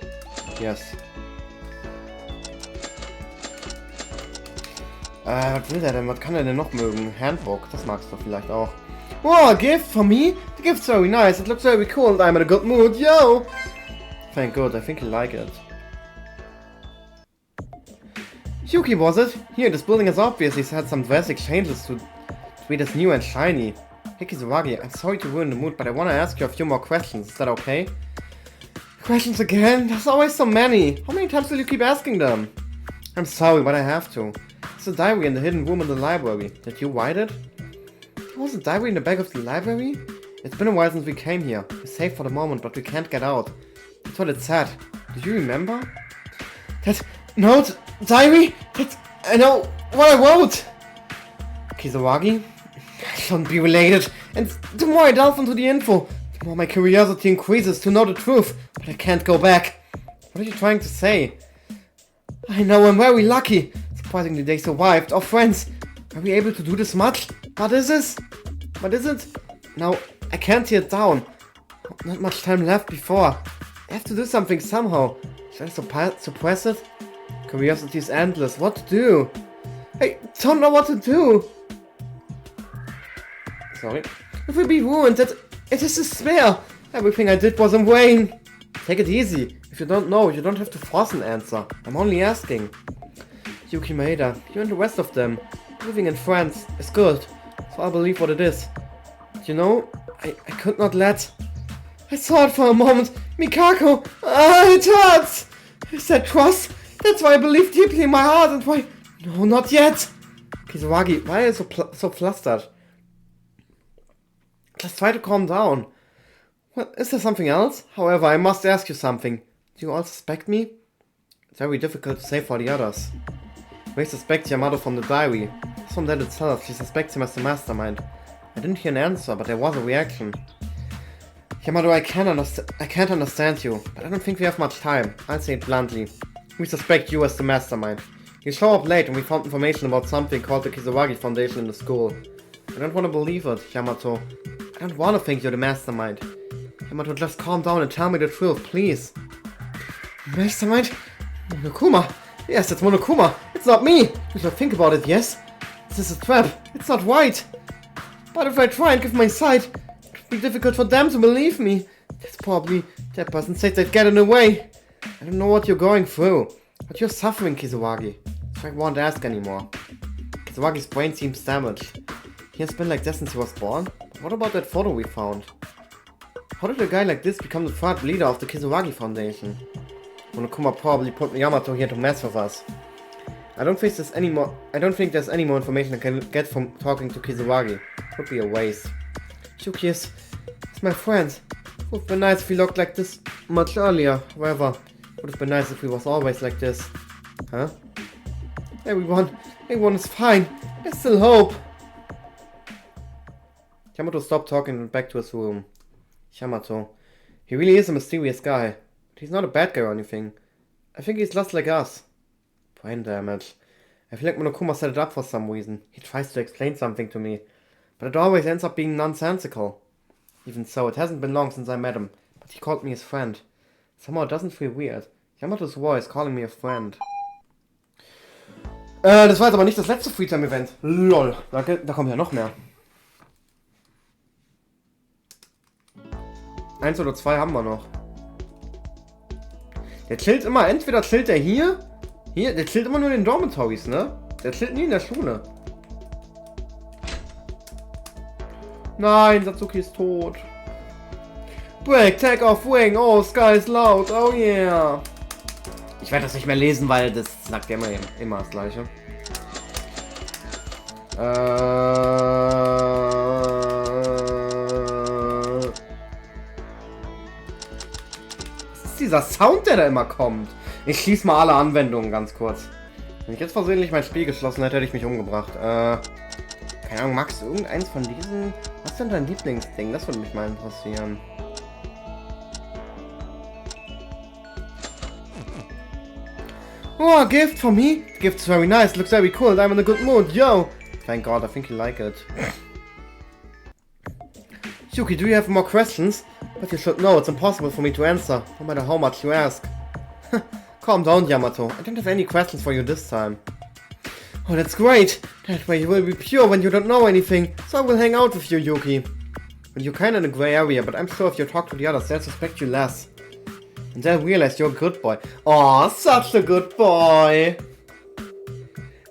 Yes. Was will der denn? Was kann er denn noch mögen? Handbook, das magst du vielleicht auch. Oh, a gift for me? The gift's very nice, it looks very cool and I'm in a good mood, yo! Thank God, I think you like it. Yuki, was it? Here, this building has obviously had some drastic changes to be this new and shiny. Hey Kisawagi, I'm sorry to ruin the mood, but I want to ask you a few more questions. Is that okay? Questions again? There's always so many. How many times will you keep asking them? I'm sorry, but I have to. It's a diary in the hidden room in the library. Did you write it? There was a diary in the back of the library? It's been a while since we came here. We're safe for the moment, but we can't get out. That's what it said. Do you remember? That note? Diary? I know what I wrote! Kisawagi? I shouldn't be related, and the more I delve into the info, the more my curiosity increases to know the truth, but I can't go back. What are you trying to say? I know I'm very lucky. Surprisingly they survived. Our friends. Are we able to do this much? What is this? What is it? No, I can't tear it down. Not much time left before. I have to do something somehow. Should I suppress it? Curiosity is endless. What to do? I don't know what to do. Sorry. It will be ruined. It is despair. Everything I did was in vain. Take it easy. If you don't know, you don't have to force an answer. I'm only asking. Yuki Maeda, you and the rest of them. Living in France is good. So I'll believe what it is. But you know, I could not let... I saw it for a moment. Mikako! It hurts! Is that trust? That's why I believe deeply in my heart and why... No, not yet! Kisawagi, why are you so flustered? Just try to calm down. Well, is there something else? However, I must ask you something. Do you all suspect me? It's very difficult to say for the others. They suspect Yamato from the diary. Just from that itself, she suspects him as the mastermind. I didn't hear an answer, but there was a reaction. Yamato, I can't understand you, but I don't think we have much time. I'll say it bluntly. We suspect you as the mastermind. You show up late and we found information about something called the Kisawagi Foundation in the school. I don't want to believe it, Yamato. I don't want to think you're the mastermind. Yamato, just calm down and tell me the truth, please. Mastermind? Monokuma? Yes, it's Monokuma. It's not me. You should think about it, yes? This is a trap. It's not right. But if I try and give my side, it would be difficult for them to believe me. That's probably... That person said they'd get in the way. I don't know what you're going through, but you're suffering, Kisawagi. So I won't ask anymore. Kisawagi's brain seems damaged. He has been like this since he was born? But what about that photo we found? How did a guy like this become the third leader of the Kisawagi Foundation? Monokuma probably put Yamato here to mess with us. I don't think there's any more information I can get from talking to Kisawagi. Would be a waste. Yuki is my friend. It would be nice if he looked like this much earlier. However, it would have been nice if he was always like this. Huh? Everyone is fine. There's still hope. Yamato stopped talking and went back to his room. Yamato. He really is a mysterious guy. But he's not a bad guy or anything. I think he's lost like us. Brain damage. I feel like Monokuma set it up for some reason. He tries to explain something to me. But it always ends up being nonsensical. Even so, it hasn't been long since I met him. But he called me his friend. Somehow it doesn't feel weird. Yamato's voice calling me a friend. Das war jetzt aber nicht das letzte Freetime-Event. LOL. Da kommt ja noch mehr. 1 oder 2 haben wir noch. Der chillt immer, entweder chillt der hier, der chillt immer nur in den Dormitories, ne? Der chillt nie in der Schule. Nein, Satsuki ist tot. Break, take off, wing, oh, sky is loud, oh yeah. Ich werde das nicht mehr lesen, weil das sagt ja immer das Gleiche. dieser Sound, der da immer kommt? Ich schließe mal alle Anwendungen ganz kurz. Wenn ich jetzt versehentlich mein Spiel geschlossen hätte, hätte ich mich umgebracht. Keine Ahnung, magst du irgendeins von diesen? Was ist denn dein Lieblingsding? Das würde mich mal interessieren. Oh, a gift for me? The gift's very nice, looks very cool, I'm in a good mood, yo! Thank God, I think you like it. Yuki, do you have more questions? But you should know, it's impossible for me to answer, no matter how much you ask. Calm down, Yamato, I don't have any questions for you this time. Oh, that's great! That way you will be pure when you don't know anything, so I will hang out with you, Yuki. Well, you're kinda in a grey area, but I'm sure if you talk to the others, they'll suspect you less. And they'll realize you're a good boy. Oh, such a good boy!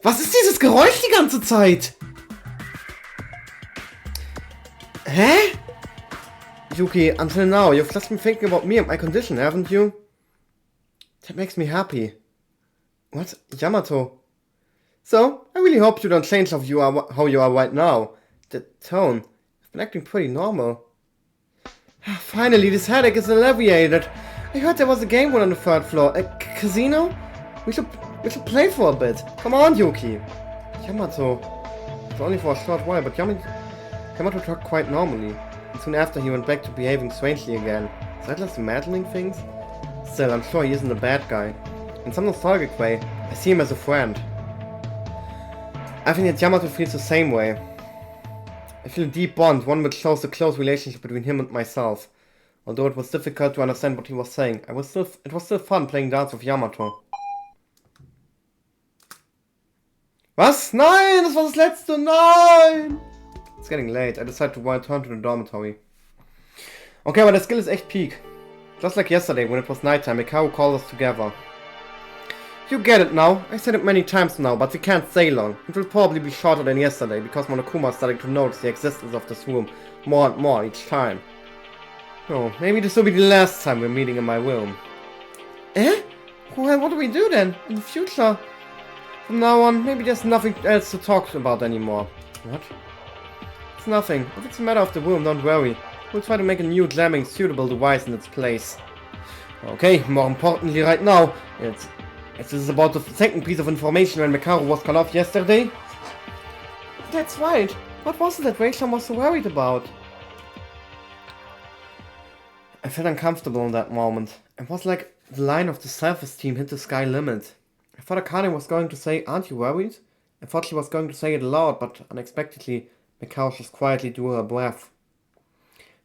Was ist dieses Geräusch die ganze Zeit? Hä? Yuki, until now, you've just been thinking about me and my condition, haven't you? That makes me happy. What? Yamato? So, I really hope you don't change how you are right now. The tone. You've been acting pretty normal. Finally, this headache is alleviated. I heard there was a game on the third floor. A casino? We should play for a bit. Come on, Yuki. Yamato. It's only for a short while, but Yamato talked quite normally. And soon after he went back to behaving strangely again. Is that just imagining things? Still, I'm sure he isn't a bad guy. In some nostalgic way, I see him as a friend. I think that Yamato feels the same way. I feel a deep bond, one which shows the close relationship between him and myself. Although it was difficult to understand what he was saying, it was still fun playing dance with Yamato. Was? Nein, das war das letzte, nein! It's getting late, I decided to return to the dormitory. Okay, but the skill is echt peak. Just like yesterday, when it was nighttime, Mikao called us together. You get it now, I said it many times now, but we can't stay long. It will probably be shorter than yesterday, because Monokuma is starting to notice the existence of this room more and more each time. Oh, maybe this will be the last time we're meeting in my room. Eh? Well, what do we do then? In the future? From now on, maybe there's nothing else to talk about anymore. What? It's nothing. If it's a matter of the room, don't worry. We'll try to make a new jamming suitable device in its place. Okay, more importantly right now, this is about the second piece of information when Mekaru was cut off yesterday. That's right. What was it that Rachel was so worried about? I felt uncomfortable in that moment. It was like the line of the self-esteem hit the sky limit. I thought Akane was going to say, "Aren't you worried?" I thought she was going to say it aloud, but unexpectedly, Mikao just quietly drew her breath.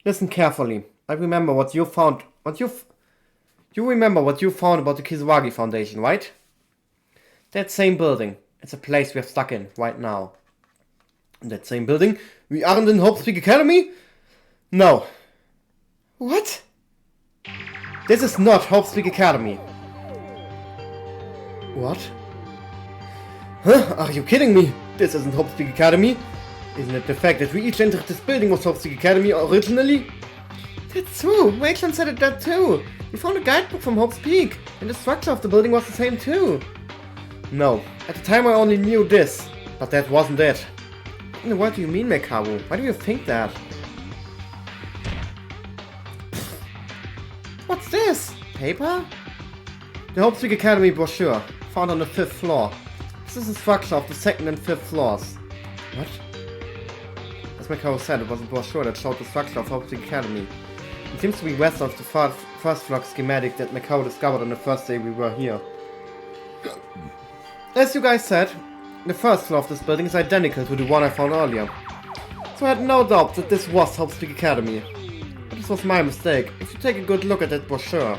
Listen carefully. I remember what you found. You remember what you found about the Kisaragi Foundation, right? That same building. It's a place we're stuck in right now. In that same building? We aren't in Hope's Peak Academy? No. What? This is not Hope's Peak Academy. What? Huh? Are you kidding me? This isn't Hope's Peak Academy. Isn't it the fact that we each entered this building was Hope's Peak Academy originally? That's true. Wakeland said that too. We found a guidebook from Hope's Peak, and the structure of the building was the same too. No, at the time I only knew this, but that wasn't it. What do you mean, Mekaru? Why do you think that? What's this? Paper? The Hope's Peak Academy brochure, found on the 5th floor. This is the structure of the 2nd and 5th floors. What? As Mekaru said, it was a brochure that showed the structure of Hope's Peak Academy. It seems to be west of the first floor schematic that Mekaru discovered on the first day we were here. As you guys said, the first floor of this building is identical to the one I found earlier. So I had no doubt that this was Hope's Peak Academy. But this was my mistake. If you take a good look at that brochure.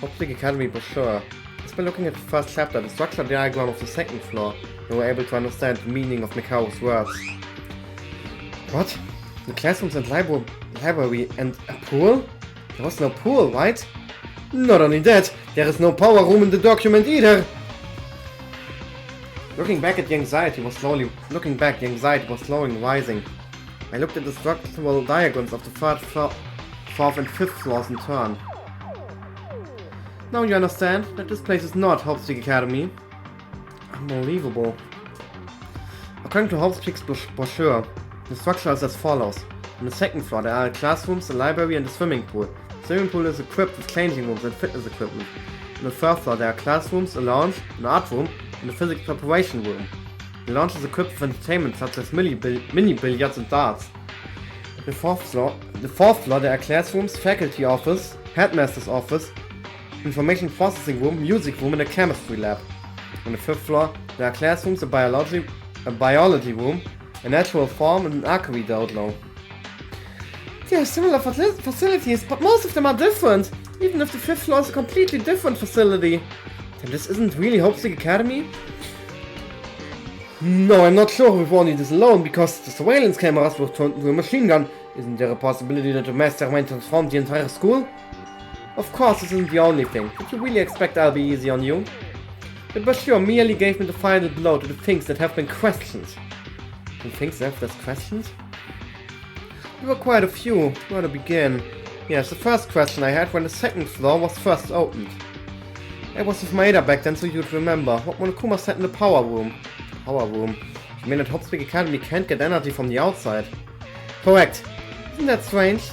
Hope's Peak Academy brochure. Just by looking at the first chapter, the structure diagram of the 2nd floor, we were able to understand the meaning of Mekaru's words. What? The classrooms and library and a pool? There was no pool, right? Not only that, there is no power room in the document either! Looking back, the anxiety was slowly rising. I looked at the structural diagrams of the 3rd, 4th and 5th floors in turn. Now you understand that this place is not Hope's Peak Academy. Unbelievable. According to Hope's Peak's brochure, the structure is as follows. On the 2nd floor there are classrooms, a library and a swimming pool. The swimming pool is equipped with changing rooms and fitness equipment. On the third floor there are classrooms, a lounge, an art room, and a physics preparation room. The lounge is equipped with entertainment such as mini billiards and darts. On the fourth floor there are classrooms, faculty office, headmaster's office, information processing room, music room, and a chemistry lab. On the fifth floor there are classrooms, a biology room, a natural form, and an archery dojo. They are similar facilities, but most of them are different. Even if the fifth floor is a completely different facility. Then this isn't really Hope's Peak Academy? No, I'm not sure we won't need this alone, because the surveillance cameras were turned into a machine gun. Isn't there a possibility that the mastermind transformed the entire school? Of course, this isn't the only thing. Did you really expect I'll be easy on you? But Bashir merely gave me the final blow to the things that have been questioned. The things that have been questioned? There were quite a few. Where to begin? Yes, the first question I had when the second floor was first opened. I was with Maeda back then, so you'd remember. What Monokuma said in the power room. Power room? You mean that Hope's Peak Academy can't get energy from the outside? Correct. Isn't that strange?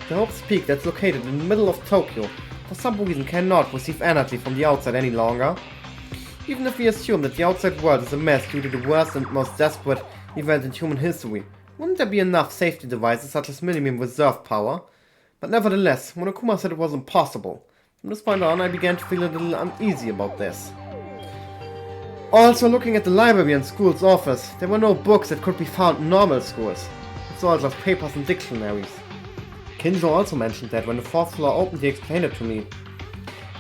The Hope's Peak that's located in the middle of Tokyo, for some reason cannot receive energy from the outside any longer. Even if we assume that the outside world is a mess due to the worst and most desperate event in human history, wouldn't there be enough safety devices such as minimum reserve power? But nevertheless, Monokuma said it was impossible. From this point on, I began to feel a little uneasy about this. Also, looking at the library and school's office, there were no books that could be found in normal schools. It's all just papers and dictionaries. Kinjo also mentioned that when the fourth floor opened, he explained it to me.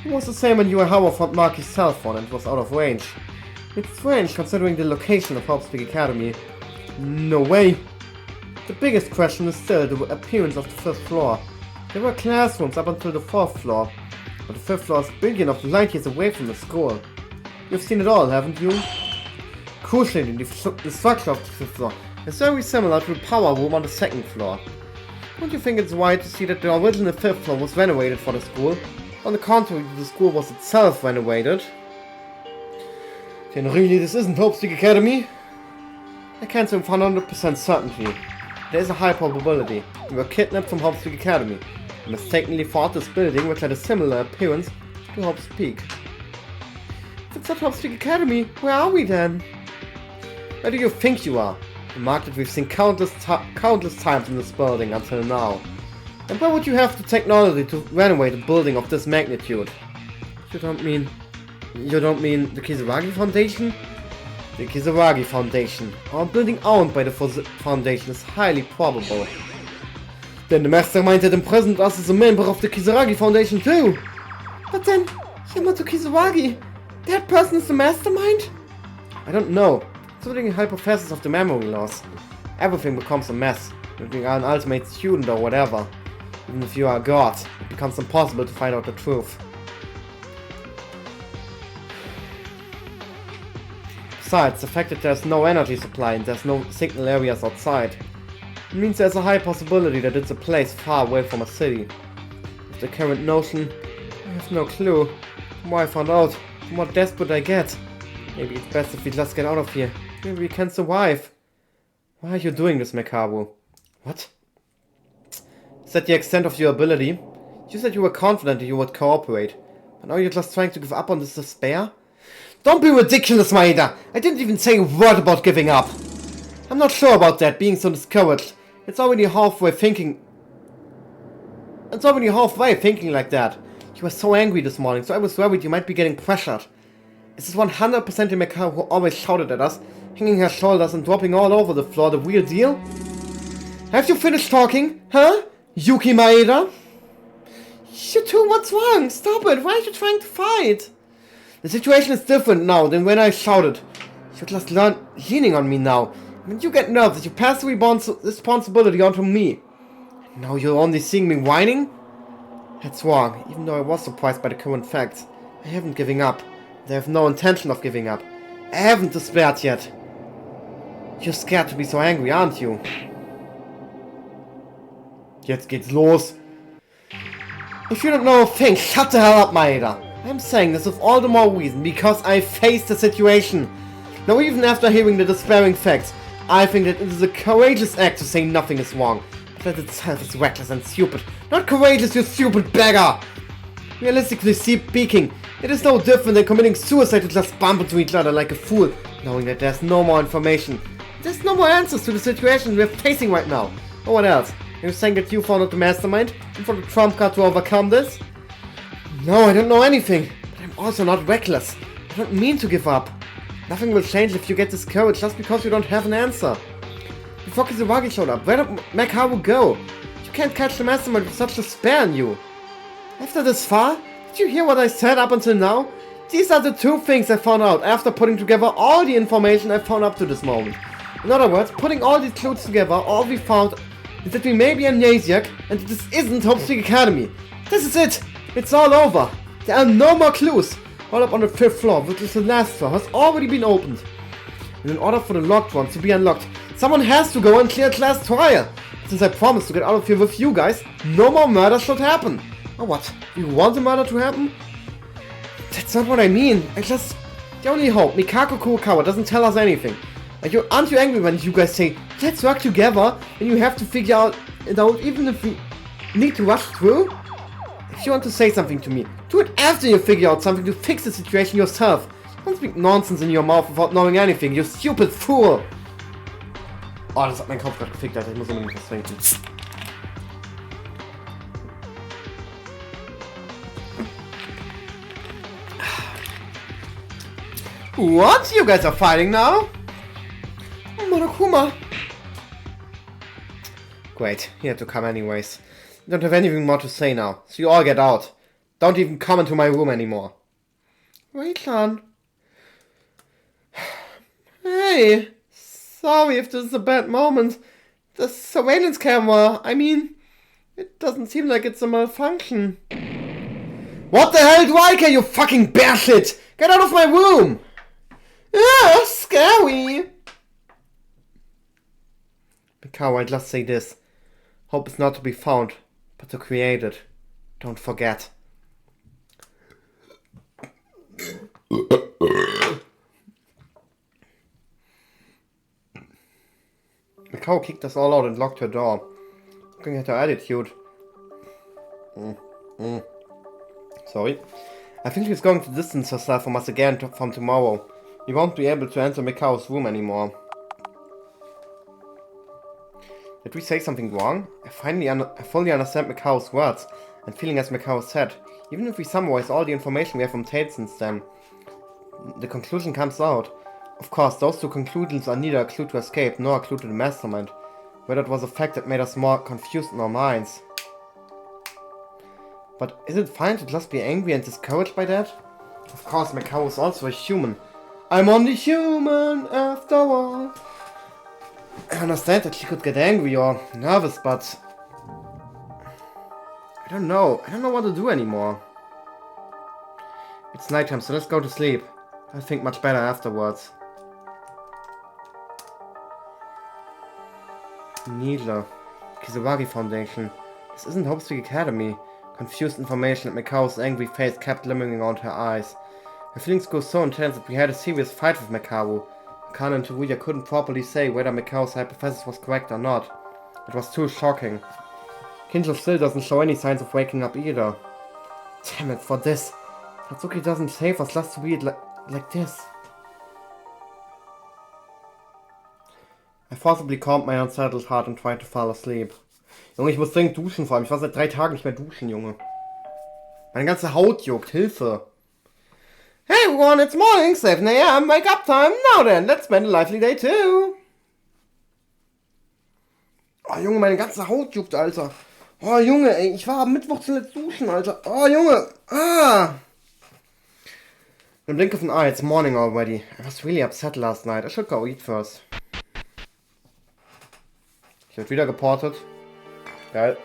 It was the same when Yuehawa found Maki's cell phone and it was out of range. It's strange considering the location of Hope's Peak Academy. No way! The biggest question is still the appearance of the fifth floor. There were classrooms up until the fourth floor, but the fifth floor is billions of light years away from the school. You've seen it all, haven't you? Crucially, the structure of the fifth floor is very similar to the power room on the second floor. Don't you think it's right to see that the original fifth floor was renovated for the school? On the contrary, the school was itself renovated. Then really this isn't Hope's Peak Academy? I can't say with 100% certainty. There is a high probability. We were kidnapped from Hope's Peak Academy and mistakenly thought this building which had a similar appearance to Hope's Peak. If it's not Hope's Peak Academy, where are we then? Where do you think you are? The market we've seen countless times in this building until now. And where would you have the technology to renovate a building of this magnitude? You don't mean the Kisaragi Foundation? The Kisaragi Foundation, or a building owned by the Foundation, is highly probable. Then the mastermind that imprisoned us is a member of the Kisaragi Foundation too! But then, Yamato Kisaragi, that person is the mastermind? I don't know. Considering the hypothesis of the memory loss, everything becomes a mess. If you are an ultimate student or whatever. Even if you are a god, it becomes impossible to find out the truth. Besides, the fact that there's no energy supply and there's no signal areas outside, it means there's a high possibility that it's a place far away from a city. With the current notion, I have no clue. The more I find out, the more desperate I get. Maybe it's best if we just get out of here. Maybe we can survive. Why are you doing this, Mekaru? What? Is that the extent of your ability? You said you were confident that you would cooperate. But now you're just trying to give up on this despair? Don't be ridiculous, Maeda! I didn't even say a word about giving up! I'm not sure about that, being so discouraged. It's already halfway thinking like that. You were so angry this morning, so I was worried you might be getting pressured. Is this 100% the Mekaru who always shouted at us, hanging her shoulders and dropping all over the floor, the real deal? Have you finished talking? Huh? Yuki Maeda? You two, what's wrong? Stop it! Why are you trying to fight? The situation is different now than when I shouted. You just leaning on me now. When you get nervous, you pass the responsibility onto me. Now you're only seeing me whining? That's wrong, even though I was surprised by the current facts. I haven't given up. I have no intention of giving up. I haven't despaired yet. You're scared to be so angry, aren't you? Jetzt geht's los. If you don't know a thing, shut the hell up, Maeda. I'm saying this with all the more reason, because I faced the situation. Now even after hearing the despairing facts, I think that it is a courageous act to say nothing is wrong. But That itself is reckless and stupid. Not courageous, you stupid beggar! Realistically speaking, it is no different than committing suicide to just bump into each other like a fool, knowing that there's no more information. There's no more answers to the situation we're facing right now. Or what else? Are you saying that you found out the mastermind and found the trump card to overcome this? No, I don't know anything. But I'm also not reckless. I don't mean to give up. Nothing will change if you get discouraged just because you don't have an answer. Before Kisawagi showed up, where did Makaru go? You can't catch the mastermind with such despair in you. After this far? Did you hear what I said up until now? These are the two things I found out after putting together all the information I found up to this moment. In other words, putting all these clues together, all we found is that we may be amnesiac and that this isn't Hope's Peak Academy. This is it! It's all over! There are no more clues! All up on the 5th floor, which is the last floor, has already been opened. And in order for the locked ones to be unlocked, someone has to go and clear class trial. Since I promised to get out of here with you guys, no more murder should happen. Or what? You want the murder to happen? That's not what I mean. The only hope, Mikako Kurokawa doesn't tell us anything. Aren't you angry when you guys say, let's work together, and you have to figure it out even if we need to rush through? If you want to say something to me, do it after you figure out something to fix the situation yourself. Don't speak nonsense in your mouth without knowing anything, you stupid fool! Oh, das hat mein Kopf gerade gefickt, Alter. Ich muss unbedingt was trinken. What? You guys are fighting now? Monokuma! Great, he had to come anyways. I don't have anything more to say now, so you all get out. Don't even come into my room anymore. Rei-chan. Hey! Sorry if this is a bad moment. The surveillance camera, I mean, it doesn't seem like it's a malfunction. What the hell do I care, you fucking bear shit? Get out of my room! Ah, scary! Mikao, I'd just say this. Hope is not to be found, but to create it. Don't forget. Mikao kicked us all out and locked her door. Looking at her attitude. Sorry. I think she's going to distance herself from us again from tomorrow. We won't be able to enter Mikao's room anymore. Did we say something wrong? I fully understand Mikao's words and feeling as Mikao said. Even if we summarize all the information we have obtained since then, the conclusion comes out. Of course, those two conclusions are neither a clue to escape nor a clue to the mastermind, whether it was a fact that made us more confused in our minds. But is it fine to just be angry and discouraged by that? Of course, Mikao is also a human. I'm only human after all. I understand that she could get angry or nervous, but I don't know what to do anymore. It's nighttime, so let's go to sleep. I'll think much better afterwards. Needler. Kisawagi Foundation. This isn't Hope's Peak Academy. Confused information and Mikao's angry face kept glimmering around her eyes. Her feelings grew so intense that we had a serious fight with Mikaru. Kana and Teruya couldn't properly say whether Mikao's hypothesis was correct or not. It was too shocking. Kinjo still doesn't show any signs of waking up either. Damn it, for this. Natsuki doesn't save us just to be like this. I forcibly calmed my unsettled heart and tried to fall asleep. Junge, ich muss dringend duschen vor allem. Ich war seit 3 Tagen nicht mehr duschen, Junge. Meine ganze Haut juckt. Hilfe. Hey everyone, it's morning, 7 AM, wake up time. Now then, let's spend a lively day too. Oh Junge, meine ganze Haut juckt, Alter. Oh Junge, ey, ich war am Mittwoch zuletzt duschen, Alter. Oh Junge, ah. In the blink of an eye, it's morning already. I was really upset last night. I should go eat first. Ich werd wieder geportet. Geil.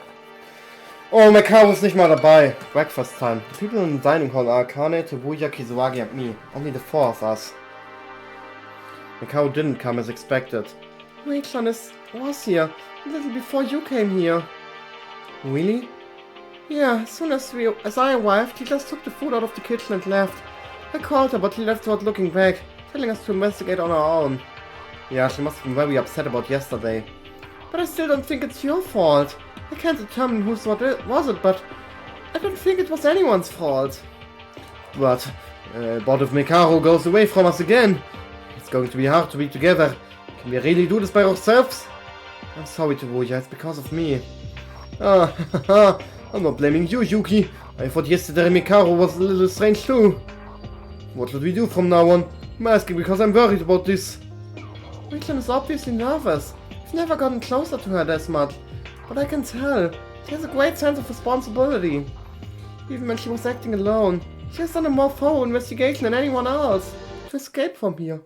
Oh, Makaru ist nicht mal dabei. Breakfast time. The people in the dining hall are Akane, Teruya, Kisawagi and me. Only the 4 of us. Makaru didn't come as expected. Rei-chan was here a little before you came here. Really? Yeah, as soon as I arrived, he just took the food out of the kitchen and left. I called her, but he left without looking back, telling us to investigate on our own. Yeah, she must have been very upset about yesterday. but I still don't think it's your fault. I can't determine whose was it, but I don't think it was anyone's fault. But if Mikaro goes away from us again, it's going to be hard to be together. Can we really do this by ourselves? I'm sorry, Teruya, it's because of me. I'm not blaming you, Yuki. I thought yesterday Mikaro was a little strange too. What should we do from now on? I'm asking because I'm worried about this. Rachel is obviously nervous. I've never gotten closer to her this much. But I can tell. She has a great sense of responsibility. Even when she was acting alone, she has done a more thorough investigation than anyone else to escape from here.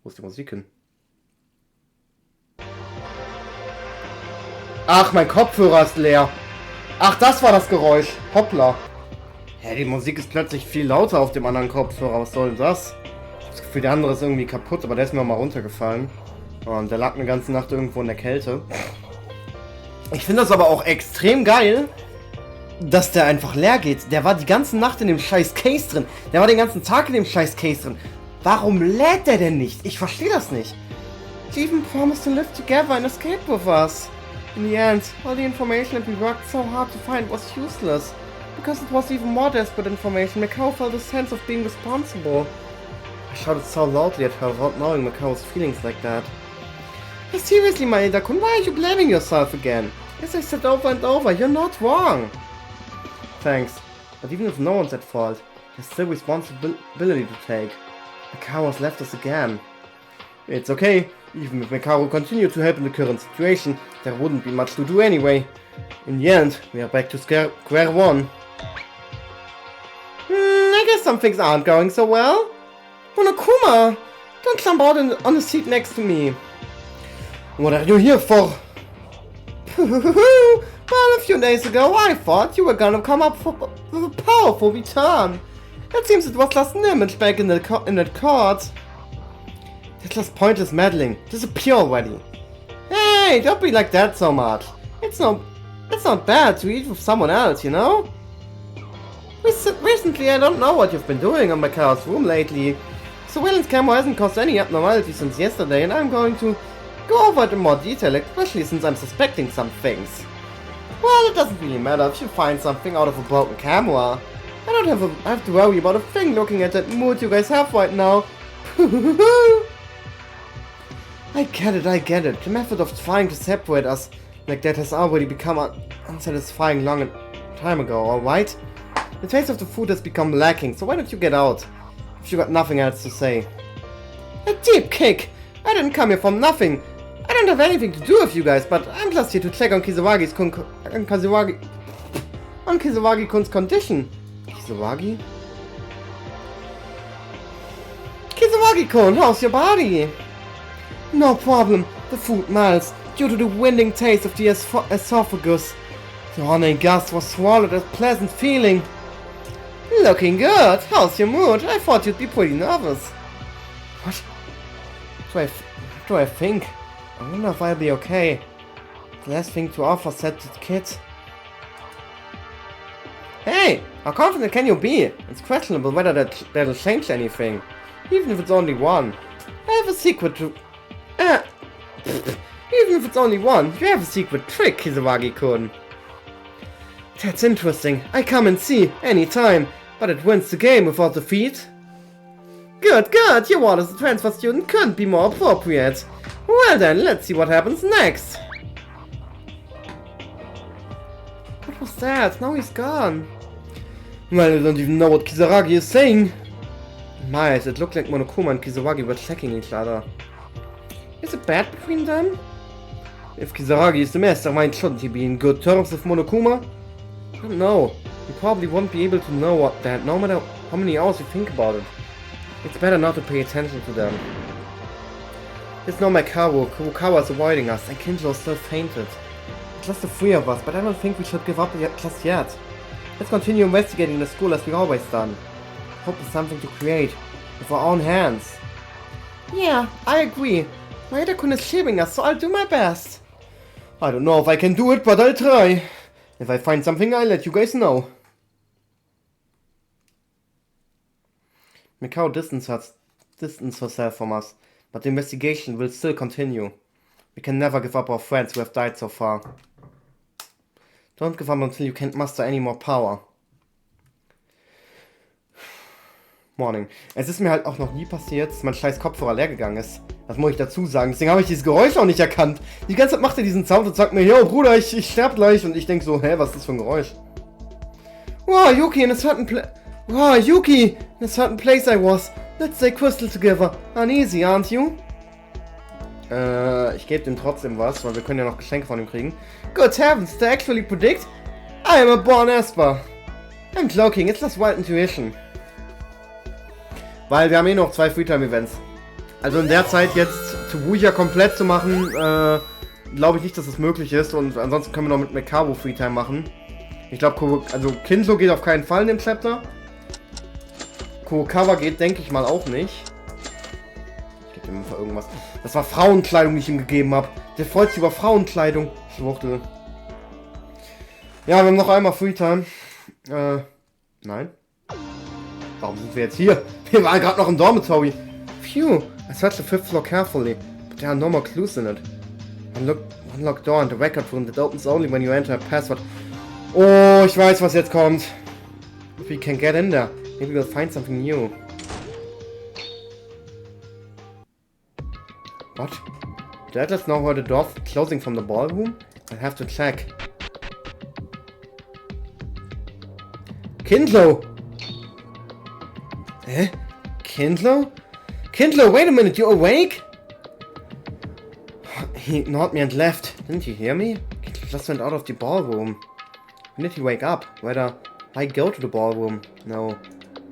Wo ist die Musik hin? Ach, mein Kopfhörer ist leer. Ach, das war das Geräusch. Hoppla. Ja, die Musik ist plötzlich viel lauter auf dem anderen Kopfhörer. Was soll denn das? Ich hab das Gefühl, der andere ist irgendwie kaputt, aber der ist mir mal runtergefallen. Und der lag eine ganze Nacht irgendwo in der Kälte. Ich finde das aber auch extrem geil, dass der einfach leer geht. Der war die ganze Nacht in dem scheiß Case drin. Der war den ganzen Tag in dem scheiß Case drin. Warum lädt der denn nicht? Ich verstehe das nicht. She even promised to live together and escape with us. In the end, all the information that we worked so hard to find was useless. Because it was even more desperate information, Mikao felt a sense of being responsible. I shouted so loudly at her without knowing Mikao's feelings like that. Hey, seriously, Maeda-kun, why are you blaming yourself again? As I said over and over, you're not wrong. Thanks, but even if no one's at fault, there's still responsibility to take. Mikao has left us again. It's okay, even if Mikao continued to help in the current situation, there wouldn't be much to do anyway. In the end, we are back to square one. I guess some things aren't going so well. Monokuma, don't jump out on the seat next to me. What are you here for? Well, a few days ago I thought you were gonna come up with a powerful return. It seems it was just an image back in that court. That's just pointless meddling. Disappear already. Hey, don't be like that so much. It's not bad to eat with someone else, you know? Recently, I don't know what you've been doing on my car's room lately. Surveillance camera hasn't caused any abnormality since yesterday, and I'm going to go over it in more detail, especially since I'm suspecting some things. Well, it doesn't really matter if you find something out of a broken camera. I don't have to worry about a thing looking at that mood you guys have right now. I get it. The method of trying to separate us like that has already become unsatisfying long time ago, alright? The taste of the food has become lacking, so why don't you get out? If you got nothing else to say. A deep kick! I didn't come here for nothing. I don't have anything to do with you guys, but I'm just here to check on Kisawagi-kun's condition. Kisawagi? Kisawagi-kun, how's your body? No problem. The food melts due to the winding taste of the esophagus. The honey gas was swallowed as pleasant feeling. Looking good. How's your mood? I thought you'd be pretty nervous. What? Do I think? I wonder if I'll be okay. The last thing to offer, said the kid. Hey! How confident can you be? It's questionable whether that'll change anything. Even if it's only one. I have a secret to... Even if it's only one, you have a secret trick, Kisawagi-kun. That's interesting. I come and see, anytime. But it wins the game without defeat. Good, your role as a transfer student couldn't be more appropriate. Well then, let's see what happens next. What was that? Now he's gone. Well, I don't even know what Kisaragi is saying. Nice, it looked like Monokuma and Kisaragi were checking each other. Is it bad between them? If Kisaragi is the mastermind, shouldn't he be in good terms with Monokuma? I don't know. You probably won't be able to know that no matter how many hours you think about it. It's better not to pay attention to them. There's no Makaru. Kurokawa is avoiding us, and Kinjo is still fainted. It's just the three of us, but I don't think we should give up just yet. Let's continue investigating the school as we've always done. Hope is something to create with our own hands. Yeah, I agree. Maeda-kun is shielding us, so I'll do my best. I don't know if I can do it, but I'll try. If I find something, I'll let you guys know. Mikao distanced herself from us, but the investigation will still continue. We can never give up our friends who have died so far. Don't give up until you can't muster any more power. Morning. Es ist mir halt auch noch nie passiert, dass mein scheiß Kopfhörer leer gegangen ist. Das muss ich dazu sagen. Deswegen habe ich dieses Geräusch auch nicht erkannt. Die ganze Zeit macht er diesen Sound und sagt mir, yo Bruder, ich sterb gleich. Und ich denke so, hä, was ist das für ein Geräusch? Wow, Yuki, in a certain place I was. Let's stay crystal together. Uneasy, aren't you? Ich gebe dem trotzdem was, weil wir können ja noch Geschenke von ihm kriegen. Good heavens, they actually predict? I am a born Esper. I'm joking, it's just wild intuition. Weil wir haben eh noch 2 Freetime-Events. Also in der Zeit jetzt Tubuja komplett zu machen, glaube ich nicht, dass das möglich ist. Und ansonsten können wir noch mit Mekabo Freetime machen. Ich glaube, also Kinzo geht auf keinen Fall in dem Chapter. Kurokawa geht, denke ich mal, auch nicht. Ich gebe ihm einfach irgendwas. Das war Frauenkleidung, die ich ihm gegeben habe. Der freut sich über Frauenkleidung. Schwuchtel. Ja, wir haben noch einmal Freetime. Nein. Warum sind wir jetzt hier? Wir waren gerade noch im Dormitory. Phew, I searched the 5th floor carefully, but there are no more clues in it. Unlocked door in the record room that opens only when you enter a password. Oh, ich weiß, was jetzt kommt. If we can get in there, maybe we'll find something new. What? Did I just now hear the door closing from the ballroom? I'll have to check. Kindlo! Hä? Kindlo? Kindlo, wait a minute, you awake? He ignored me and left. Didn't you hear me? Kindlo just went out of the ballroom. When did he wake up? Whether I go to the ballroom? No.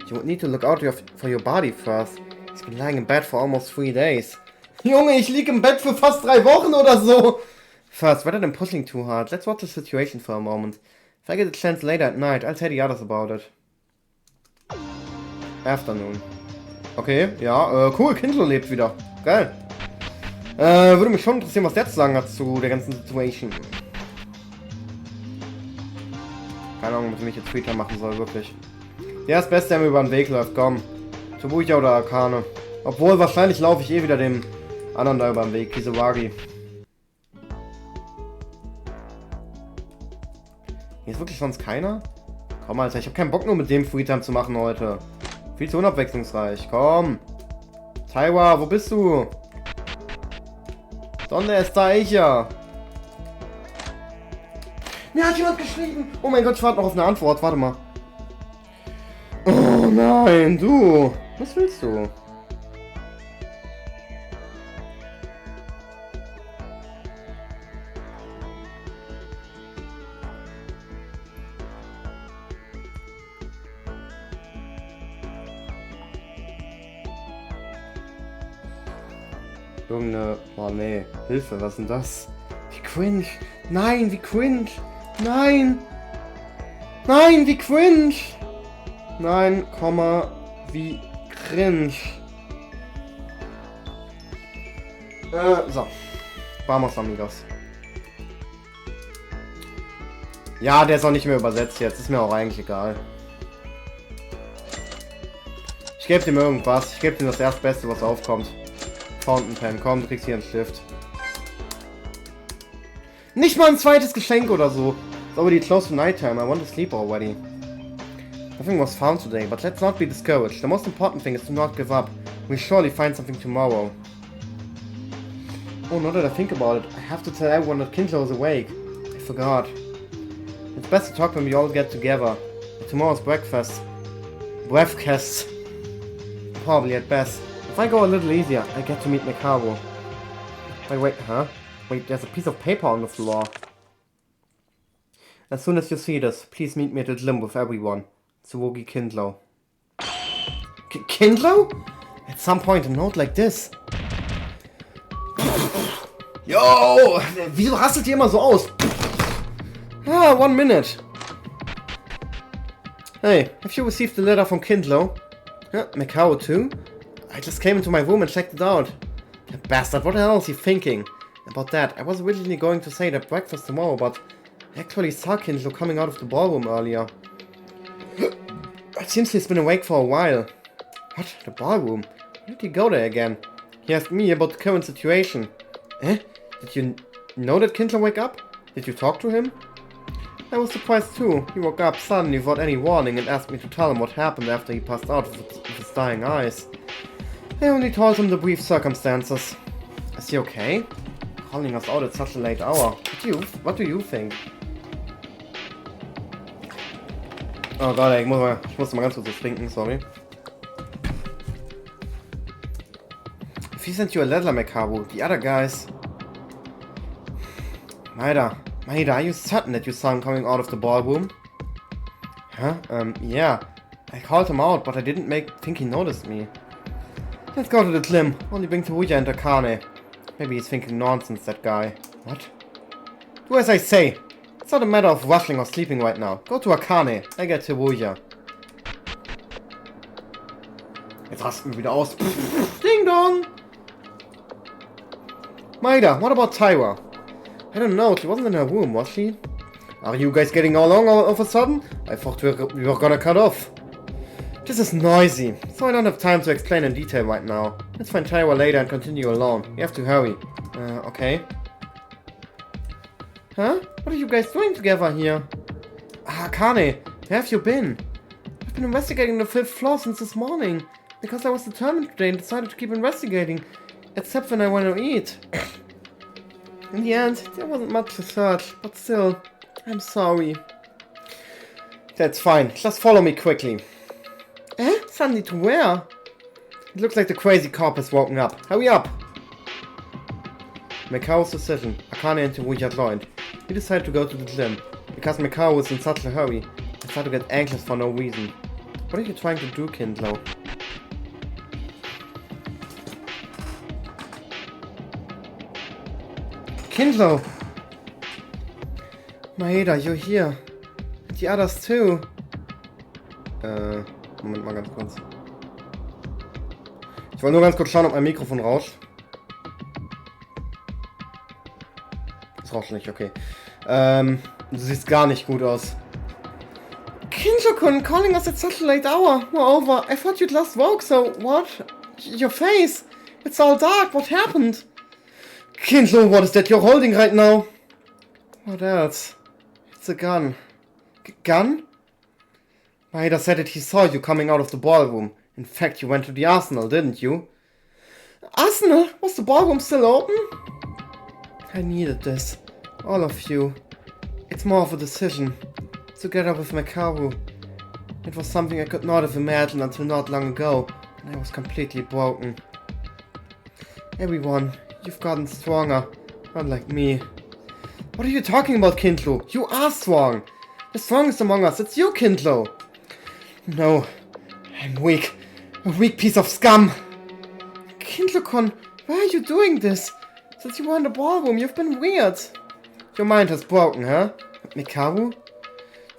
You would need to look out for your body first. He's been lying in bed for almost 3 days. Junge, ich lieg im Bett für fast 3 Wochen oder so! First, rather than pushing too hard, let's watch the situation for a moment. If I get a chance later at night, I'll tell the others about it. Afternoon. Okay, ja, cool, Kindle lebt wieder. Geil. Würde mich schon interessieren, was der zu sagen hat zu der ganzen Situation. Keine Ahnung, was ich jetzt Freetime machen soll, wirklich. Der ist das Beste, der mir über den Weg läuft, komm. Tubuja oder Arkane. Obwohl, wahrscheinlich laufe ich eh wieder dem anderen da über den Weg, Kisewagi. Hier ist wirklich sonst keiner? Komm, Alter, ich habe keinen Bock nur mit dem Freetime zu machen heute. Viel zu unabwechslungsreich, komm. Taiwa, wo bist du? Sonne ist da, ich ja. Mir hat jemand geschrieben. Oh mein Gott, ich warte noch auf eine Antwort, warte mal. Oh nein, du. Was willst du? Irgendeine... Oh nee, Hilfe, was ist denn das? Wie cringe. Nein, wie cringe. Nein. Nein, wie cringe. Nein, Komma, wie cringe. So. Vamos, amigos. Ja, der ist auch nicht mehr übersetzt jetzt. Ist mir auch eigentlich egal. Ich gebe dem irgendwas. Ich gebe dem das Erstbeste, was aufkommt. Fountain Pen, komm, du kriegst hier einen Stift. Nicht mal ein zweites Geschenk oder so. It's already close to nighttime. I want to sleep already. Nothing was found today, but let's not be discouraged. The most important thing is to not give up. We'll surely find something tomorrow. Oh, now that I think about it, I have to tell everyone that Kindle is awake. I forgot. It's best to talk when we all get together. Tomorrow's breakfast. Probably at best. If I go a little easier, I get to meet Mikaro. Wait, huh? Wait, there's a piece of paper on the floor. As soon as you see this, please meet me at the gym with everyone. Tsurugi Kindlo. Kindlo? At some point a note like this. Yo! Wieso rastet ihr immer so aus? Ah, 1 minute. Hey, have you received the letter from Kindlo? Yeah, Mikao too? I just came into my room and checked it out. That bastard, what the hell is he thinking? About that, I was originally going to say that breakfast tomorrow, but I actually saw Kindlo coming out of the ballroom earlier. It seems he's been awake for a while. What? The ballroom? Why did he go there again? He asked me about the current situation. Eh? Did you know that Kindler wake up? Did you talk to him? I was surprised too. He woke up suddenly without any warning and asked me to tell him what happened after he passed out with his dying eyes. I only told him the brief circumstances. Is he okay? Calling us out at such a late hour. What do you think? Oh Gott, ey, ich muss mal ganz kurz was trinken, sorry. If he sent you a letter, Mekabu, the other guys... Maida, are you certain that you saw him coming out of the ballroom? Huh? Yeah. I called him out, but I didn't think he noticed me. Let's go to the Klim. Only bring Teruya and Akane. Maybe he's thinking nonsense, that guy. What? Do as I say. It's not a matter of rushing or sleeping right now. Go to Akane. I get Teruya. Jetzt rasten wir wieder aus. Ding dong! Maida, what about Tyra? I don't know, she wasn't in her room, was she? Are you guys getting along all of a sudden? I thought we were gonna cut off. This is noisy, so I don't have time to explain in detail right now. Let's find Tyra later and continue alone. We have to hurry. Okay. Huh? What are you guys doing together here? Akane, where have you been? I've been investigating the 5th floor since this morning. Because I was determined today and decided to keep investigating. Except when I want to eat. In the end, there wasn't much to search, but still, I'm sorry. That's fine, just follow me quickly. Suddenly to where? It looks like the crazy cop has woken up. Hurry up! Mekao's decision. Akane and Teruya joined. We decided to go to the gym. Because Mekao was in such a hurry, I started to get anxious for no reason. What are you trying to do, Kindlo? Kindlo! Maeda, you're here. And the others too. Moment mal ganz kurz. Ich wollte nur ganz kurz schauen, ob mein Mikrofon rauscht. Das rauscht nicht, okay. Du siehst gar nicht gut aus. Kindlo-kun, calling us at such a late hour. Moreover, I thought you'd last woke, so what? Your face. It's all dark, what happened? Kindlo, what is that you're holding right now? What else? It's a gun. Gun? Maeda said that he saw you coming out of the ballroom. In fact, you went to the arsenal, didn't you? Arsenal? Was the ballroom still open? I needed this. All of you. It's more of a decision. Together with Mekaru. It was something I could not have imagined until not long ago, and I was completely broken. Everyone, you've gotten stronger. Unlike me. What are you talking about, Kindlo? You are strong. The strongest among us, it's you, Kindlo. No, I'm weak. A weak piece of scum. Kindlo-kun, why are you doing this? Since you were in the ballroom, you've been weird. Your mind has broken, huh? Mekaru?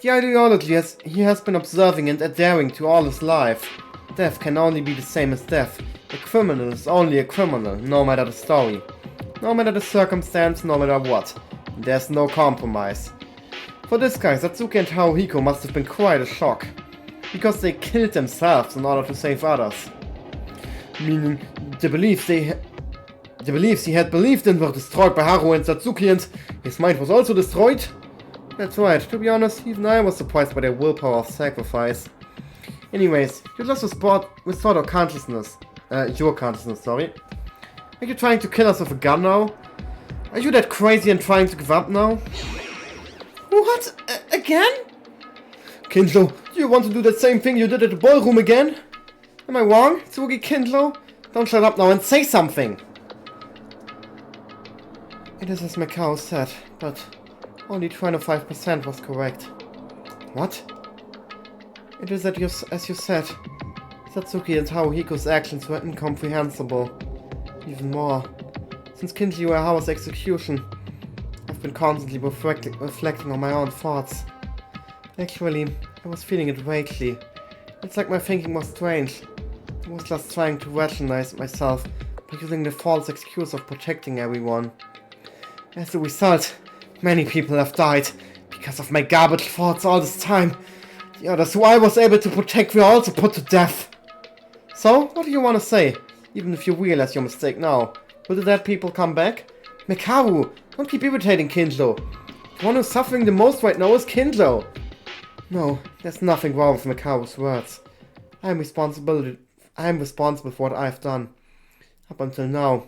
The ideology he has been observing and adhering to all his life. Death can only be the same as death. A criminal is only a criminal, no matter the story. No matter the circumstance, no matter what. There's no compromise. For this guy, Satsuki and Haruhiko must have been quite a shock. Because they killed themselves in order to save others. Meaning, the beliefs he had believed in were destroyed by Haru and Satsuki, and his mind was also destroyed? That's right, to be honest, even I was surprised by their willpower of sacrifice. Anyways, you just restored our consciousness. Your consciousness, sorry. Are you trying to kill us with a gun now? Are you that crazy and trying to give up now? What? Again? Kindlo, do you want to do that same thing you did at the ballroom again? Am I wrong, Tsugi Kindlo? Don't shut up now and say something! It is as Mekao said, but only 25% was correct. What? It is as you said. Satsuki and Haruhiko's actions were incomprehensible. Even more. Since Kindle Uehawa's execution, I've been constantly reflecting on my own thoughts. Actually, I was feeling it vaguely. It's like my thinking was strange. I was just trying to rationalize myself by using the false excuse of protecting everyone. As a result, many people have died because of my garbage thoughts all this time. The others who I was able to protect were also put to death. So, what do you want to say? Even if you realize your mistake now, will the dead people come back? Mekaru, don't keep irritating Kindlo. The one who's suffering the most right now is Kindlo. No, there's nothing wrong with Mekaru's words. I'm responsible for what I've done. Up until now.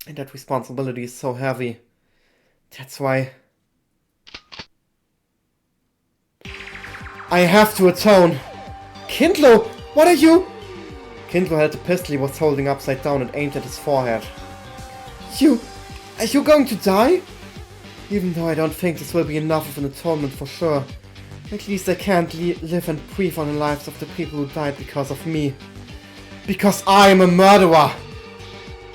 And that responsibility is so heavy. That's why I have to atone. Kindlo, what are you? Kindlo held the pistol he was holding upside down and aimed at his forehead. Are you going to die? Even though I don't think this will be enough of an atonement for sure. At least I can't live and breathe on the lives of the people who died because of me. Because I am a murderer!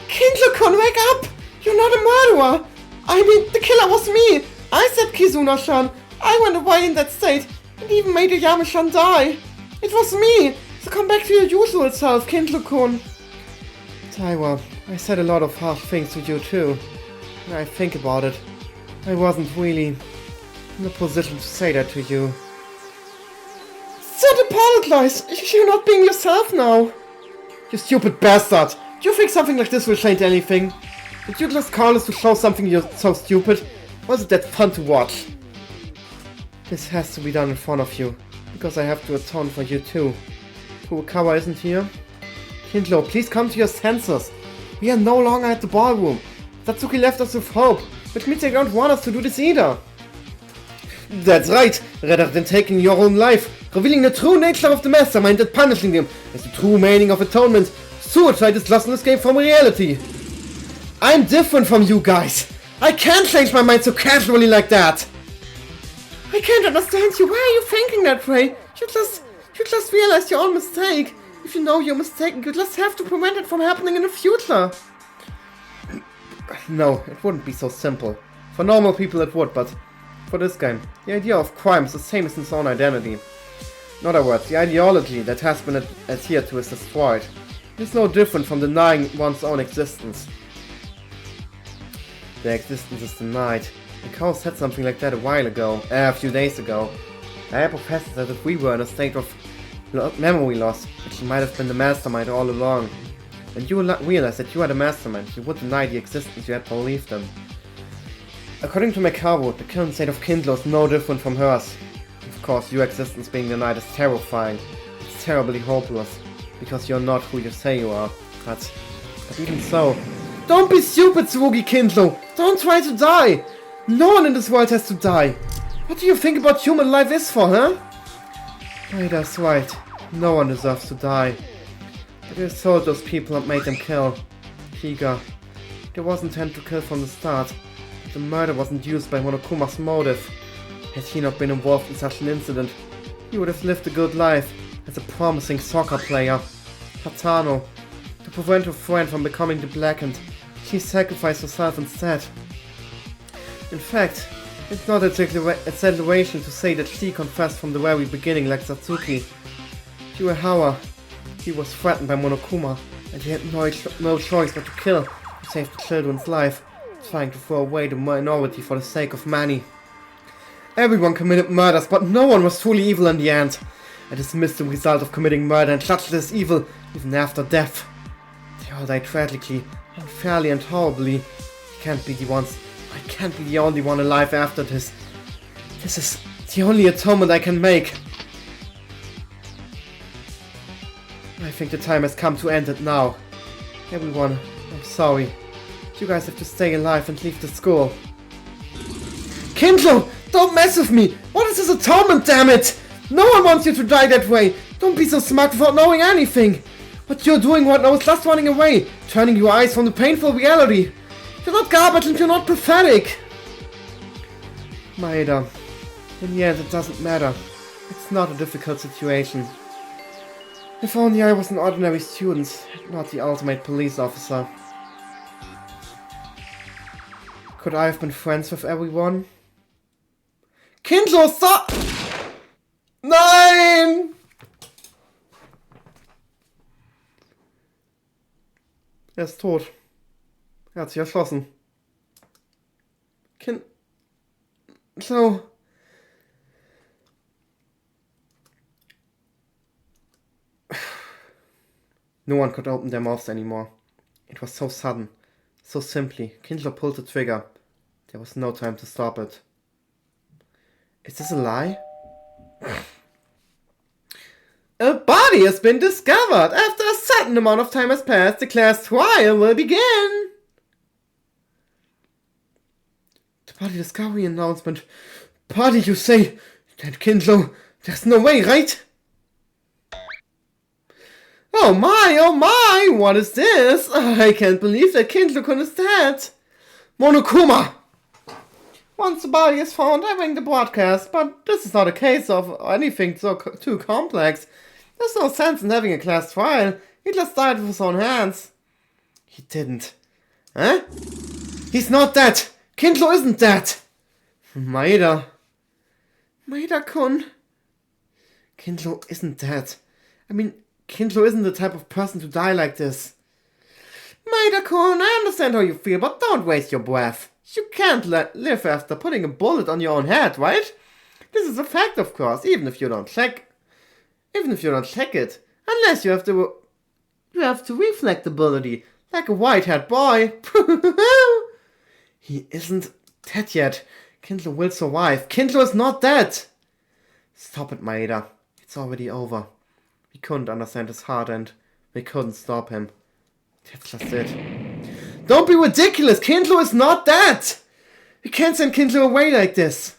Kindlo-kun, wake up! You're not a murderer! I mean, the killer was me! I said Kizuna-chan! I went away in that state, and even made Ayame-chan die! It was me! So come back to your usual self, Kindlo-kun! Taiwa, I said a lot of harsh things to you too. When I think about it, I wasn't really in a position to say that to you. Don't apologize! You're not being yourself now! You stupid bastard! Do you think something like this will change anything? Did you just call us to show something you're so stupid? Was it that fun to watch? This has to be done in front of you, because I have to atone for you too. Furukawa isn't here? Kindlo, please come to your senses. We are no longer at the ballroom. Satsuki left us with hope, which means they don't want us to do this either. That's right, rather than taking your own life, revealing the true nature of the mastermind and punishing them is the true meaning of atonement. Suicide is lost in escape from reality. I'm different from you guys. I can't change my mind so casually like that. I can't understand you. Why are you thinking that way? You just realized your own mistake. If you know you're mistaken, you just have to prevent it from happening in the future. No, it wouldn't be so simple. For normal people it would, but for this game, the idea of crime is the same as its own identity. In other words, the ideology that has been adhered to is destroyed. It is no different from denying one's own existence. Their existence is denied. The cow said something like that a few days ago. I hypothesized that if we were in a state of memory loss, that she might have been the mastermind all along. When you realized that you are the mastermind, you would deny the existence you had believed in. According to Mekaru, the current state of Kindlo is no different from hers. Of course, your existence being denied is terrifying. It's terribly hopeless, because you're not who you say you are. But even so... Don't be stupid, Tsurugi Kindlo! Don't try to die! No one in this world has to die! What do you think about human life is for, huh? That's right. No one deserves to die. But you sold those people and made them kill. Higa. There was intent to kill from the start. But the murder wasn't used by Monokuma's motive. Had he not been involved in such an incident, he would have lived a good life as a promising soccer player. Hatano. To prevent her friend from becoming the Blackened, she sacrificed herself instead. In fact, it's not an exaggeration to say that she confessed from the very beginning like Satsuki. Uehara, he was threatened by Monokuma, and he had no choice but to kill to save the children's life, trying to throw away the minority for the sake of many. Everyone committed murders, but no one was truly evil in the end. I dismissed the result of committing murder and judged it as evil, even after death. They all died tragically, unfairly and horribly. I can't be the only one alive after this. This is the only atonement I can make. I think the time has come to end it now. Everyone, I'm sorry. You guys have to stay alive and leave the school. Kindlo! Don't mess with me! What is this atonement, damn it? No one wants you to die that way! Don't be so smart without knowing anything! What you're doing right now is just running away, turning your eyes from the painful reality. You're not garbage and you're not pathetic! Maeda, in the end it doesn't matter. It's not a difficult situation. If only I was an ordinary student, not the ultimate police officer. Could I have been friends with everyone? Kindlo, stop! Nein! Er ist tot. Er hat sich erschossen. So. No one could open their mouths anymore. It was so sudden. So simply, Kindler pulled the trigger. There was no time to stop it. Is this a lie? A body has been discovered. After a certain amount of time has passed, the class trial will begin. The body discovery announcement. Body, you say? That Kindler, there's no way, right? Oh my, what is this? I can't believe that Kindler is dead. Monokuma! Once the body is found, I bring the broadcast, but this is not a case of anything too complex. There's no sense in having a class trial. He just died with his own hands. He didn't. Huh? He's not dead! Kindler isn't dead! Maeda. Maeda-kun. Kindler isn't dead. I mean, Kindler isn't the type of person to die like this. Maeda-kun, I understand how you feel, but don't waste your breath. You can't live after putting a bullet on your own head, right? This is a fact, of course, even if you don't check it. Unless you have to reflect ability, like a white-haired boy. He isn't dead yet. Kindler will survive. Kindler is not dead. Stop it, Maeda. It's already over. We couldn't understand his heart and we couldn't stop him. That's just it. Don't be ridiculous! Kindler is not dead! We can't send Kindler away like this.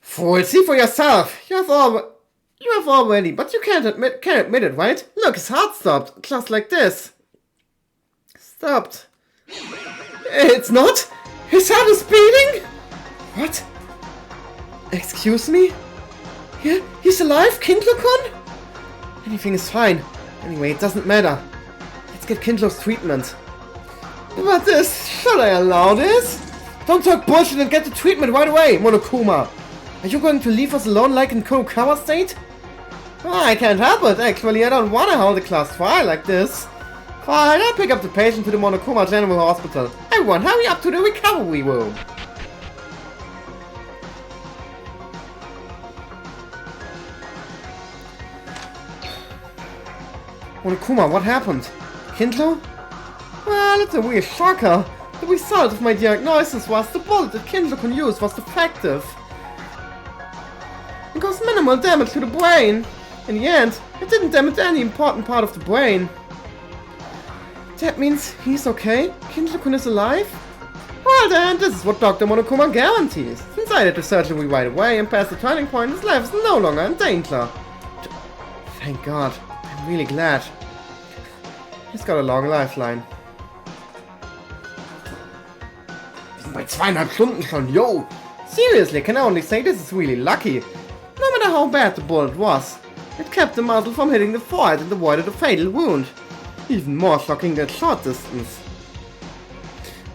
Fool, see for yourself. You have already, but you can't admit it, right? Look, his heart stopped, just like this. Stopped. It's not? His heart is beating? What? Excuse me? Yeah, he's alive, Kindler-kun? Anything is fine. Anyway, it doesn't matter. Let's get Kindler's treatment. But this, should I allow this? Don't talk bullshit and get the treatment right away, Monokuma. Are you going to leave us alone like in Kurokawa state? Oh, I can't help it. Actually, I don't want to hold a class trial like this. Fine, I'll pick up the patient to the Monokuma General Hospital. Everyone, hurry up to the recovery room. Monokuma, what happened? Kindler? Well, it's a weird shocker. The result of my diagnosis was the bullet that Kindler can use was defective. It caused minimal damage to the brain. In the end, it didn't damage any important part of the brain. That means he's okay? Kindler-kun is alive? Well then, this is what Dr. Monokuma guarantees. Since I did the surgery right away and passed the turning point, his life is no longer in danger. Thank God. I'm really glad. He's got a long lifeline. Wir sind bei 2,5 Stunden schon, yo! Seriously, I can only say this is really lucky. No matter how bad the bullet was, it kept the muzzle from hitting the forehead and avoided a fatal wound. Even more shocking than short distance.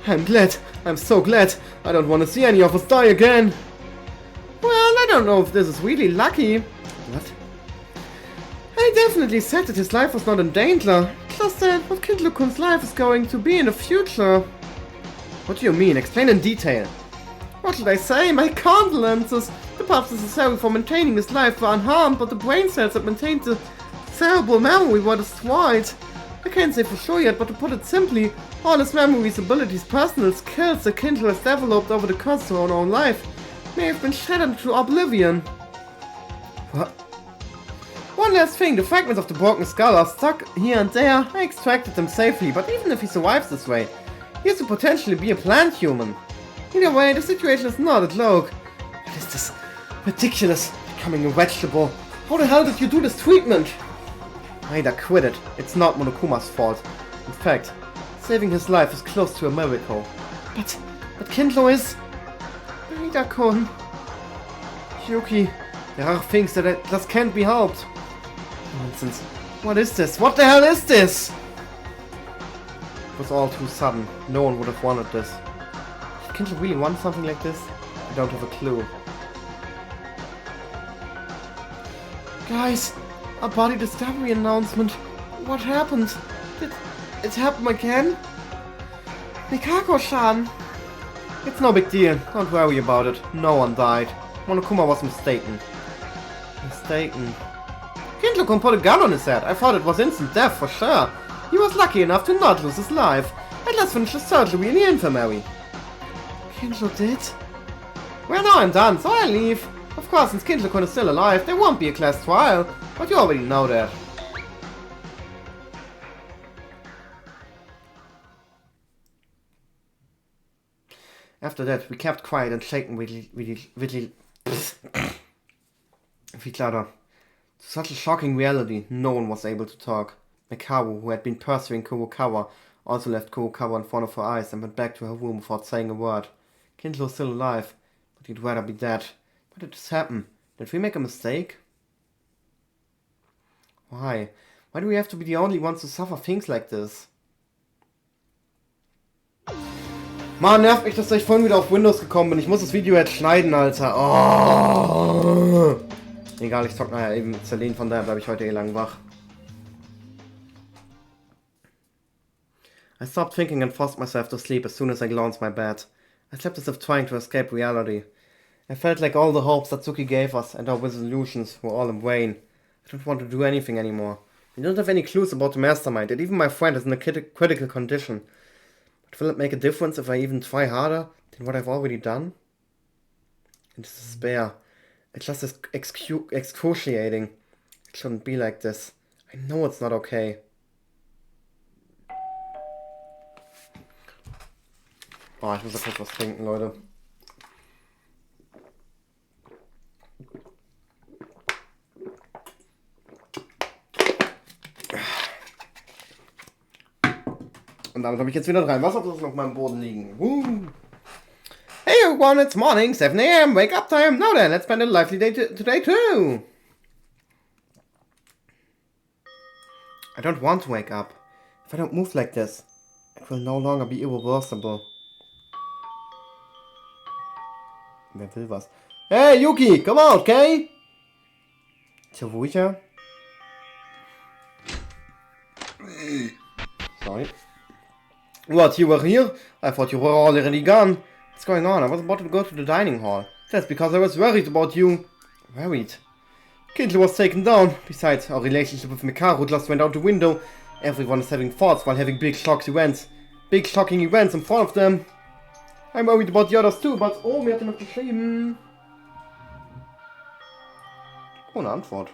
I'm glad. I'm so glad. I don't want to see any of us die again. Well, I don't know if this is really lucky. What? I definitely said that his life was not in danger. Just that what Kindler-kun's life is going to be in the future. What do you mean? Explain in detail. What should I say? My condolences. The parts necessary for maintaining his life were unharmed, but the brain cells that maintained the cerebral memory were destroyed. I can't say for sure yet, but to put it simply, all his memories, abilities, personal skills that Kindler has developed over the course of our own life may have been shattered into oblivion. What? One last thing, the fragments of the broken skull are stuck here and there. I extracted them safely, but even if he survives this way, he has to potentially be a plant human. Either way, the situation is not a joke. What is this? Ridiculous. Becoming a vegetable. How the hell did you do this treatment? Maeda quit it. It's not Monokuma's fault. In fact, saving his life is close to a miracle. But Kindler is... Maeda-kun. Yuki, there are things that just can't be helped. Nonsense. What is this? What the hell is this? It was all too sudden. No one would have wanted this. Did Kindler really want something like this? I don't have a clue. Guys, a body discovery announcement. What happened? Did it happen again? Mikako-san! It's no big deal. Don't worry about it. No one died. Monokuma was mistaken. Mistaken. Kindler-kun put a gun on his head. I thought it was instant death for sure. He was lucky enough to not lose his life. I But let's finish this surgery in the infirmary. Kindle did? Well, now I'm done, so I'll leave. Of course, since Kindle is still alive, there won't be a class trial, but you already know that. After that, we kept quiet and shaken really louder. To such a shocking reality, no one was able to talk. Mikaru, who had been pursuing Kurokawa, also left Kurokawa in front of her eyes and went back to her room without saying a word. Kindle was still alive, but he'd rather be dead. Why did this happen? Did we make a mistake? Why? Why do we have to be the only ones to suffer things like this? Mann, nervt mich, dass ich vorhin wieder auf Windows gekommen bin. Ich muss das Video jetzt schneiden, Alter. Oh. Egal, ich zock nachher eben Zerlehn, von daher bleibe ich heute lang wach. I stopped thinking and forced myself to sleep as soon as I glanced my bed. I slept as if trying to escape reality. I felt like all the hopes that Tsuki gave us and our resolutions were all in vain. I don't want to do anything anymore. We don't have any clues about the mastermind, and even my friend is in a critical condition. But will it make a difference if I even try harder than what I've already done? In despair. It's just excruciating. It shouldn't be like this. I know it's not okay. Oh, ich muss da kurz was trinken, Leute. Und damit habe ich jetzt wieder 3 Wasserflaschen auf meinem Boden liegen. Hey everyone, it's morning, 7 a.m, wake up time. Now then, let's spend a lively day today too. I don't want to wake up. If I don't move like this, it will no longer be irreversible. Wer will was? Hey Yuki, come out, okay? Ist ja ruhiger. Sorry. What, you were here? I thought you were already gone. What's going on? I was about to go to the dining hall. That's because I was worried about you. Worried? Kindle was taken down. Besides, our relationship with Mikaru just went out the window. Everyone is having thoughts while having big shocking events in front of them. I'm worried about the others too, but... Oh, mir hat jemand geschrieben. Ohne Antwort.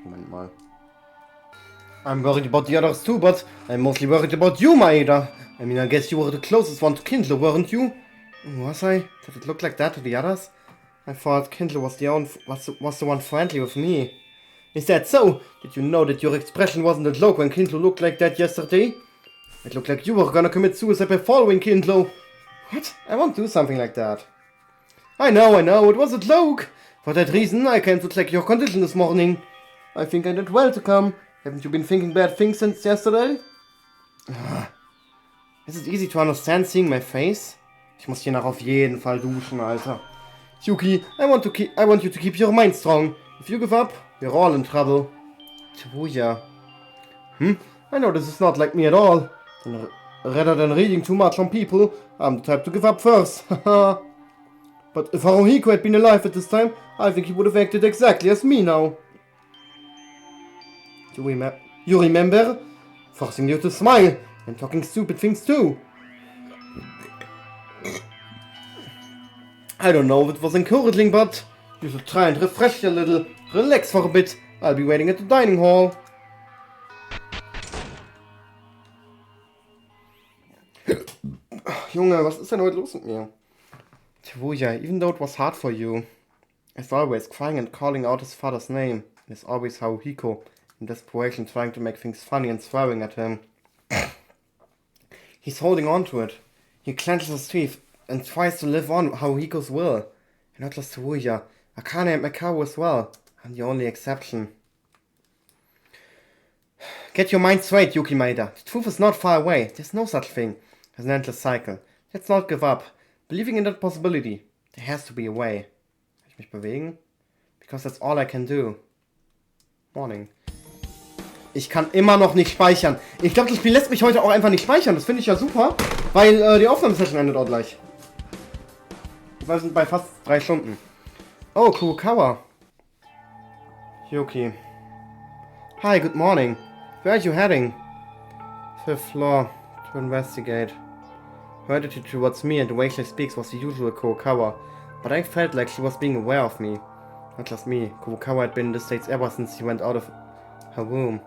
Moment mal. I'm worried about the others too, but I'm mostly worried about you, Maeda. I mean, I guess you were the closest one to Kindle, weren't you? Was I? Did it look like that to the others? I thought Kindle was the one friendly with me. Is that so? Did you know that your expression wasn't a joke when Kindle looked like that yesterday? It looked like you were gonna commit suicide by following Kindle. What? I won't do something like that. I know, it was a joke. For that reason, I came to check your condition this morning. I think I did well to come. Haven't you been thinking bad things since yesterday? Is it easy to understand seeing my face? Ich muss hier nach auf jeden Fall duschen, Alter. Yuki, I want you to keep your mind strong. If you give up, we're all in trouble. Tsuya. I know this is not like me at all. Rather than reading too much on people, I'm the type to give up first. But if Haruhiko had been alive at this time, I think he would have acted exactly as me now. You remember? Forcing you to smile and talking stupid things too. I don't know if it was encouraging, but you should try and refresh a little. Relax for a bit. I'll be waiting at the dining hall. Junge, was ist denn heute los mit mir? Tsuya, even though it was hard for you, as always, crying and calling out his father's name, is always Haruhiko, in desperation trying to make things funny and swearing at him. He's holding on to it. He clenches his teeth and tries to live on Haruhiko's will. And not just Tsuya, Akane and Mikaru as well. I'm the only exception. Get your mind straight, Yuki Maeda. The truth is not far away. There's no such thing as an endless cycle. Let's not give up. Believing in that possibility, there has to be a way. Kann ich mich bewegen? Because that's all I can do. Morning. Ich kann immer noch nicht speichern. Ich glaube, das Spiel lässt mich heute auch einfach nicht speichern. Das finde ich ja super, weil die Aufnahmesession endet auch gleich. Wir sind bei fast 3 Stunden. Oh, Kurokawa. Yuki. Hi, good morning. Where are you heading? 5th floor, to investigate. Her attitude towards me and the way she speaks was the usual Kurokawa, but I felt like she was being aware of me. Not just me, Kurokawa had been in the States ever since she went out of her room.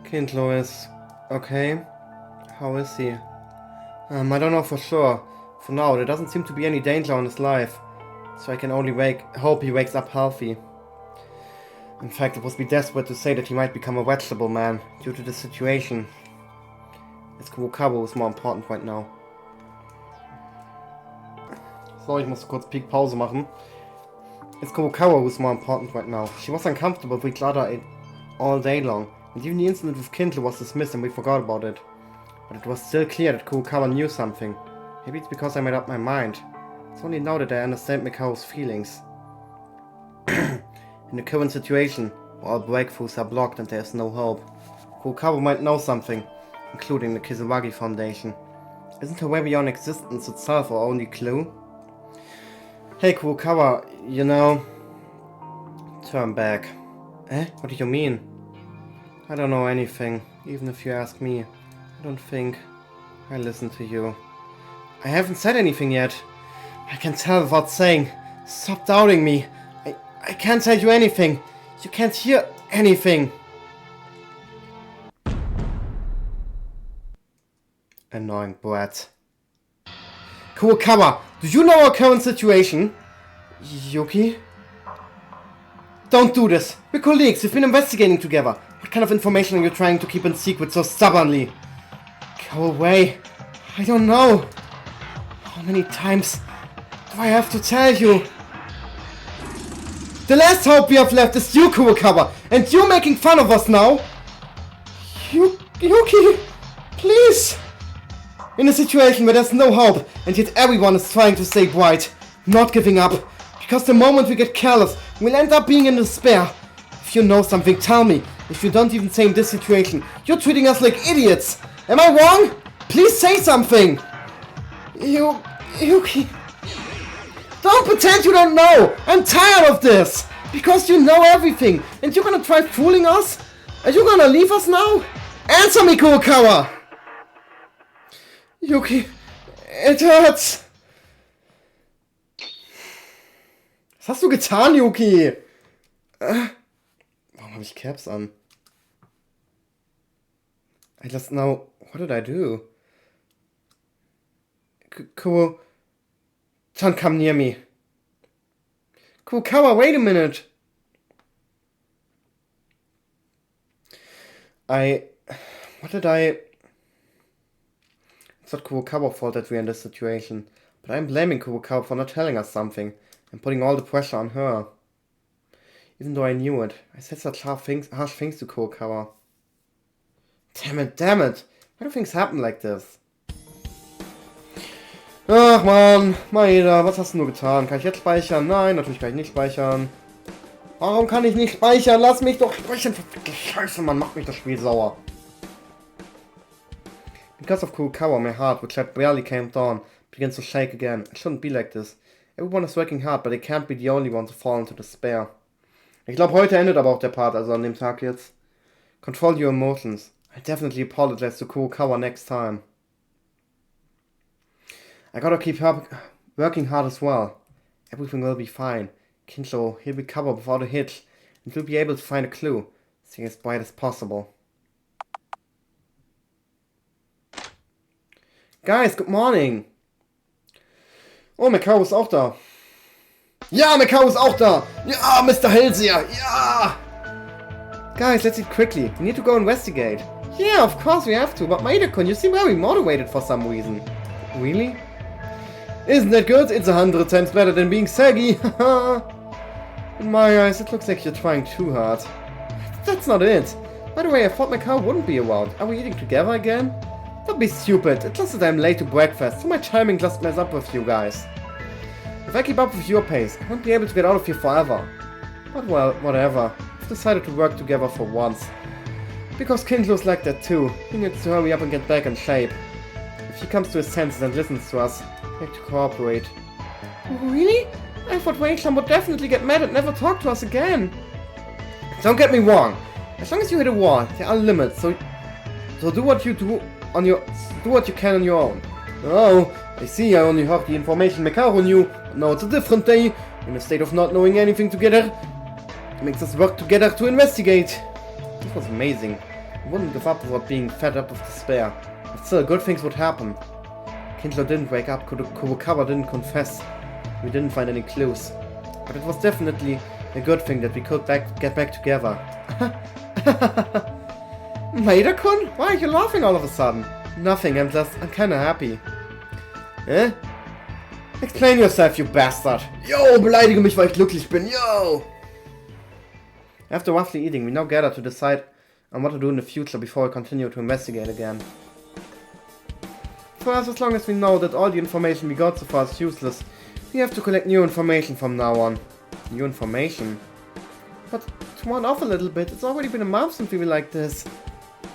Kindlo is okay. How is he? I don't know for sure. For now, there doesn't seem to be any danger in his life, so I can only hope he wakes up healthy. In fact, it would be desperate to say that he might become a vegetable man due to the situation. It's Kurokawa who's more important right now. So, ich muss kurz Peak Pause machen. It's Kurokawa who's more important right now. She was uncomfortable with each other all day long, and even the incident with Kindle was dismissed and we forgot about it. But it was still clear that Kurokawa knew something. Maybe it's because I made up my mind. It's only now that I understand Mikao's feelings. In the current situation, where all breakthroughs are blocked and there is no hope, Kurokawa might know something, including the Kisaragi Foundation. Isn't her very own existence itself our only clue? Hey Kurokawa, you know... Turn back. Eh? What do you mean? I don't know anything, even if you ask me. I don't think I listen to you. I haven't said anything yet. I can tell without saying. Stop doubting me. I can't tell you anything. You can't hear anything. Annoying brat. Kurokawa, do you know our current situation? Yuki? Don't do this. We're colleagues. We've been investigating together. What kind of information are you trying to keep in secret so stubbornly? Go away. I don't know. How many times do I have to tell you? The last hope we have left is you, Kurokawa, and you're making fun of us now? Yuki, please! In a situation where there's no hope, and yet everyone is trying to stay bright, not giving up, because the moment we get careless, we'll end up being in despair. If you know something, tell me. If you don't even say in this situation, you're treating us like idiots. Am I wrong? Please say something! Yuki... Don't pretend you don't know! I'm tired of this! Because you know everything, and you're gonna try fooling us? Are you gonna leave us now? Answer me, Kurokawa! Yuki, it hurts! Was hast du getan, Yuki? Warum habe ich Caps an? I just know... What did I do? Don't come near me. Kurokawa, wait a minute. It's not Kurokawa's fault that we're in this situation, but I'm blaming Kurokawa for not telling us something and putting all the pressure on her. Even though I knew it, I said such harsh things to Kurokawa. Damn it! Why do things happen like this? Ach man, Maeda, was hast du nur getan? Kann ich jetzt speichern? Nein, natürlich kann ich nicht speichern. Warum kann ich nicht speichern? Lass mich doch speichern. Verfickte Scheiße, man macht mich das Spiel sauer. Because of Kurokawa, my heart, which had barely calmed down, begins to shake again. It shouldn't be like this. Everyone is working hard, but they can't be the only ones to fall into despair. Ich glaube, heute endet aber auch der Part, also an dem Tag jetzt. Control your emotions. I definitely apologize to Kurokawa next time. I gotta keep working hard as well. Everything will be fine. Kincho, he'll recover without a hitch, and we'll be able to find a clue, staying as bright as possible. Guys, good morning! Oh, Mikao ist auch da. Ja, Mikao ist auch da! Ja, Mr. Hellseer! Ja! Guys, let's eat quickly. We need to go investigate. Yeah, of course we have to, but Maeda-kun, you seem very motivated for some reason. Really? Isn't that good? It's 100 times better than being saggy. In my eyes, it looks like you're trying too hard. That's not it. By the way, I thought my car wouldn't be around. Are we eating together again? Don't be stupid. It's just that I'm late to breakfast, so my timing just messes up with you guys. If I keep up with your pace, I won't be able to get out of here forever. But well, whatever. We've decided to work together for once. Because Kinjo's like that too. He needs to hurry up and get back in shape. If he comes to his senses and listens to us, we have to cooperate. Really? I thought Wei-chan would definitely get mad and never talk to us again. Don't get me wrong. As long as you hit a wall, there are limits, so So do what you can on your own. Oh, I see, I only heard the information Mekaru knew, but now it's a different day. In a state of not knowing anything together, it makes us work together to investigate. This was amazing. I wouldn't give up without being fed up with despair. But still, good things would happen. Kindler didn't wake up, Kurokawa didn't confess. We didn't find any clues. But it was definitely a good thing that we could get back together. Maida-kun? Why are you laughing all of a sudden? Nothing, I'm kinda happy. Eh? Explain yourself, you bastard! Yo, beleidige mich, weil ich glücklich bin, yo! After roughly eating, we now gather to decide on what to do in the future before we continue to investigate again. First, as long as we know that all the information we got so far is useless, we have to collect new information from now on. New information? But to run off a little bit, it's already been a month since we were like this.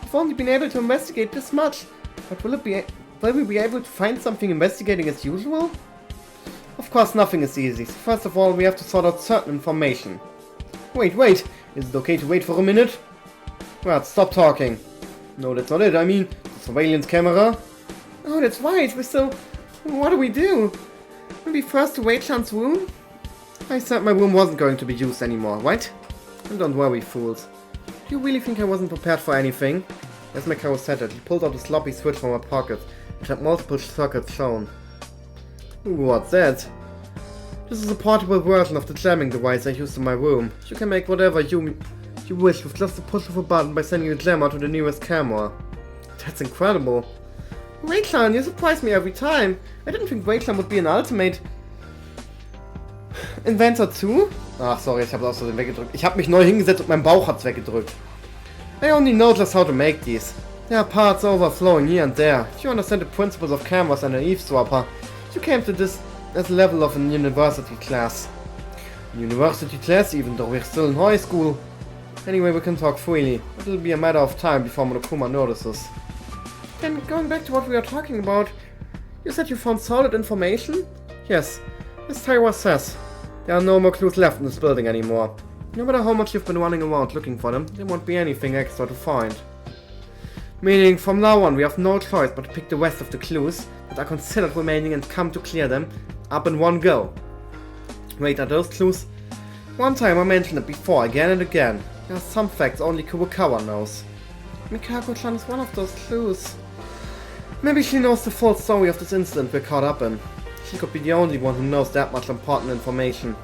We've only been able to investigate this much, but will we be able to find something investigating as usual? Of course, nothing is easy. So first of all, we have to sort out certain information. Wait, is it okay to wait for a minute? Well, stop talking. No, that's not it. I mean, the surveillance camera. Oh, that's right. What do we do? Maybe first to Wei-chan's room? I said my room wasn't going to be used anymore, right? And don't worry, fools. Do you really think I wasn't prepared for anything? As Mekaru said it, he pulled out a sloppy switch from her pocket, which had multiple circuits shown. What's that? This is a portable version of the jamming device I used in my room. You can make whatever you wish with just the push of a button by sending a jammer to the nearest camera. That's incredible. Wei-chan, you surprise me every time. I didn't think Wei-chan would be an ultimate Inventor too? Ach, sorry, ich habe es aus Versehen weggedrückt. Ich habe mich neu hingesetzt und mein Bauch hat's weggedrückt. I only know just how to make these. There are parts overflowing here and there. If you understand the principles of cameras and an eavesdropper, you came to this as a level of a university class. University class, even though we're still in high school. Anyway, we can talk freely. It'll be a matter of time before Monokuma notices. Then, going back to what we were talking about, you said you found solid information? Yes, as Taira says, there are no more clues left in this building anymore. No matter how much you've been running around looking for them, there won't be anything extra to find. Meaning, from now on we have no choice but to pick the rest of the clues that are considered remaining and come to clear them up in one go. Wait, are those clues? One time I mentioned it before, again and again. There are some facts only Kurokawa knows. Mikako-chan is one of those clues. Maybe she knows the full story of this incident we're caught up in. She could be the only one who knows that much important information.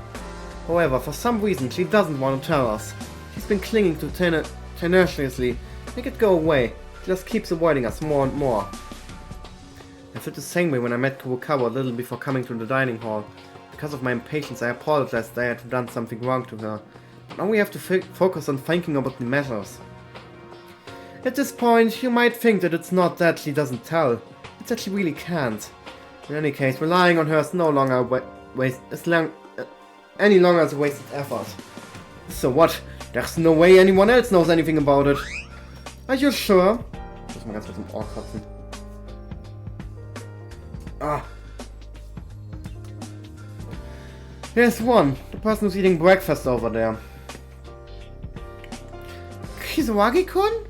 However, for some reason she doesn't want to tell us. She's been clinging to tenaciously. Make it go away. She just keeps avoiding us more and more. I felt the same way when I met Kurokawa a little before coming to the dining hall. Because of my impatience I apologized that I had done something wrong to her. But now we have to focus on thinking about the measures. At this point, you might think that it's not that she doesn't tell. It's that she really can't. In any case, relying on her is no longer any longer as a wasted effort. So what? There's no way anyone else knows anything about it. Are you sure? Ich muss mal ganz kurz im Ohr kratzen. Ah. There's one. The person who's eating breakfast over there. Kizawagi-kun?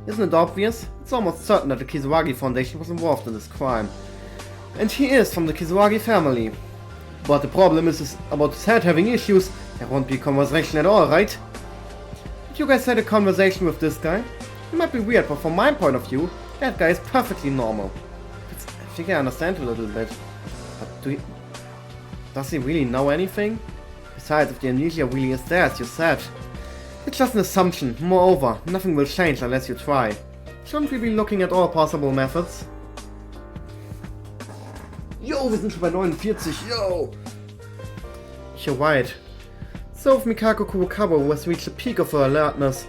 Isn't it obvious? It's almost certain that the Kizawagi Foundation was involved in this crime. And he is from the Kizawagi family. But the problem is about his head having issues. There won't be a conversation at all, right? Did you guys had a conversation with this guy? It might be weird, but from my point of view, that guy is perfectly normal. I think I understand a little bit. But does he really know anything? Besides, if the amnesia really is there, as you said. It's just an assumption. Moreover, nothing will change unless you try. Shouldn't we be looking at all possible methods? Yo, wir sind schon bei 49, yo! You're right. So if Mikako Kurokawa has reached the peak of her alertness,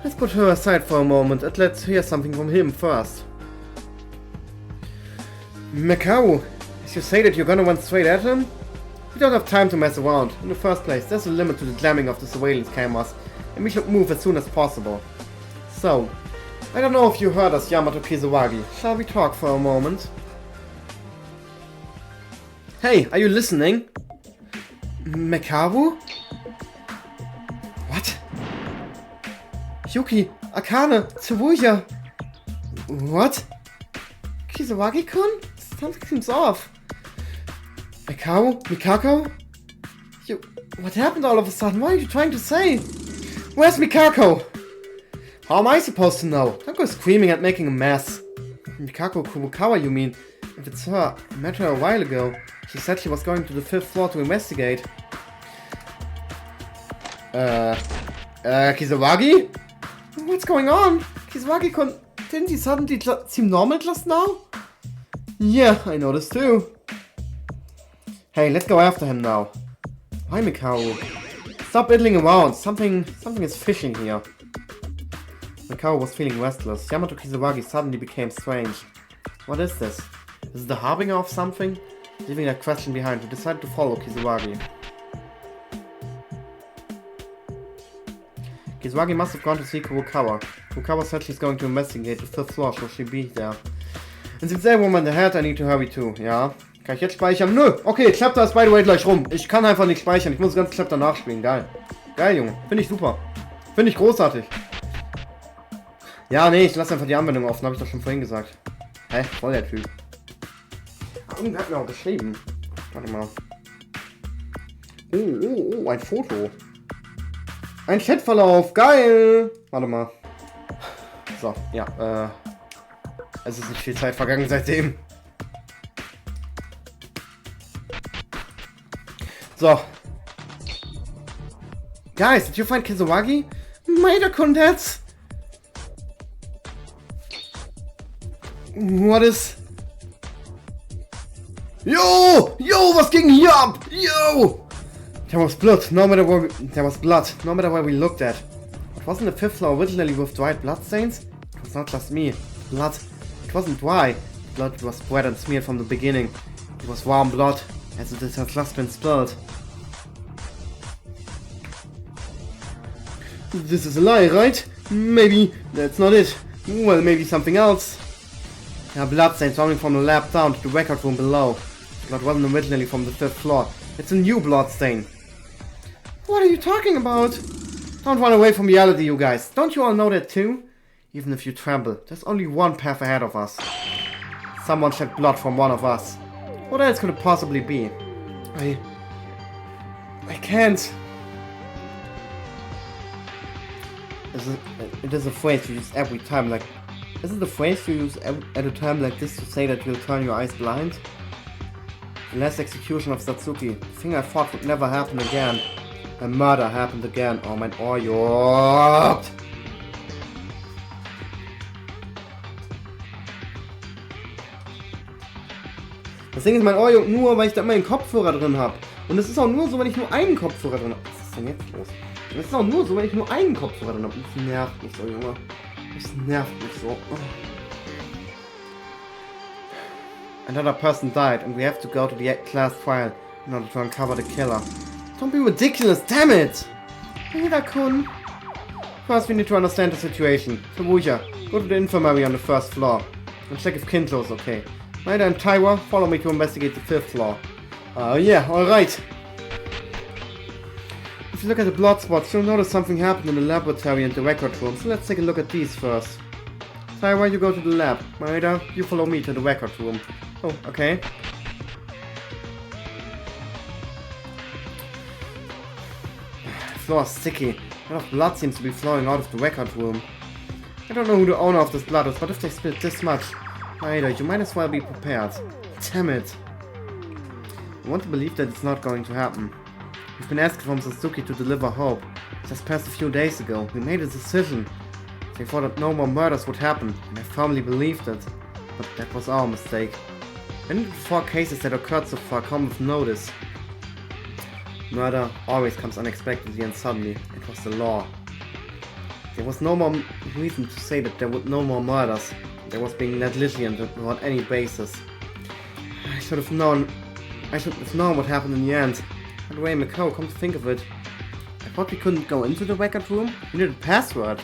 let's put her aside for a moment and let's hear something from him first. Mikao, did you say that you're gonna run straight at him? We don't have time to mess around. In the first place, there's a limit to the jamming of the surveillance cameras, and we should move as soon as possible. So, I don't know if you heard us, Yamato Kizawagi. Shall we talk for a moment? Hey, are you listening? Mekaru? What? Yuki, Akane, Tsuruya. What? Kisawagi-kun? Something seems off. Mikako? What happened all of a sudden? What are you trying to say? Where's Mikako? How am I supposed to know? Don't go screaming and making a mess. Mikako Kubokawa, you mean? If it's her, I met her a while ago. She said she was going to the 5th floor to investigate. Kisawagi? What's going on? Kisawagi-kun, didn't he suddenly seem normal just now? Yeah, I noticed too. Hey, let's go after him now. Why, Mikao? Stop idling around. Something is fishing here. Mikao was feeling restless. Yamato Kisawagi suddenly became strange. What is this? Is it the harbinger of something? Leaving that question behind, we decided to follow Kisawagi. Kisawagi must have gone to see Kurokawa. Kurokawa said she's going to investigate the 5th floor, so she'll be there. In demselben Moment ahead, I need to hurry too. Ja. Kann ich jetzt speichern? Nö. Okay, Chapter ist by the way gleich rum. Ich kann einfach nicht speichern. Ich muss das ganze Chapter nachspielen. Geil. Geil, Junge. Finde ich super. Finde ich großartig. Ja, nee, ich lasse einfach die Anwendung offen. Habe ich doch schon vorhin gesagt. Hä? Voll der Typ. Irgendwer hat mir auch geschrieben. Warte mal. Oh, ein Foto. Ein Chatverlauf. Geil. Warte mal. So, ja, es ist nicht viel Zeit vergangen seitdem. So. Guys, did you find Kisawagi? Maida-kun, that's... What is... Yo, was ging hier ab? Yo! There was blood, no matter where we looked at. It wasn't the 5th floor originally with dried blood stains? It was not just me. Blood. It wasn't dry. Blood was spread and smeared from the beginning. It was warm blood, as it has just been spilled. This is a lie, right? Maybe that's not it. Well, maybe something else. There are blood stains running from the lab down to the record room below. Blood wasn't originally from the 5th floor. It's a new blood stain. What are you talking about? Don't run away from reality, you guys. Don't you all know that too? Even if you tremble, there's only one path ahead of us. Someone shed blood from one of us. What else could it possibly be? I can't. It is a phrase you use every time like... Is it a phrase you use at a time like this to say that you'll turn your eyes blind? The last execution of Satsuki, the thing I thought would never happen again. A murder happened again. Oh mein Ohr juckt. Das Ding ist, mein Ohr juckt nur, weil ich da immer einen Kopfhörer drin habe. Und es ist auch nur so, wenn ich nur einen Kopfhörer drin habe. Was ist denn jetzt los? Es ist auch nur so, wenn ich nur einen Kopfhörer drin habe. Das nervt mich so, Junge. Das nervt mich so. Another person died and we have to go to the class trial in order to uncover the killer. Don't be ridiculous, damn it! Maida-kun. First we need to understand the situation. Tabuya, go to the infirmary on the 1st floor and check if Kinto is okay. Maida and Taiwa, follow me to investigate the 5th floor. Yeah, alright. If you look at the blood spots, you'll notice something happened in the laboratory and the record room, so let's take a look at these first. Taiwa, you go to the lab. Maida, you follow me to the record room. Oh, okay. The floor is sticky. A lot of blood seems to be flowing out of the record room. I don't know who the owner of this blood is, but if they spilled this much, Maida, you might as well be prepared. Damn it. I want to believe that it's not going to happen. We've been asked from Sasuke to deliver hope. Just past a few days ago, we made a decision. They thought that no more murders would happen, and I firmly believed it. But that was our mistake. Many of the 4 cases that occurred so far come with notice. Murder always comes unexpectedly and suddenly. It was the law. There was no more reason to say that there would no more murders. There was being negligent without any basis. I should have known what happened in the end. By the way, Mikao, come to think of it, I thought we couldn't go into the record room. We needed a password.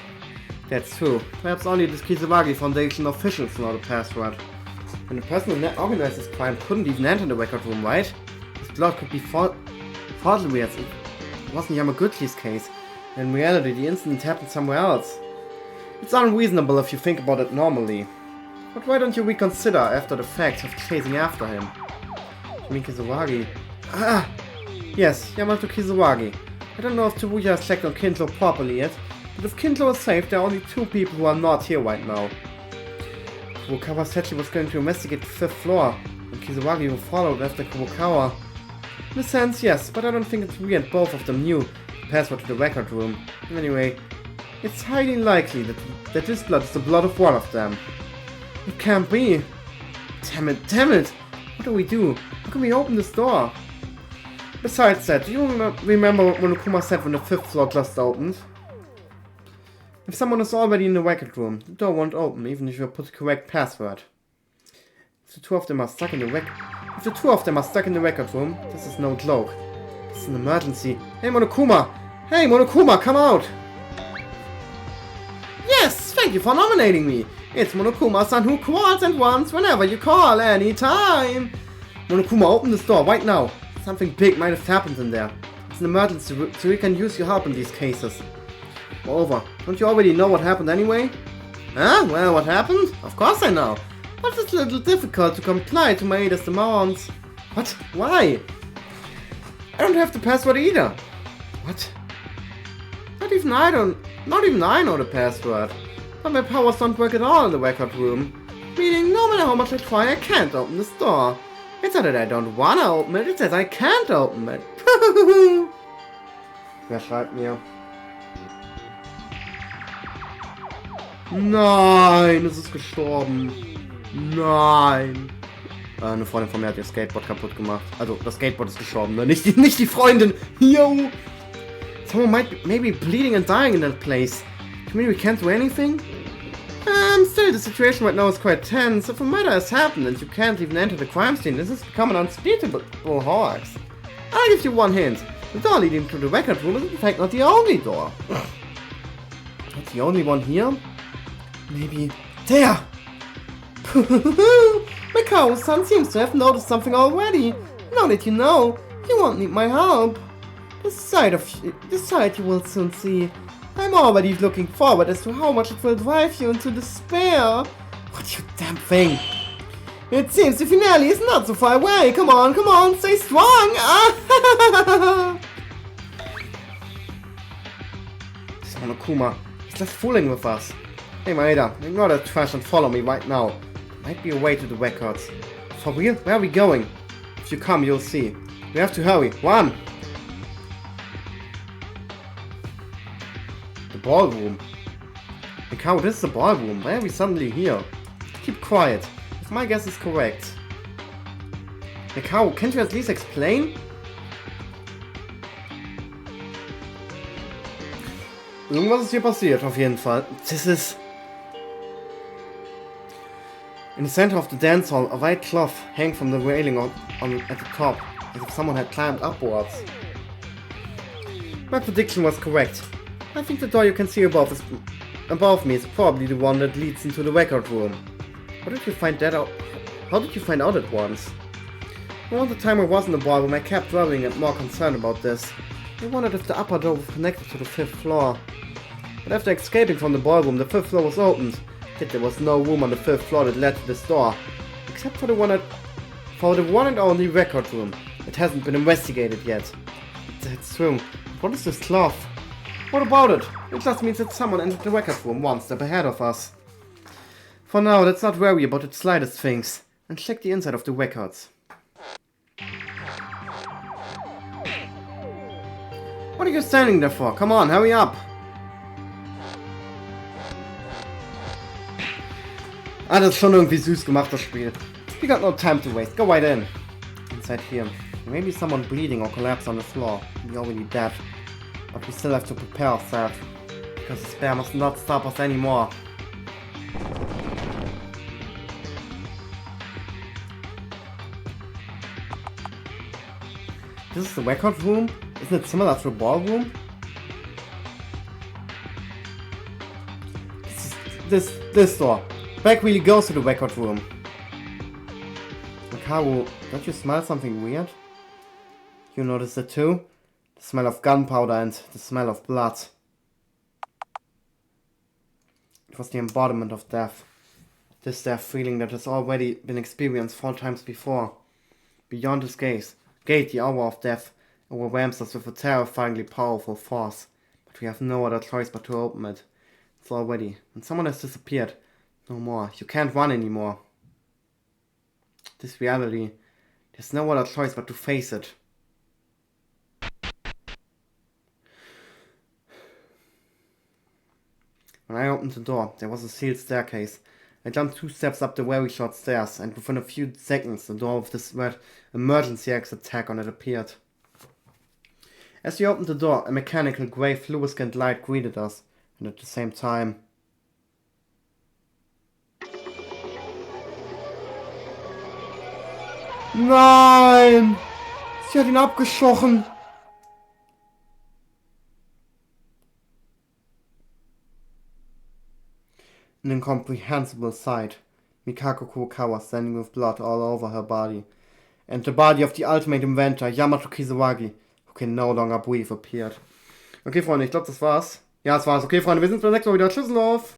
That's true. Perhaps only the Kisawagi Foundation officials know the password. And the person who organized this crime couldn't even enter the record room, right? This blood could be forgery as it wasn't Yamaguchi's case. In reality, the incident happened somewhere else. It's unreasonable if you think about it normally. But why don't you reconsider after the fact of chasing after him? You mean Kisawagi? Ah! Yes, Yamato Kisawagi. I don't know if Tsubuya has checked on Kinzo properly yet, but if Kinzo is safe, there are only 2 people who are not here right now. Kurokawa said she was going to investigate the 5th floor, and Kisawagi who followed after Kurokawa. In a sense, yes, but I don't think it's weird both of them knew the password to the record room. Anyway, it's highly likely that this blood is the blood of one of them. It can't be. Damn it. What do we do? How can we open this door? Besides that, do you remember what Monokuma said when the 5th floor just opened? If someone is already in the record room, the door won't open even if you put the correct password. If the two of them are stuck in the record room, this is no joke. This is an emergency. Hey Monokuma, come out! Yes, thank you for nominating me. It's Monokuma-san who calls and wants whenever you call, anytime. Monokuma, open this door right now. Something big might have happened in there. It's an emergency, so we can use your help in these cases. Moreover, don't you already know what happened anyway? Huh? Well, what happened? Of course I know. But it's a little difficult to comply to my latest demands. What? Why? I don't have the password either. What? Not even I know the password. But my powers don't work at all in the record room. Meaning, no matter how much I try, I can't open this door. It's not that I don't wanna open it, it's that I can't open it. Wer schreibt mir? Nein, es ist gestorben. Nein. Eine Freundin von mir hat ihr Skateboard kaputt gemacht. Also, das Skateboard ist gestorben, ne? Nicht die Freundin. Yo! Someone might maybe bleeding and dying in that place. You mean we can't do anything? Still, the situation right now is quite tense. If a murder has happened and you can't even enter the crime scene, this has become an unspeakable hoax. I'll give you one hint. The door leading to the record room is in fact not the only door. Not the only one here? Maybe there! Mikao-san seems to have noticed something already. Now that you know, you won't need my help. This side you will soon see. I'm already looking forward as to how much it will drive you into despair. What, you damn thing! It seems the finale is not so far away. Come on, stay strong! Monokuma, he's just fooling with us. Hey Maeda, ignore that trash and follow me right now. There might be a way to the records. For real? Where are we going? If you come, you'll see. We have to hurry. Run! The ballroom. Mikao, this is the ballroom. Why are we suddenly here? Keep quiet. If my guess is correct. Mikao, can't you at least explain? Irgendwas ist hier passiert, auf jeden Fall. This is... In the center of the dance hall, a white cloth hangs from the railing at the top, as if someone had climbed upwards. My prediction was correct. I think the door you can see above me is probably the one that leads into the record room. How did you find that out? How did you find out at once? All the time I was in the ballroom, I kept worrying and more concerned about this. I wondered if the upper door was connected to the 5th floor. But after escaping from the ballroom, the 5th floor was opened. Yet there was no room on the 5th floor that led to this door, except for the one and only record room. It hasn't been investigated yet. That's true. What is this cloth? What about it? It just means that someone entered the record room one step ahead of us. For now, let's not worry about the slightest things, and check the inside of the records. What are you standing there for? Come on, hurry up! Ah, das ist schon irgendwie süß gemacht, das Spiel. We got no time to waste. Go right in. Inside here. Maybe someone bleeding or collapsed on the floor. We're already dead. But we still have to prepare ourselves. Because the spare must not stop us anymore. This is the record room? Isn't it similar to a ballroom? This door. Back really goes to the record room. Mikao, don't you smell something weird? You notice it too? The smell of gunpowder and the smell of blood. It was the embodiment of death. This death feeling that has already been experienced 4 times before. Beyond his gate, the hour of death overwhelms us with a terrifyingly powerful force. But we have no other choice but to open it. It's already. And someone has disappeared. No more. You can't run anymore. This reality. There's no other choice but to face it. When I opened the door, there was a sealed staircase. I jumped 2 steps up the very short stairs, and within a few seconds, the door with this red emergency exit tag on it appeared. As we opened the door, a mechanical grey fluorescent light greeted us, and at the same time... Nein! Sie hat ihn abgeschossen! An incomprehensible sight. Mikako Kurokawa standing with blood all over her body. And the body of the ultimate inventor, Yamato Kisawagi, who can no longer breathe, appeared. Okay, Freunde, ich glaube, das war's. Ja, das war's. Okay, Freunde, wir sehen uns beim nächsten Mal wieder. Tschüssellauf!